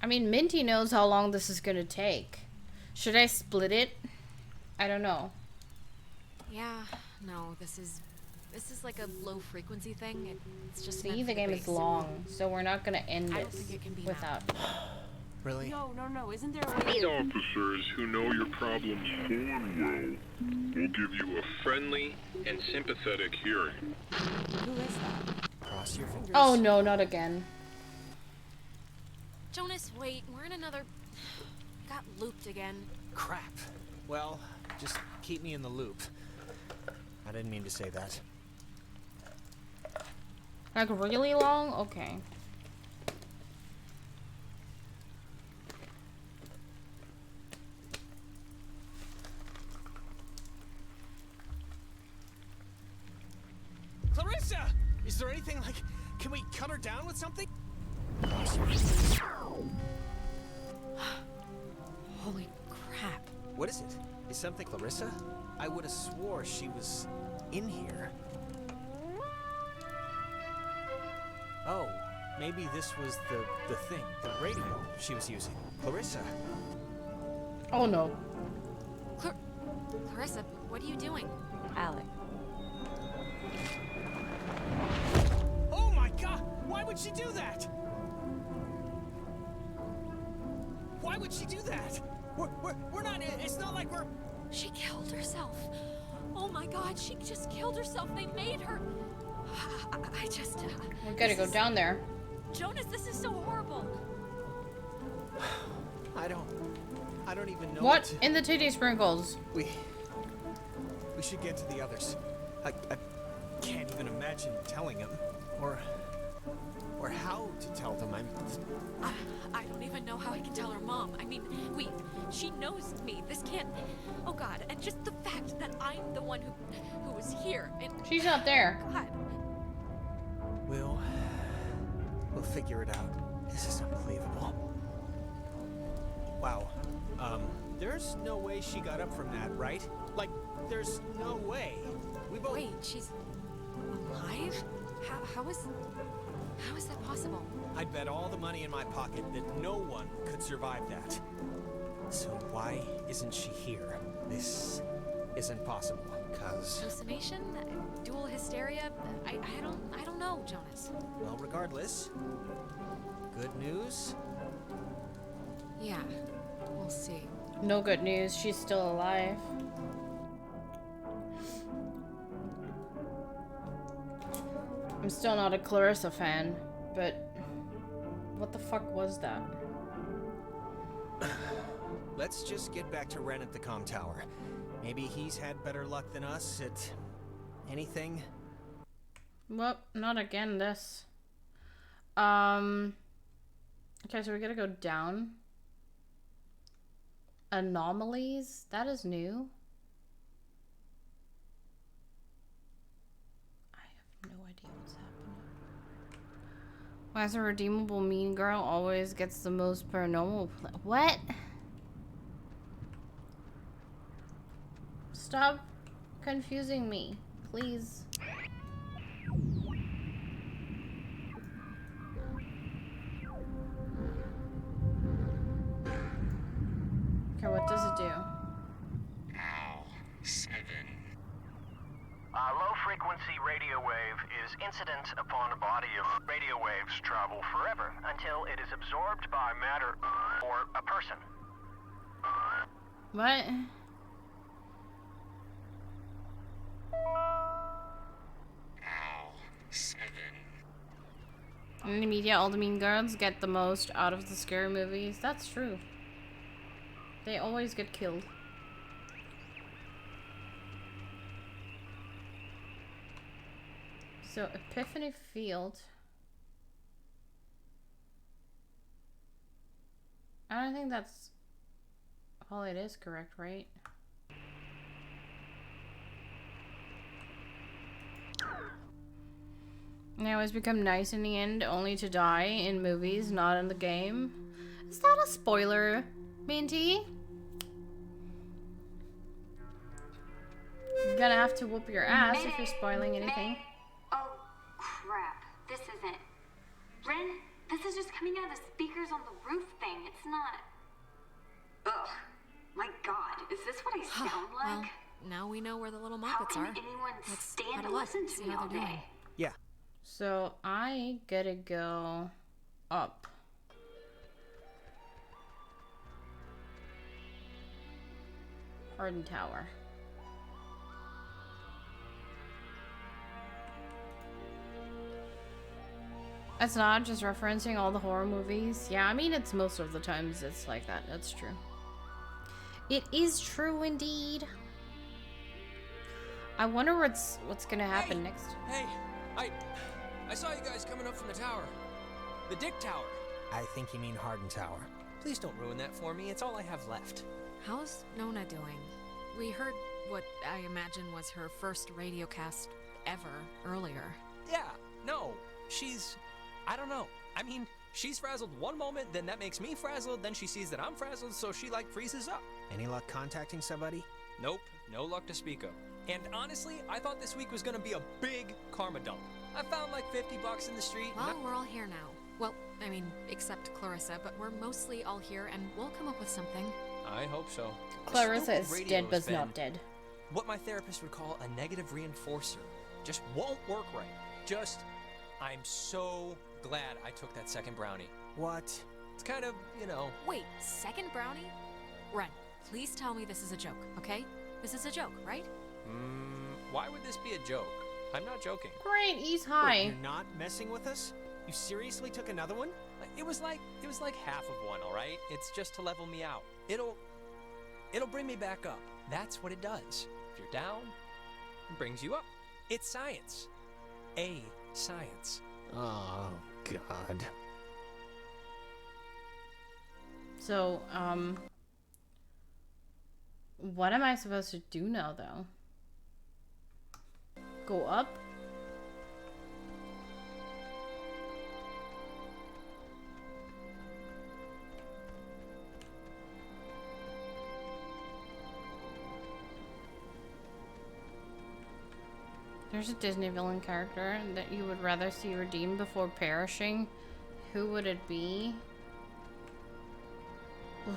I mean, Minty knows how long this is gonna take. Should I split it? I don't know. Yeah, no, this is This is like a low frequency thing. It's just See, meant the for game base. is long, so we're not gonna end I don't this think it can be without. Really? No. Isn't there a way? These officers who know your problems full and well will give you a friendly and sympathetic hearing. Who is that? Cross your fingers. Oh no, not again. Jonas, wait. We're in another. Got looped again. Crap. Well, just keep me in the loop. I didn't mean to say that. Like really long? Okay. Clarissa! Is there anything like... Can we cut her down with something? Holy crap. What is it? Is something Clarissa? I would have swore she was in here. Oh, maybe this was the thing, the radio she was using. Clarissa. Oh no. Clarissa, what are you doing? Alex. Oh my god! Why would she do that? Why would she do that? We're not... It's not like we're... She killed herself. Oh my god, she just killed herself. They made her. I just... We gotta go down there. Jonas, this is so horrible. I don't even know What in the titty sprinkles? We should get to the others. I can't even imagine telling them, or how to tell them. I don't even know how I can tell her mom. I mean, she knows me. This can't. Oh God! And just the fact that I'm the one who was here. And she's not there. God. We'll figure it out. This is unbelievable. Wow. There's no way she got up from that, right? Like, there's no way. We both... Wait, she's alive? How is that possible? I'd bet all the money in my pocket that no one could survive that. So why isn't she here? This isn't possible, cause... Hallucination? Dual hysteria? I don't know, Jonas. Well, regardless, good news? Yeah, we'll see. No good news. She's still alive. I'm still not a Clarissa fan, but what the fuck was that? Let's just get back to Ren at the comm tower. Maybe he's had better luck than us at anything. Well, not again this. Okay, so we gotta go down. Anomalies? That is new. I have no idea what's happening. Why is a redeemable mean girl always gets the most paranormal what? Stop confusing me, please. Okay, what does it do? Ow. 7. Low-frequency radio wave is incident upon a body of radio waves travel forever until it is absorbed by matter or a person. What? Ow. 7. In the media, all the mean girls get the most out of the scary movies. That's true. They always get killed. So, Epiphany Field. I don't think that's all it is correct, right? They always become nice in the end, only to die in movies, not in the game. Is that a spoiler, Minty? You're gonna have to whoop your ass if you're spoiling anything. Oh, crap. This isn't... Ren, this is just coming out of the speakers on the roof thing. It's not... Ugh. My god, is this what I sound like? Well, now we know where the little How Muppets can are. anyone Let's stand head to a look, listen to see me how all they're doing. day? Yeah. So I gotta go up. Hardin Tower. It's not just referencing all the horror movies. Yeah, I mean, it's most of the times it's like that. That's true. It is true indeed. I wonder what's gonna happen next. Hey, I saw you guys coming up from the tower. The Dick Tower. I think you mean Hardin Tower. Please don't ruin that for me. It's all I have left. How's Nona doing? We heard what I imagine was her first radio cast ever earlier. Yeah, no, she's... I don't know. I mean, she's frazzled one moment, then that makes me frazzled, then she sees that I'm frazzled, so she, like, freezes up. Any luck contacting somebody? Nope, no luck to speak of. And honestly, I thought this week was gonna be a big karma dump. I found like $50 in the street. Well, we're all here now. Well, I mean, except Clarissa, but we're mostly all here, and we'll come up with something. I hope so. Clarissa The is stupid dead, radio's but not been dead. What my therapist would call a negative reinforcer. Just won't work right. I'm so glad I took that second brownie. What? It's kind of, you know... Wait, second brownie? Ren, please tell me this is a joke, okay? This is a joke, right? Why would this be a joke? I'm not joking. Great, he's high. Wait, you're not messing with us? You seriously took another one? It was like half of one, all right? It's just to level me out. It'll bring me back up. That's what it does. If you're down, it brings you up. It's science. A science. Oh, God. So, what am I supposed to do now, though? Go up? There's a Disney villain character that you would rather see redeemed before perishing. Who would it be? Oof.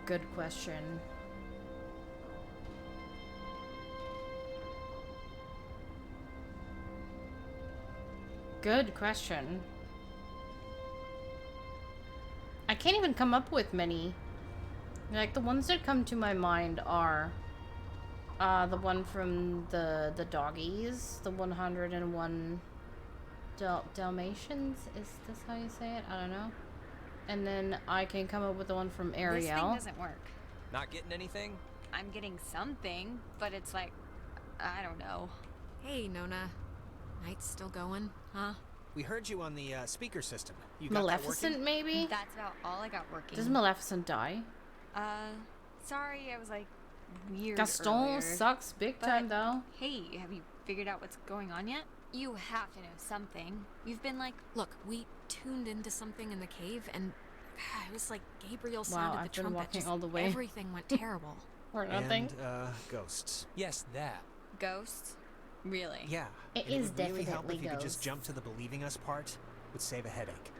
Good question. Good question. I can't even come up with many. Like, the ones that come to my mind are the one from the doggies, the 101 Dalmatians. Is this how you say it? I don't know. And then I can come up with the one from Ariel. This thing doesn't work. Not getting anything? I'm getting something, but it's like, I don't know. Hey, Nona. Night's still going, huh? We heard you on the speaker system. You got Maleficent, that working? maybe? That's about all I got working. Does Maleficent die? Sorry, I was like weird Gaston earlier. sucks big time, though. Hey, have you figured out what's going on yet? You have to know something. You've been like... Look, we tuned into something in the cave, and it was like Gabriel Wow, sounded I've the been trumpet. walking Just all the way. everything went terrible. Or nothing. And, ghosts. Yes, that. Ghosts? Really? Yeah. It and is it would really help definitely if you could just ghosts. jump to the believing us part. Would save a headache.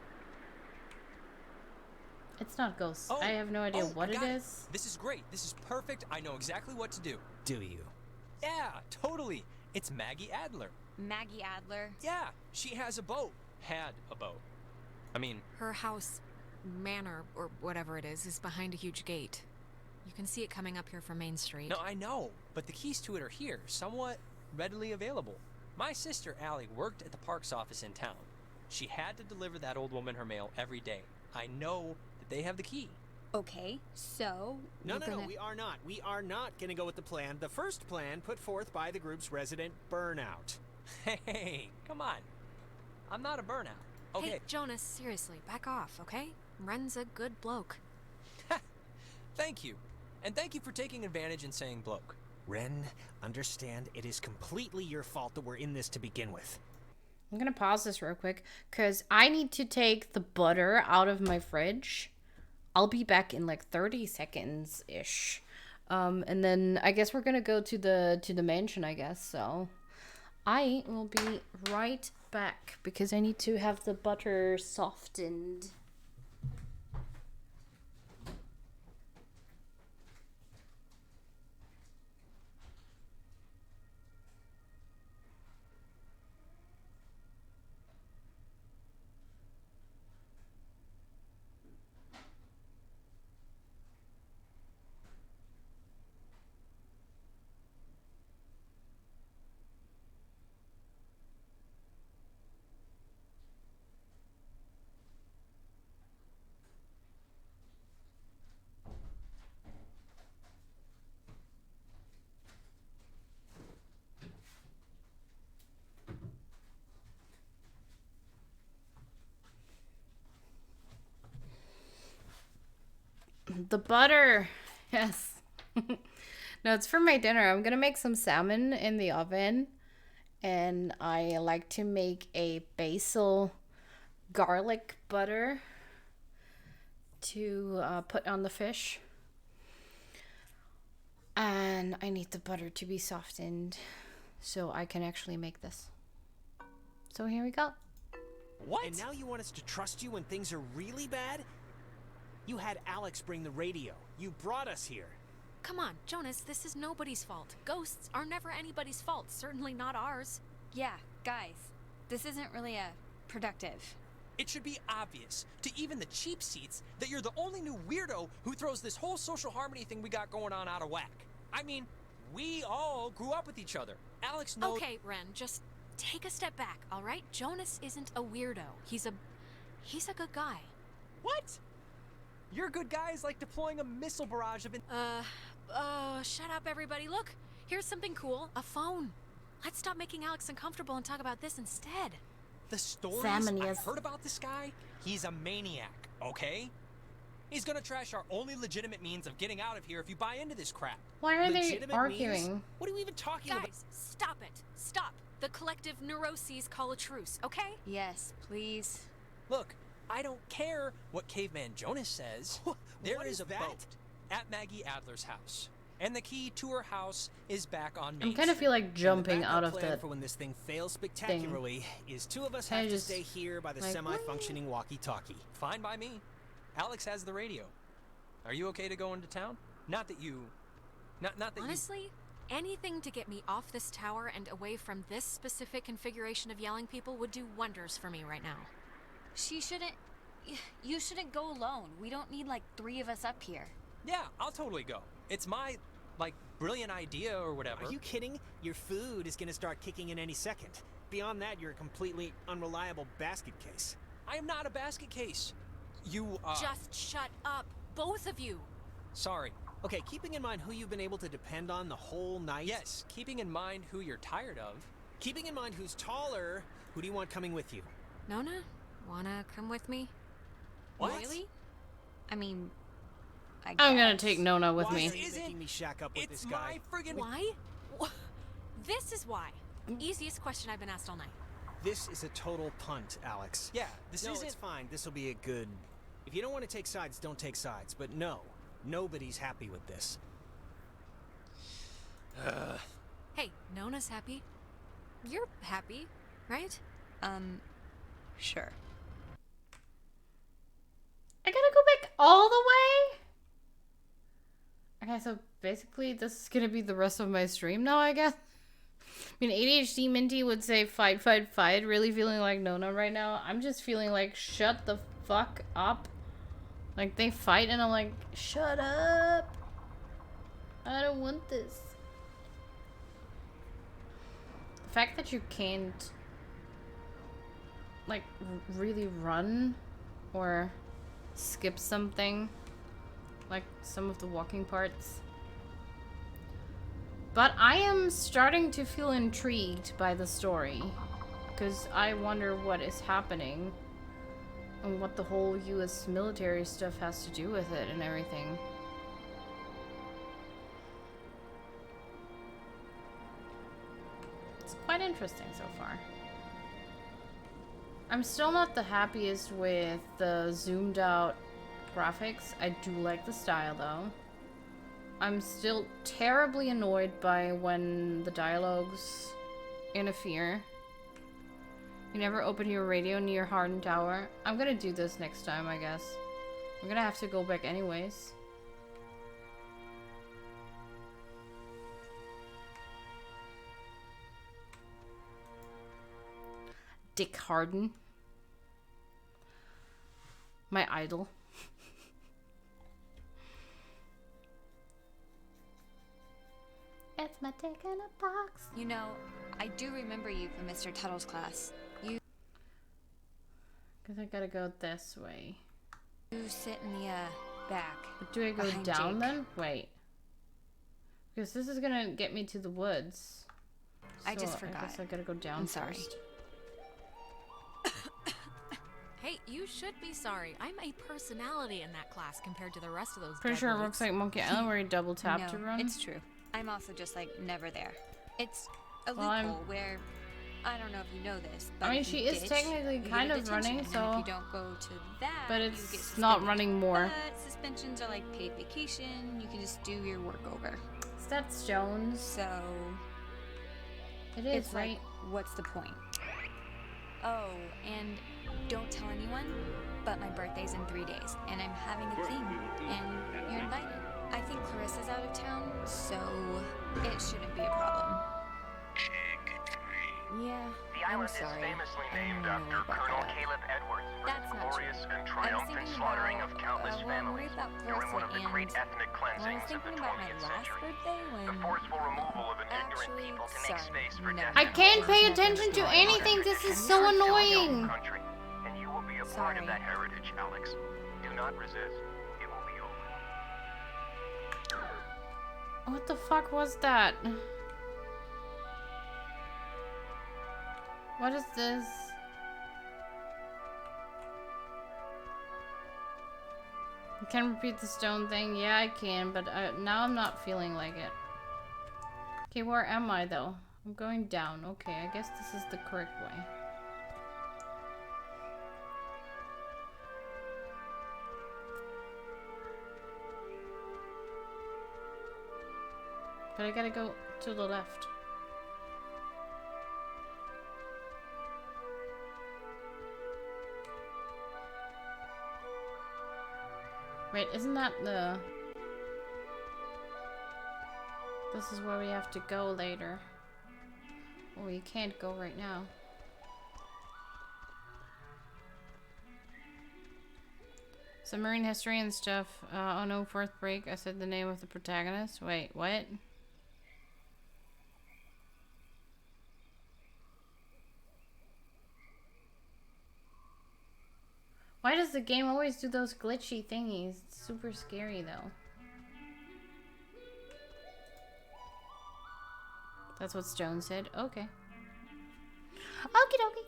It's not ghosts. I have no idea what it is. This is great. This is perfect. I know exactly what to do. Do you? Yeah, totally. It's Maggie Adler. Maggie Adler? Yeah, she has a boat. Had a boat. I mean... Her house, manor, or whatever it is behind a huge gate. You can see it coming up here from Main Street. No, I know, but the keys to it are here, somewhat readily available. My sister, Allie, worked at the parks office in town. She had to deliver that old woman her mail every day. I know that they have the key. Okay, so... No, we are not. We are not going to go with the plan. The first plan put forth by the group's resident Burnout. Hey, come on. I'm not a burnout. Okay. Hey, Jonas, seriously, back off, okay? Ren's a good bloke. Thank you. And thank you for taking advantage and saying bloke. Ren, understand it is completely your fault that we're in this to begin with. I'm gonna pause this real quick because I need to take the butter out of my fridge. I'll be back in like 30 seconds ish. And then I guess we're gonna go to the mansion, I guess. So I will be right back because I need to have the butter softened. The butter. Yes. No, it's for my dinner. I'm gonna make some salmon in the oven. And I like to make a basil garlic butter to put on the fish. And I need the butter to be softened so I can actually make this. So here we go. What? And now you want us to trust you when things are really bad? You had Alex bring the radio. You brought us here. Come on, Jonas, this is nobody's fault. Ghosts are never anybody's fault, certainly not ours. Yeah, guys, this isn't really productive. It should be obvious to even the cheap seats that you're the only new weirdo who throws this whole social harmony thing we got going on out of whack. I mean, we all grew up with each other. Alex knows... Okay, Ren, just take a step back, all right? Jonas isn't a weirdo. He's a good guy. What? Your good guy is like deploying a missile barrage of... Shut up, everybody. Look, here's something cool. A phone. Let's stop making Alex uncomfortable and talk about this instead. The stories I've heard about this guy, he's a maniac, okay? He's gonna trash our only legitimate means of getting out of here if you buy into this crap. Why are they arguing? Means? What are we even talking about? Guys, stop it. Stop. The collective neuroses call a truce, okay? Yes, please. Look, I don't care what Caveman Jonas says. There is a boat at Maggie Adler's house. And the key to her house is back on Main I kind of feel like jumping out of plan that for when this thing fails spectacularly is two of us have to stay here by the like, semi-functioning walkie-talkie. Fine by me. Alex has the radio. Are you okay to go into town? Not that you... Not that Honestly, anything to get me off this tower and away from this specific configuration of yelling people would do wonders for me right now. You shouldn't go alone. We don't need like 3 of us up here. Yeah, I'll totally go. It's my, like, brilliant idea or whatever. Are you kidding? Your food is gonna start kicking in any second. Beyond that, you're a completely unreliable basket case. I am not a basket case. You, Just shut up, both of you. Sorry. Okay, keeping in mind who you've been able to depend on the whole night. Yes, keeping in mind who you're tired of. Keeping in mind who's taller, who do you want coming with you? Nona, wanna come with me? What? Really? I mean... I'm gonna take Nona with me. Why are you making me shack up with this guy? Why? This is why. Easiest question I've been asked all night. This is a total punt, Alex. Yeah, this isn't... it's fine. This'll be a good... If you don't want to take sides, don't take sides. But no, nobody's happy with this. Hey, Nona's happy. You're happy, right? Sure. I gotta go back all the way? Okay, so basically this is gonna be the rest of my stream now, I guess. I mean, ADHD Minty would say fight, fight, fight. Really feeling like Nona right now. I'm just feeling like shut the fuck up. Like they fight and I'm like, shut up. I don't want this. The fact that you can't like really run or skip something, like some of the walking parts. But I am starting to feel intrigued by the story, because I wonder what is happening and what the whole US military stuff has to do with it and everything. It's quite interesting so far. I'm still not the happiest with the zoomed out graphics. I do like the style though. I'm still terribly annoyed by when the dialogues interfere. You never open your radio near Harden Tower. I'm gonna do this next time, I guess. I'm gonna have to go back anyways. Dick Harden. My idol. It's my dick in a box. You know, I do remember you from Mr. Tuttle's class. You... Guess I gotta go this way. You sit in the, back. But do I go down Jake. then? Wait. Because this is gonna get me to the woods. I just So forgot. I guess I gotta go down I'm sorry. first. Hey, you should be sorry. I'm a personality in that class compared to the rest of those. Pretty sure it looks like Monkey Island where you double tap No, to run. it's true. I'm also just like never there. It's a Well, loophole where I don't know if you know this, but I mean, if you she is ditch, technically you get kind a of detention, running, and so. if you don't go to that, But you get it's suspended. not running more. But suspensions are like paid vacation. You can just do your work over. That's Jones. So it is, it's right? Like, what's the point? Oh, and don't tell anyone, but my birthday's in 3 days, and I'm having a thing, and you're invited. I think Clarissa's out of town, so it shouldn't be a problem. Yeah, The I'm island sorry. is famously I don't named know after about Colonel that. Caleb Edwards for That's his not glorious true. and I was triumphant thinking slaughtering about, of countless well, I'm families worried about during one of the Clarissa great and- ethnic Well, I was cleansings of the thinking about my 20th last century. birthday when... The forceful removal of an ignorant Actually, people to make sorry, space for no. death. I can't pay attention to anything. This is so annoying. Country, and you will be a part of that heritage, Alex. Do not resist. It will be over. What the fuck was that? What is this? You can repeat the stone thing. Yeah, I can, but now I'm not feeling like it. Okay, where am I though? I'm going down. Okay, I guess this is the correct way. But I gotta go to the left. Wait, isn't that the... This is where we have to go later. Well, we can't go right now. Submarine history and stuff. Oh no, fourth break. I said the name of the protagonist. Wait, what? Why does the game always do those glitchy thingies? It's super scary though. That's what Stone said. Okay. Okie dokie.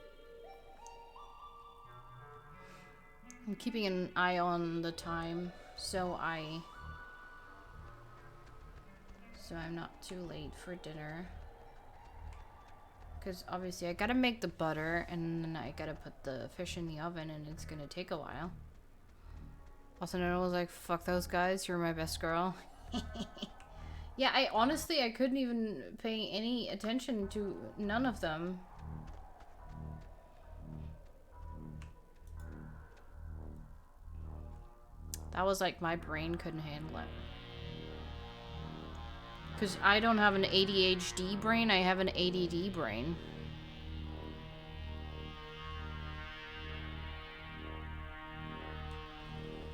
I'm keeping an eye on the time so I'm not too late for dinner. Because obviously I gotta make the butter and then I gotta put the fish in the oven and it's gonna take a while. Also, Nana was like, fuck those guys, you're my best girl. Yeah, I honestly couldn't even pay any attention to none of them. That was like my brain couldn't handle it. Because I don't have an ADHD brain, I have an ADD brain.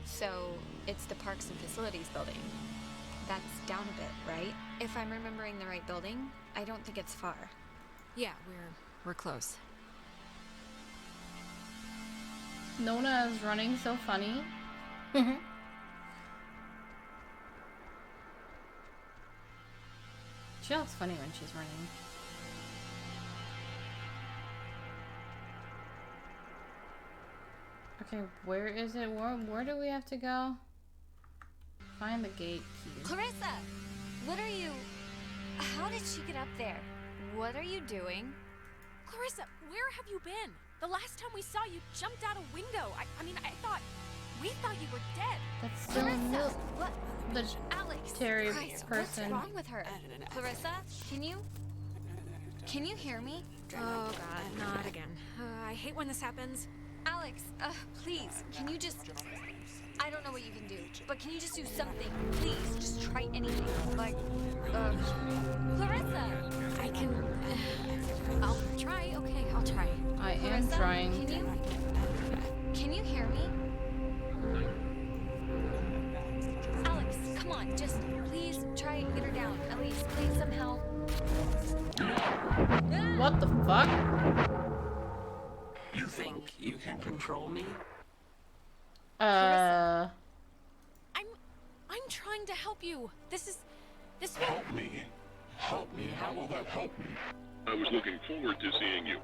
So, it's the Parks and Facilities building. That's down a bit, right? If I'm remembering the right building, I don't think it's far. Yeah, we're close. Nona is running so funny. She looks funny when she's running. Okay, where is it? Where do we have to go? Find the gate key. Clarissa! What are you... How did she get up there? What are you doing? Clarissa, where have you been? The last time we saw you jumped out a window. I mean, we thought you were dead. That's so Clarissa! What? the Alex! Terry Christ, person. what's wrong with her? Clarissa, can you hear me? Oh god, not again. I hate when this happens. Alex, please, can you just... I don't know what you can do, but can you just do something? Please, just try anything. Like, Clarissa! I can... I'll try, okay, I'll try. I am Clarissa, trying. Can you hear me? Alex, come on, just please try and get her down. At least, please, somehow. What the fuck? You think you can control me? I'm trying to help you. This Help me. Help me. How will that help me? I was looking forward to seeing you.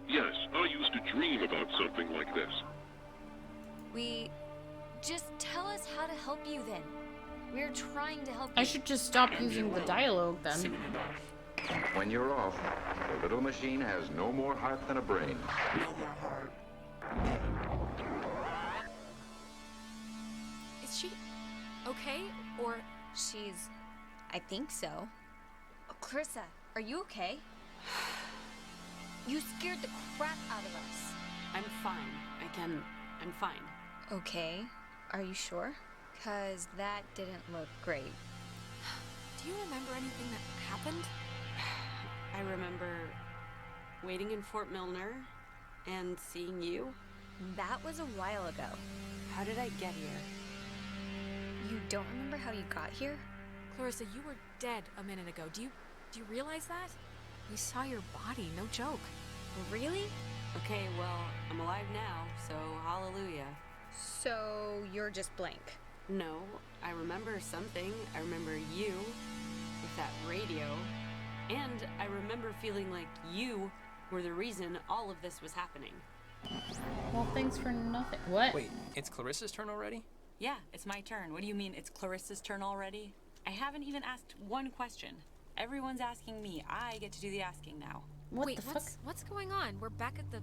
Yes, I used to dream about something like this. Just tell us how to help you then. We're trying to help you. I should just stop using the dialogue then. When you're off, the little machine has no more heart than a brain. Is she okay? Or I think so. Oh, Clarissa, are you okay? You scared the crap out of us. I'm fine. I'm fine. Okay. Are you sure? 'Cause that didn't look great. do you remember anything that happened? I remember waiting in Fort Milner and seeing you. That was a while ago. How did I get here? You don't remember how you got here? Clarissa, you were dead a minute ago. Do you realize that? We saw your body, no joke. Really? Okay, well, I'm alive now, so hallelujah. So you're just blank? No, I remember something. I remember you with that radio. And I remember feeling like you were the reason all of this was happening. Well, thanks for nothing. What? Wait, it's Clarissa's turn already? Yeah, it's my turn. What do you mean it's Clarissa's turn already? I haven't even asked one question. Everyone's asking me. I get to do the asking now. Wait, the fuck? What's going on? We're back at the...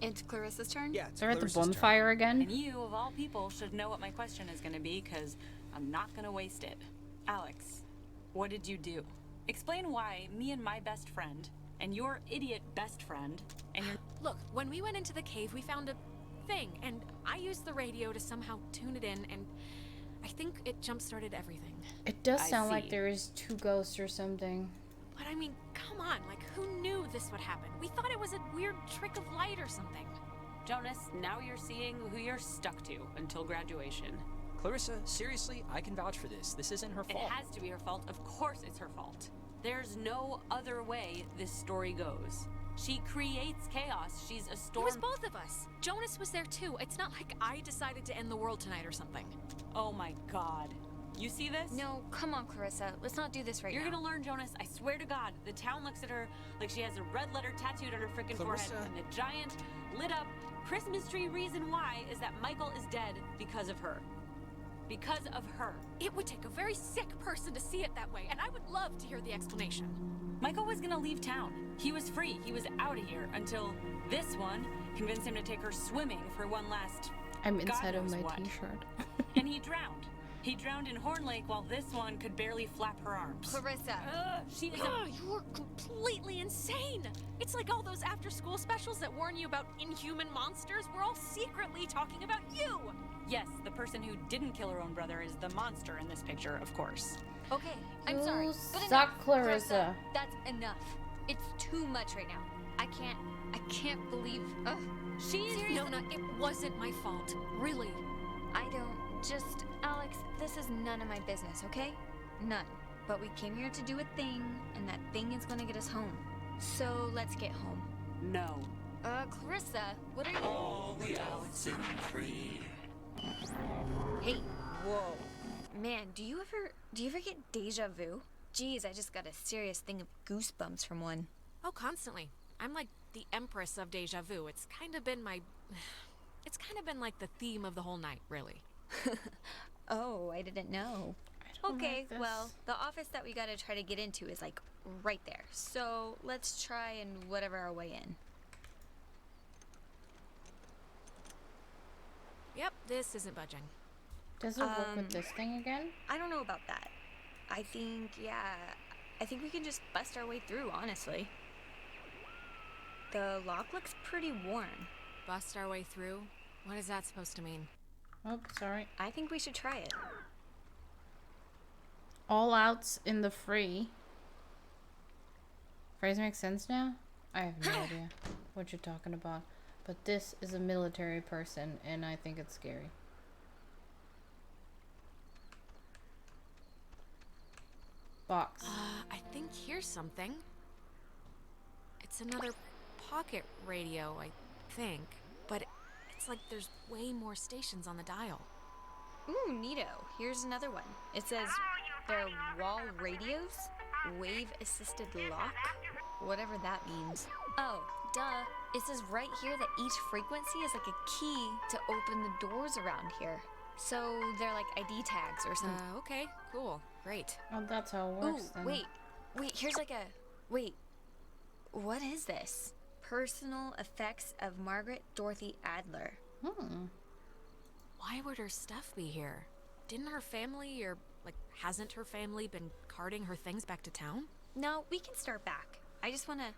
It's Clarissa's turn? Yeah, it's They're at the Clarissa's bonfire again? And you, of all people, should know what my question is going to be, because I'm not going to waste it. Alex, what did you do? Explain why me and my best friend, and your idiot best friend, and your... Look, when we went into the cave, we found a thing, and I used the radio to somehow tune it in, and I think it jump-started everything. It does sound like there is two ghosts or something. But I mean, come on, like, who knew this would happen? We thought it was a weird trick of light or something. Jonas, now you're seeing who you're stuck to until graduation. Clarissa, seriously, I can vouch for this. This isn't her fault. It has to be her fault. Of course it's her fault. There's no other way this story goes. She creates chaos. She's a storm. It was both of us. Jonas was there too. It's not like I decided to end the world tonight or something. Oh my god. You see this? No, come on, Clarissa. Let's not do this right now. You're gonna learn, Jonas. I swear to God. The town looks at her like she has a red letter tattooed on her freaking forehead. And the giant, lit up Christmas tree reason why is that Michael is dead because of her. Because of her. It would take a very sick person to see it that way, and I would love to hear the explanation. Michael was gonna leave town. He was free. He was out of here until this one convinced him to take her swimming for one last... I'm inside of my t-shirt. And he drowned. He drowned in Horn Lake while this one could barely flap her arms. Clarissa. She is You're completely insane. It's like all those after-school specials that warn you about inhuman monsters. We're all secretly talking about you. Yes, the person who didn't kill her own brother is the monster in this picture, of course. Okay, I'm sorry. But suck, enough. Clarissa. That's enough. It's too much right now. I can't believe... Seriously? No, it wasn't my fault. Really. I don't... Just... Alex, this is none of my business, okay? None. But we came here to do a thing, and that thing is gonna get us home. So, let's get home. No. Clarissa, what are you... All the OXENFREE. Hey, whoa. Man, do you ever get deja vu? Geez, I just got a serious thing of goosebumps from one. Oh, constantly. I'm like the empress of deja vu. It's kind of been like the theme of the whole night, really. Oh, I didn't know. Okay, well, the office that we gotta try to get into is like right there. So let's try and whatever our way in. Yep, this isn't budging. Does it work with this thing again? I don't know about that. I think we can just bust our way through, honestly. The lock looks pretty worn. Bust our way through? What is that supposed to mean? Oh, sorry. I think we should try it. All outs in the free. Phrase makes sense now? I have no idea what you're talking about. But this is a military person, and I think it's scary. Box. I think here's something. It's another pocket radio, I think. But it's like there's way more stations on the dial. Ooh, neato. Here's another one. It says they're wall radios, wave-assisted lock, whatever that means. Oh, duh. It says right here that each frequency is like a key to open the doors around here. So they're like ID tags or something. Okay, cool, great. Oh, that's how it works then. Wait, here's like a... Wait, what is this? Personal effects of Margaret Dorothy Adler. Why would her stuff be here? Didn't her family, or, like, hasn't her family been carting her things back to town? No, we can start back. I just wanna...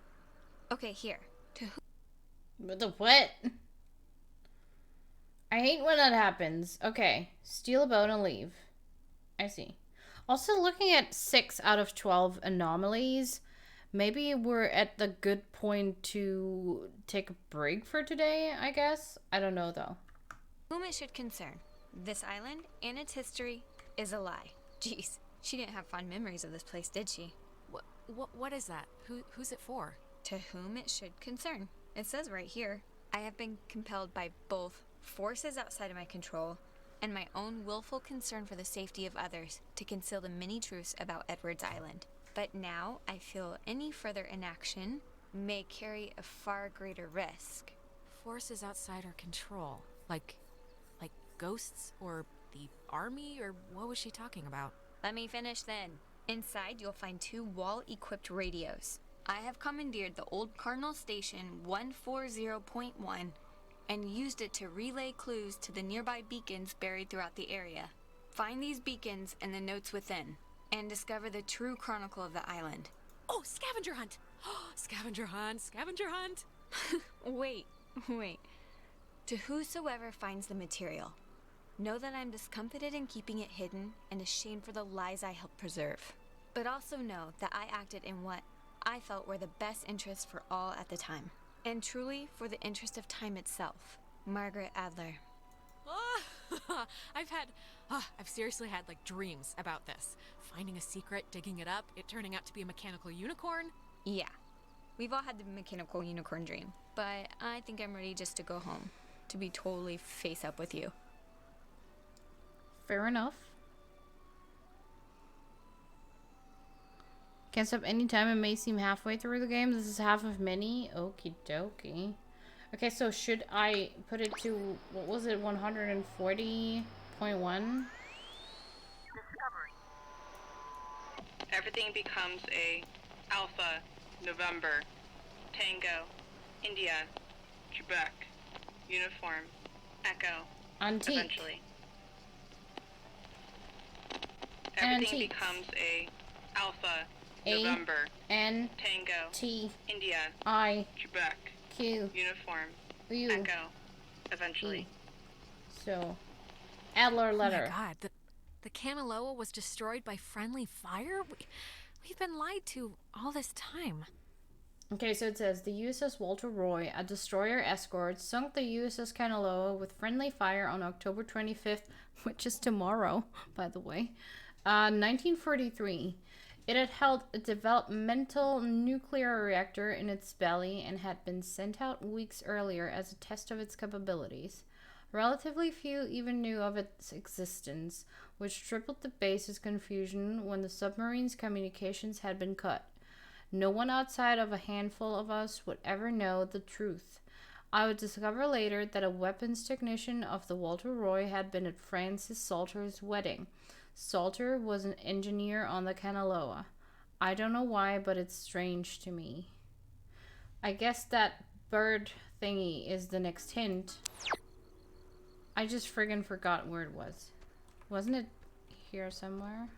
Okay, here. To who? What the what? I hate when that happens. Okay, steal a boat and leave. I see. Also, looking at 6 out of 12 anomalies, maybe we're at the good point to take a break for today, I guess? I don't know, though. Whom it should concern. This island and its history is a lie. Jeez, she didn't have fond memories of this place, did she? What is that? Who's it for? To whom it should concern. It says right here, I have been compelled by both forces outside of my control and my own willful concern for the safety of others to conceal the many truths about Edwards Island. But now I feel any further inaction may carry a far greater risk. Forces outside our control. Like ghosts or the army, or what was she talking about? Let me finish then. Inside you'll find 2 wall-equipped radios. I have commandeered the old Cardinal Station 140.1 and used it to relay clues to the nearby beacons buried throughout the area. Find these beacons and the notes within, and discover the true chronicle of the island. Oh, scavenger hunt! Scavenger hunt, scavenger hunt! Wait. To whosoever finds the material, know that I'm discomfited in keeping it hidden and ashamed for the lies I helped preserve. But also know that I acted in what I felt were the best interests for all at the time. And truly for the interest of time itself. Margaret Adler. I've seriously had like dreams about this. Finding a secret, digging it up, it turning out to be a mechanical unicorn. Yeah, we've all had the mechanical unicorn dream. But I think I'm ready just to go home. To be totally face up with you. Fair enough. Can't stop anytime. It may seem halfway through the game. This is half of many. Okie dokie. Okay, so should I put it to, what was it, 140.1? Everything becomes a Alpha, November, Tango, India, Quebec, Uniform, Echo, Antique. eventually. Everything Antique. becomes a Alpha, A, November, N, Tango, T, India, I, Quebec, Q, Uniform, U, Echo, eventually. E. So, Adler letter. Oh my god, the Camiloa was destroyed by friendly fire? We've been lied to all this time. Okay, so it says, the USS Walter Roy, a destroyer escort, sunk the USS Camiloa with friendly fire on October 25th, which is tomorrow, by the way, 1943. It had held a developmental nuclear reactor in its belly and had been sent out weeks earlier as a test of its capabilities. Relatively few even knew of its existence, which tripled the base's confusion when the submarine's communications had been cut. No one outside of a handful of us would ever know the truth. I would discover later that a weapons technician of the Walter Roy had been at Francis Salter's wedding. Salter was an engineer on the Camiloa. I don't know why, but it's strange to me. I guess that bird thingy is the next hint. I just friggin' forgot where it was. Wasn't it here somewhere?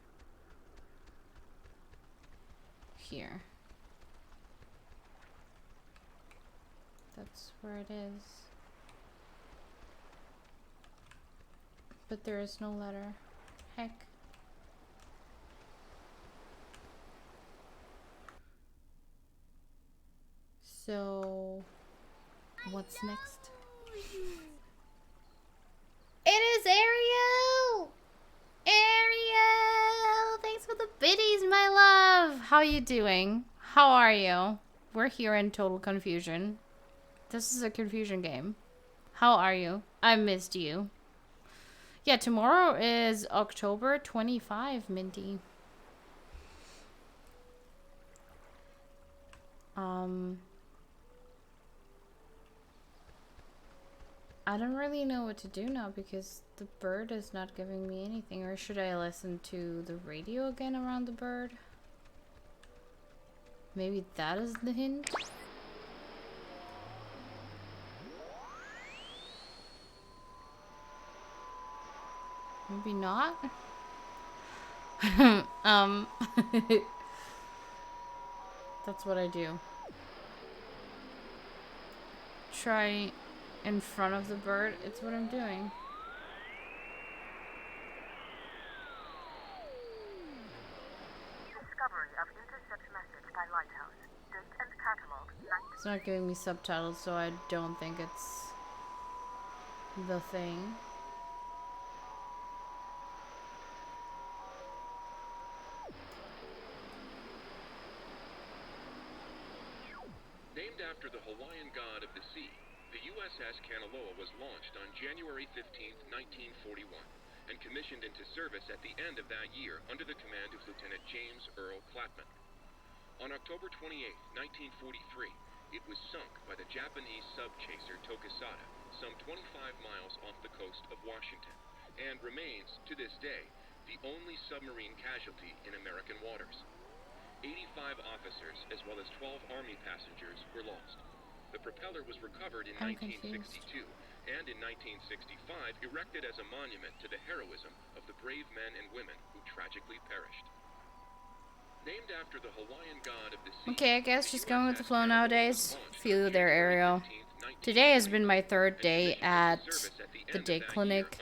Here. That's where it is. But there is no letter. Heck. So, what's next? It is Ariel! Ariel! Thanks for the biddies, my love! How you doing? How are you? We're here in total confusion. This is a confusion game. How are you? I missed you. Yeah, tomorrow is October 25, Minty. I don't really know what to do now because the bird is not giving me anything. Or should I listen to the radio again around the bird? Maybe that is the hint? Maybe not? That's what I do. Try in front of the bird. It's what I'm doing. Discovery of intercept message by Lighthouse. Date and catalog. It's not giving me subtitles, so I don't think it's the thing. Named after the Hawaiian god of the sea, the USS Kanaloa was launched on January 15, 1941, and commissioned into service at the end of that year under the command of Lieutenant James Earl Clapman. On October 28, 1943, it was sunk by the Japanese sub-chaser Tokisada, some 25 miles off the coast of Washington, and remains, to this day, the only submarine casualty in American waters. 85 officers, as well as 12 Army passengers, were lost. The propeller was recovered in 1962, and in 1965 erected as a monument to the heroism of the brave men and women who tragically perished. Named after the Hawaiian god of the sea. Okay, I guess just going with the flow nowadays. Feel there, Ariel. Today has been my third day at the day clinic.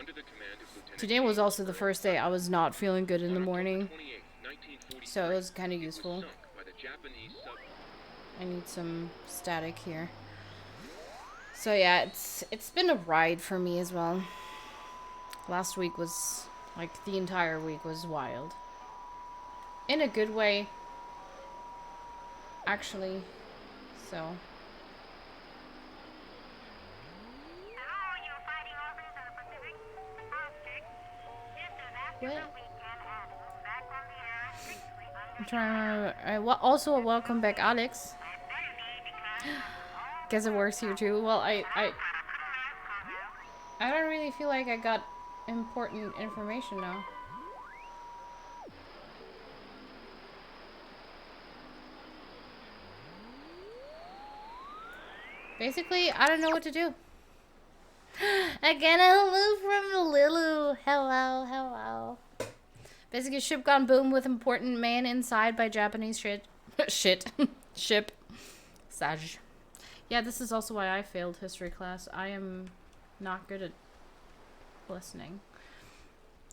Today was also the first day I was not feeling good in the morning. So it was kind of useful. I need some static here. So yeah, it's been a ride for me as well. Last week was, like, the entire week was wild. In a good way. Actually. So. What? I'm trying to remember. Also, welcome back, Alex. Guess it works here too. Well, I don't really feel like I got important information now. Basically, I don't know what to do. Again, hello from Lilu. Hello, hello. Basically, ship gone boom with important man inside by Japanese ship. Sag. Yeah, this is also why I failed history class. I am not good at listening.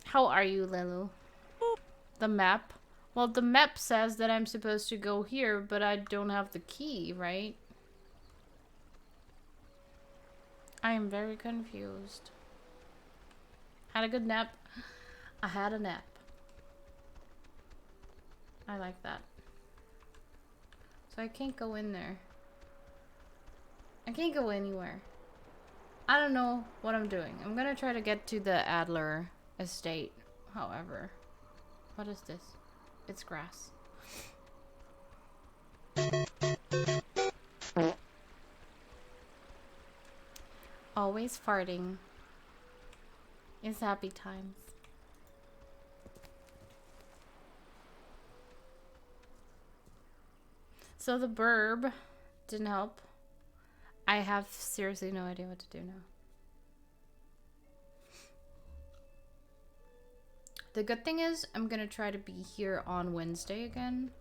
How are you, Lilu? The map? Well, the map says that I'm supposed to go here, but I don't have the key, right? I am very confused. Had a good nap. I had a nap. I like that. So I can't go in there. I can't go anywhere. I don't know what I'm doing. I'm gonna try to get to the Adler estate, however. What is this? It's grass. Always farting is happy times. So the burb didn't help. I have seriously no idea what to do now. The good thing is I'm gonna try to be here on Wednesday again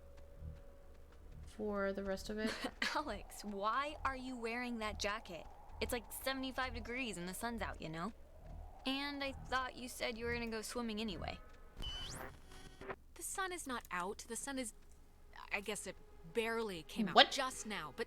for the rest of it. Alex, why are you wearing that jacket? It's like 75 degrees and the sun's out, you know? And I thought you said you were gonna go swimming anyway. The sun is not out. The sun is... I guess it barely came out just now. But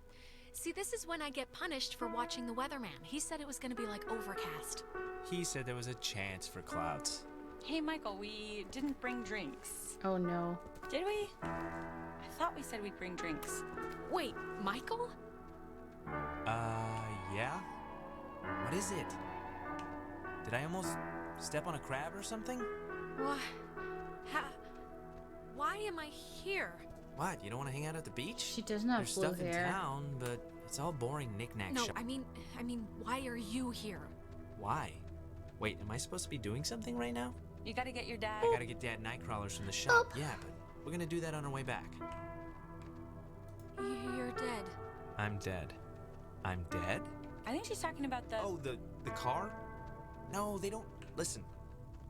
see, this is when I get punished for watching the weatherman. He said it was gonna be like overcast. He said there was a chance for clouds. Hey, Michael, we didn't bring drinks. Oh no. Did we? I thought we said we'd bring drinks. Wait, Michael? Yeah? What is it? Did I almost step on a crab or something? What? Why am I here? What, you don't want to hang out at the beach? She doesn't have There's blue stuff hair. in town, but it's all boring knick-knack No, shop. I mean, why are you here? Why? Wait, am I supposed to be doing something right now? You gotta get your dad. I gotta get Dad Nightcrawlers from the shop. Yeah, but we're gonna do that on our way back. You're dead. I'm dead. I'm dead? I think she's talking about the... Oh, the car? No, they don't... Listen,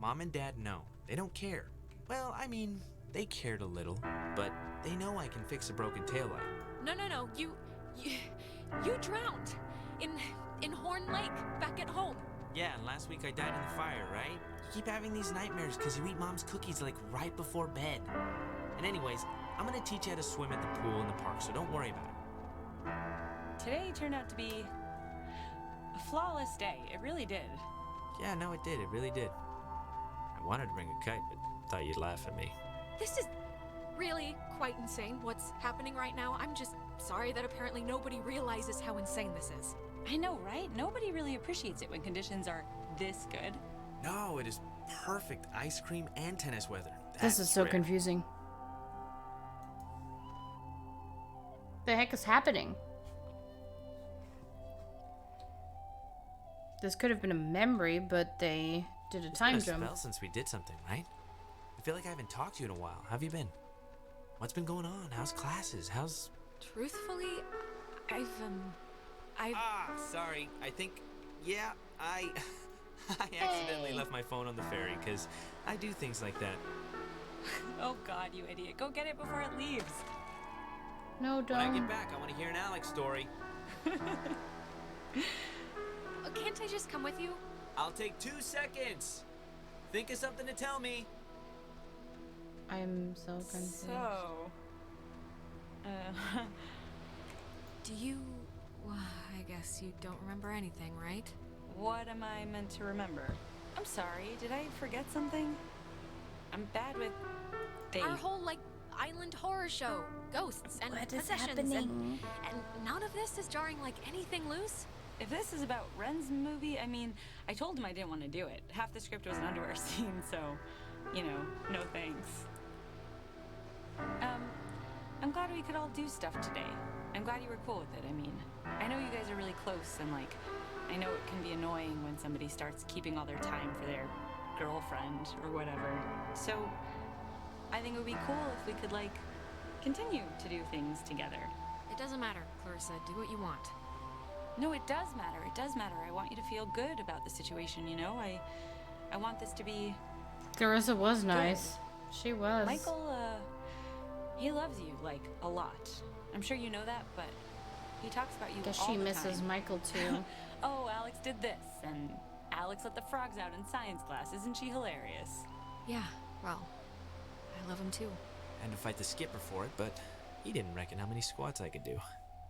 Mom and Dad know. They don't care. Well, I mean, they cared a little, but they know I can fix a broken taillight. No. You drowned in Horn Lake back at home. Yeah, and last week I died in the fire, right? You keep having these nightmares because you eat Mom's cookies like right before bed. And anyways, I'm gonna teach you how to swim at the pool in the park, so don't worry about it. Today turned out to be a flawless day. It really did. Yeah, no, it did. It really did. I wanted to bring a kite, but thought you'd laugh at me. This is really quite insane what's happening right now. I'm just sorry that apparently nobody realizes how insane this is. I know, right? Nobody really appreciates it when conditions are this good. No, it is perfect ice cream and tennis weather. This is so rare. confusing. The heck is happening? This could have been a memory, but they did a time It's been jump. a spell since we did something, right? I feel like I haven't talked to you in a while. How have you been? What's been going on? How's classes? How's... Truthfully, I've sorry. I think... Yeah, I accidentally left my phone on the ferry, because I do things like that. Oh God, you idiot. Go get it before it leaves. No, don't. When I get back, I want to hear an Alex story. Can't I just come with you? I'll take 2 seconds. Think of something to tell me. I'm so confused. So... Do you... Well, I guess you don't remember anything, right? What am I meant to remember? I'm sorry, did I forget something? I'm bad with dates. Our whole, island horror show. Ghosts and What is possessions happening? and none of this is jarring like anything loose? If this is about Ren's movie, I mean, I told him I didn't want to do it. Half the script was an underwear scene, so, no thanks. I'm glad we could all do stuff today. I'm glad you were cool with it. I mean, I know you guys are really close, and I know it can be annoying when somebody starts keeping all their time for their girlfriend or whatever. So, I think it would be cool if we could, continue to do things together. It doesn't matter, Clarissa. Do what you want. No, it does matter. It does matter. I want you to feel good about the situation, I want this to be... Clarissa was nice. She was. Michael, he loves you, a lot. I'm sure you know that, but he talks about you Guess all she the misses time. Michael too. Oh, Alex did this, and Alex let the frogs out in science class. Isn't she hilarious? Yeah, well, I love him too. And to fight the skipper for it, but he didn't reckon how many squats I could do.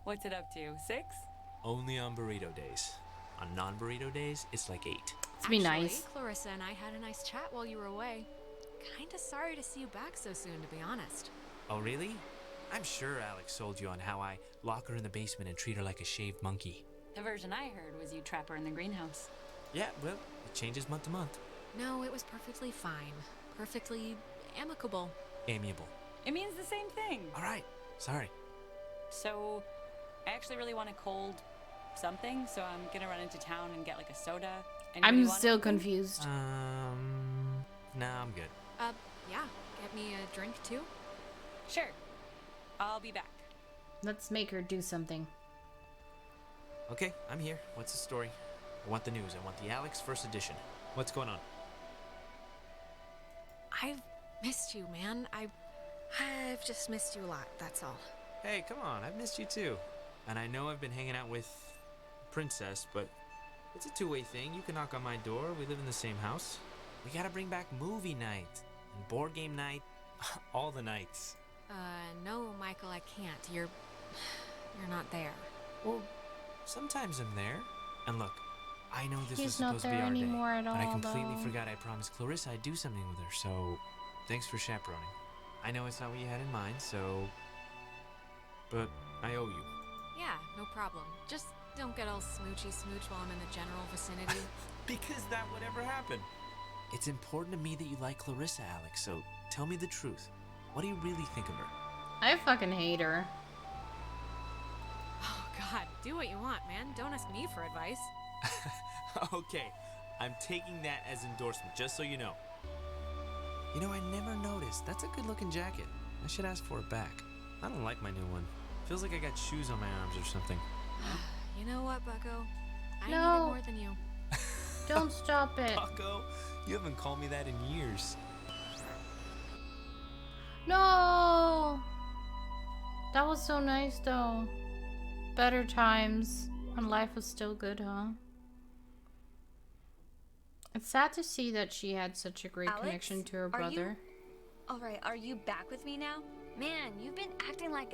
What's it up to, 6? Only on burrito days. On non-burrito days, it's like 8. Let's be nice. Clarissa and I had a nice chat while you were away. Kinda sorry to see you back so soon, to be honest. Oh, really? I'm sure Alex sold you on how I lock her in the basement and treat her like a shaved monkey. The version I heard was you trap her in the greenhouse. Yeah, well, it changes month to month. No, it was perfectly fine. Perfectly amicable. Amiable. It means the same thing. All right. Sorry. So, I actually really want a cold something, so I'm gonna run into town and get a soda. Anybody I'm want still anything? confused. Nah, I'm good. Yeah. Get me a drink too? Sure. I'll be back. Let's make her do something. Okay, I'm here. What's the story? I want the news. I want the Alex first edition. What's going on? I've missed you, man. I've just missed you a lot, that's all. Hey, come on. I've missed you too. And I know I've been hanging out with Princess, but it's a two-way thing. You can knock on my door. We live in the same house. We gotta bring back movie night and board game night. All the nights. No, Michael, I can't. You're not there. Well, sometimes I'm there. And look, I know this was He's not supposed to be there our day, anymore at but I all, completely though. forgot I promised Clarissa I'd do something with her, so thanks for chaperoning. I know it's not what you had in mind, but I owe you. Yeah, no problem. Just don't get all smoochy smooch while I'm in the general vicinity. Because that would ever happen. It's important to me that you like Clarissa, Alex, so tell me the truth. What do you really think of her? I fucking hate her. Oh, God, do what you want, man. Don't ask me for advice. Okay, I'm taking that as endorsement, just so you know. You know, I never noticed. That's a good-looking jacket. I should ask for it back. I don't like my new one. Feels like I got shoes on my arms or something. You know what, Bucko? I need it No. more than you. Don't stop it. Bucko, you haven't called me that in years. No. That was so nice, though. Better times when life was still good, huh? It's sad to see that she had such a great Alex, connection to her are brother. Alright, are you back with me now? Man, you've been acting like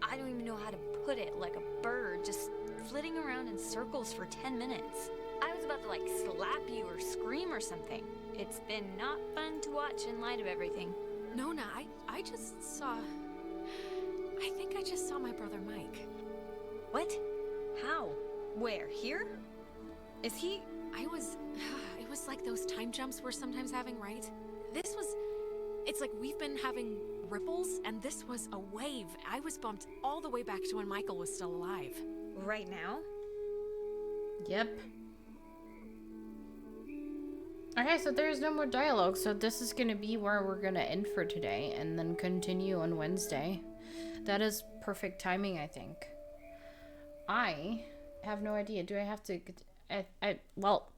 I don't even know how to put it, like a bird, just flitting around in circles for 10 minutes. I was about to like slap you or scream or something. It's been not fun to watch in light of everything. Nona, I just saw... I think I just saw my brother Mike. What? How? Where? Here? Is he... It was like those time jumps we're sometimes having, right? This was... It's like we've been having ripples, and this was a wave. I was bumped all the way back to when Michael was still alive. Right now? Yep. Okay, so there's no more dialogue, so this is gonna be where we're gonna end for today, and then continue on Wednesday. That is perfect timing, I think. I have no idea. Do I have to... well,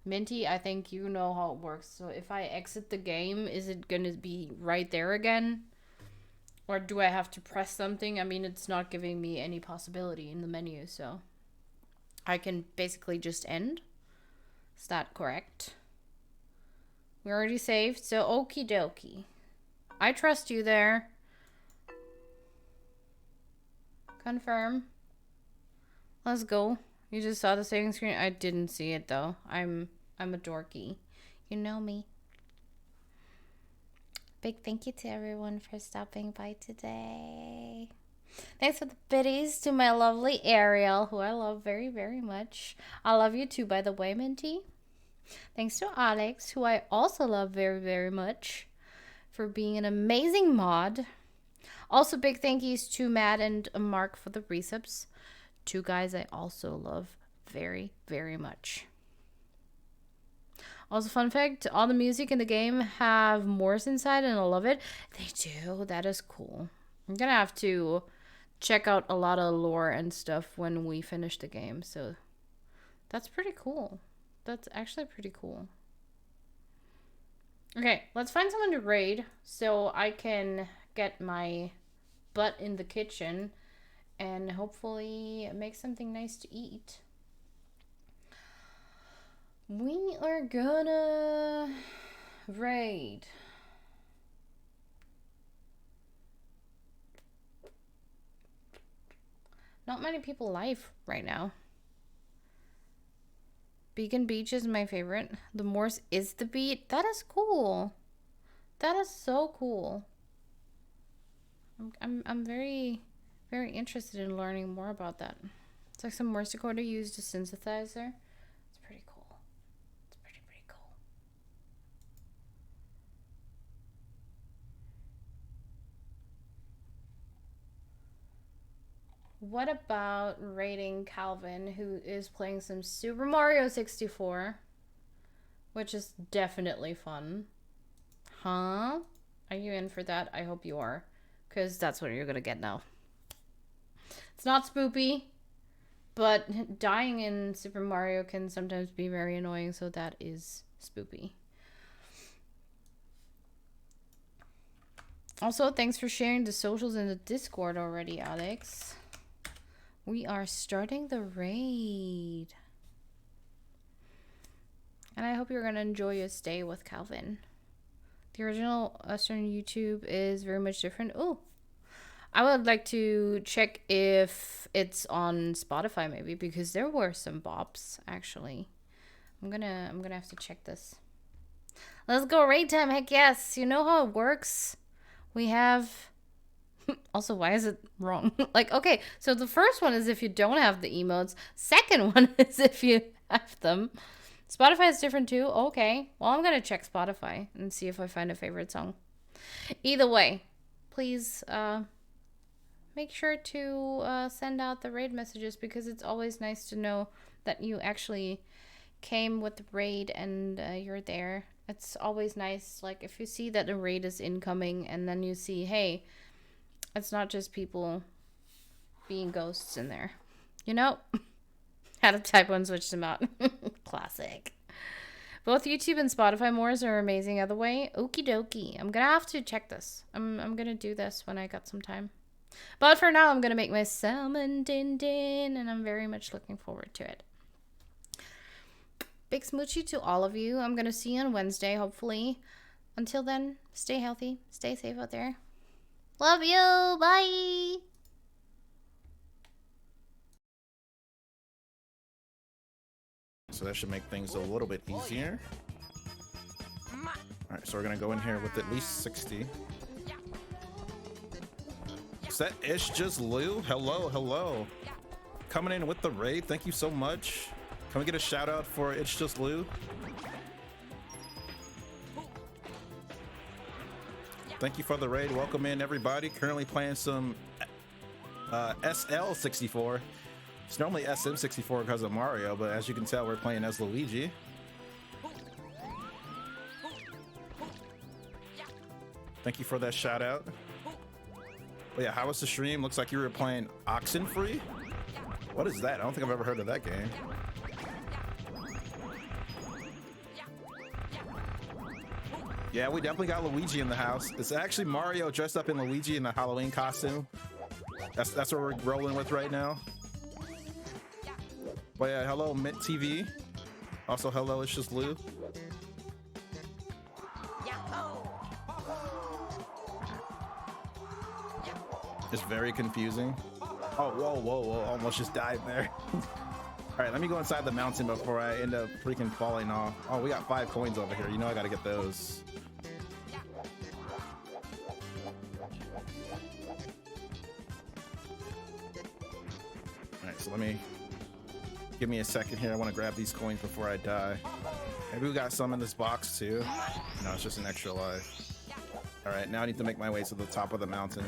Minty, I think you know how it works. So if I exit the game, is it gonna be right there again? Or do I have to press something? I mean, it's not giving me any possibility in the menu, so... I can basically just end. Is that correct? We already saved, so okie dokie. I trust you there. Confirm. Let's go. You just saw the saving screen? I didn't see it though. I'm a dorky. You know me. Big thank you to everyone for stopping by today. Thanks for the biddies to my lovely Ariel, who I love very, very much. I love you too, by the way, Minty. Thanks to Alex, who I also love very, very much, for being an amazing mod. Also, big thank yous to Matt and Mark for the resubs. Two guys I also love very, very much. Also, fun fact, all the music in the game have Morse inside, and I love it. They do. That is cool. I'm gonna have to check out a lot of lore and stuff when we finish the game, so that's pretty cool. That's actually pretty cool. Okay, let's find someone to raid so I can get my butt in the kitchen and hopefully make something nice to eat. We are gonna raid. Not many people live right now. Beacon Beach is my favorite. The Morse is the beat. That is cool. That is so cool. I'm very, very interested in learning more about that. It's like some Morse code used a synthesizer. It's pretty cool. It's pretty cool. What about rating Calvin, who is playing some Super Mario 64, which is definitely fun. Huh? Are you in for that? I hope you are, because that's what you're gonna get now. It's not spoopy, but dying in Super Mario can sometimes be very annoying, so that is spoopy. Also, thanks for sharing the socials in the Discord already, Alex. We are starting the raid. And I hope you're going to enjoy your stay with Calvin. The original Western YouTube is very much different. Oh, I would like to check if it's on Spotify maybe, because there were some bops actually. I'm gonna have to check this. Let's go raid time. Heck yes. You know how it works. We have... Also, why is it wrong? Like, okay, so the first one is if you don't have the emotes. Second one is if you have them. Spotify is different too. Okay, well, I'm gonna check Spotify and see if I find a favorite song. Either way, please make sure to send out the raid messages, because it's always nice to know that you actually came with the raid and you're there. It's always nice, like, if you see that a raid is incoming and then you see, hey, it's not just people being ghosts in there. You know? Had to type one, switch them out. Classic. Both YouTube and Spotify mores are amazing other way. Okie dokie. I'm gonna have to check this. I'm gonna do this when I got some time. But for now, I'm gonna make my salmon din din, and I'm very much looking forward to it. Big smoochy to all of you. I'm gonna see you on Wednesday, hopefully. Until then, stay healthy, stay safe out there. Love you. Bye. So that should make things a little bit easier. Alright, so we're gonna go in here with at least 60. Is that Ish Just Lou? Hello, hello. Coming in with the raid, thank you so much. Can we get a shout out for It's Just Lou? Thank you for the raid. Welcome in, everybody. Currently playing some SL64. It's normally SM64 because of Mario, but as you can tell, we're playing as Luigi. Thank you for that shout out. But yeah, how was the stream? Looks like you were playing OXENFREE? What is that? I don't think I've ever heard of that game. Yeah, we definitely got Luigi in the house. It's actually Mario dressed up in Luigi in a Halloween costume. That's what we're rolling with right now. But yeah, hello Mint TV. Also hello, It's Just Lou. It's very confusing. Oh, whoa, whoa, whoa, almost just died there. All right, let me go inside the mountain before I end up freaking falling off. Oh, we got 5 coins over here. You know I gotta get those. All right, so give me a second here. I want to grab these coins before I die. Maybe we got some in this box too. No, it's just an extra life. All right, now I need to make my way to the top of the mountain.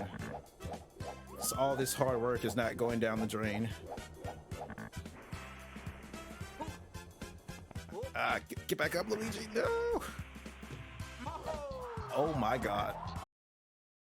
So all this hard work is not going down the drain. Get back up, Luigi. No. Oh my God.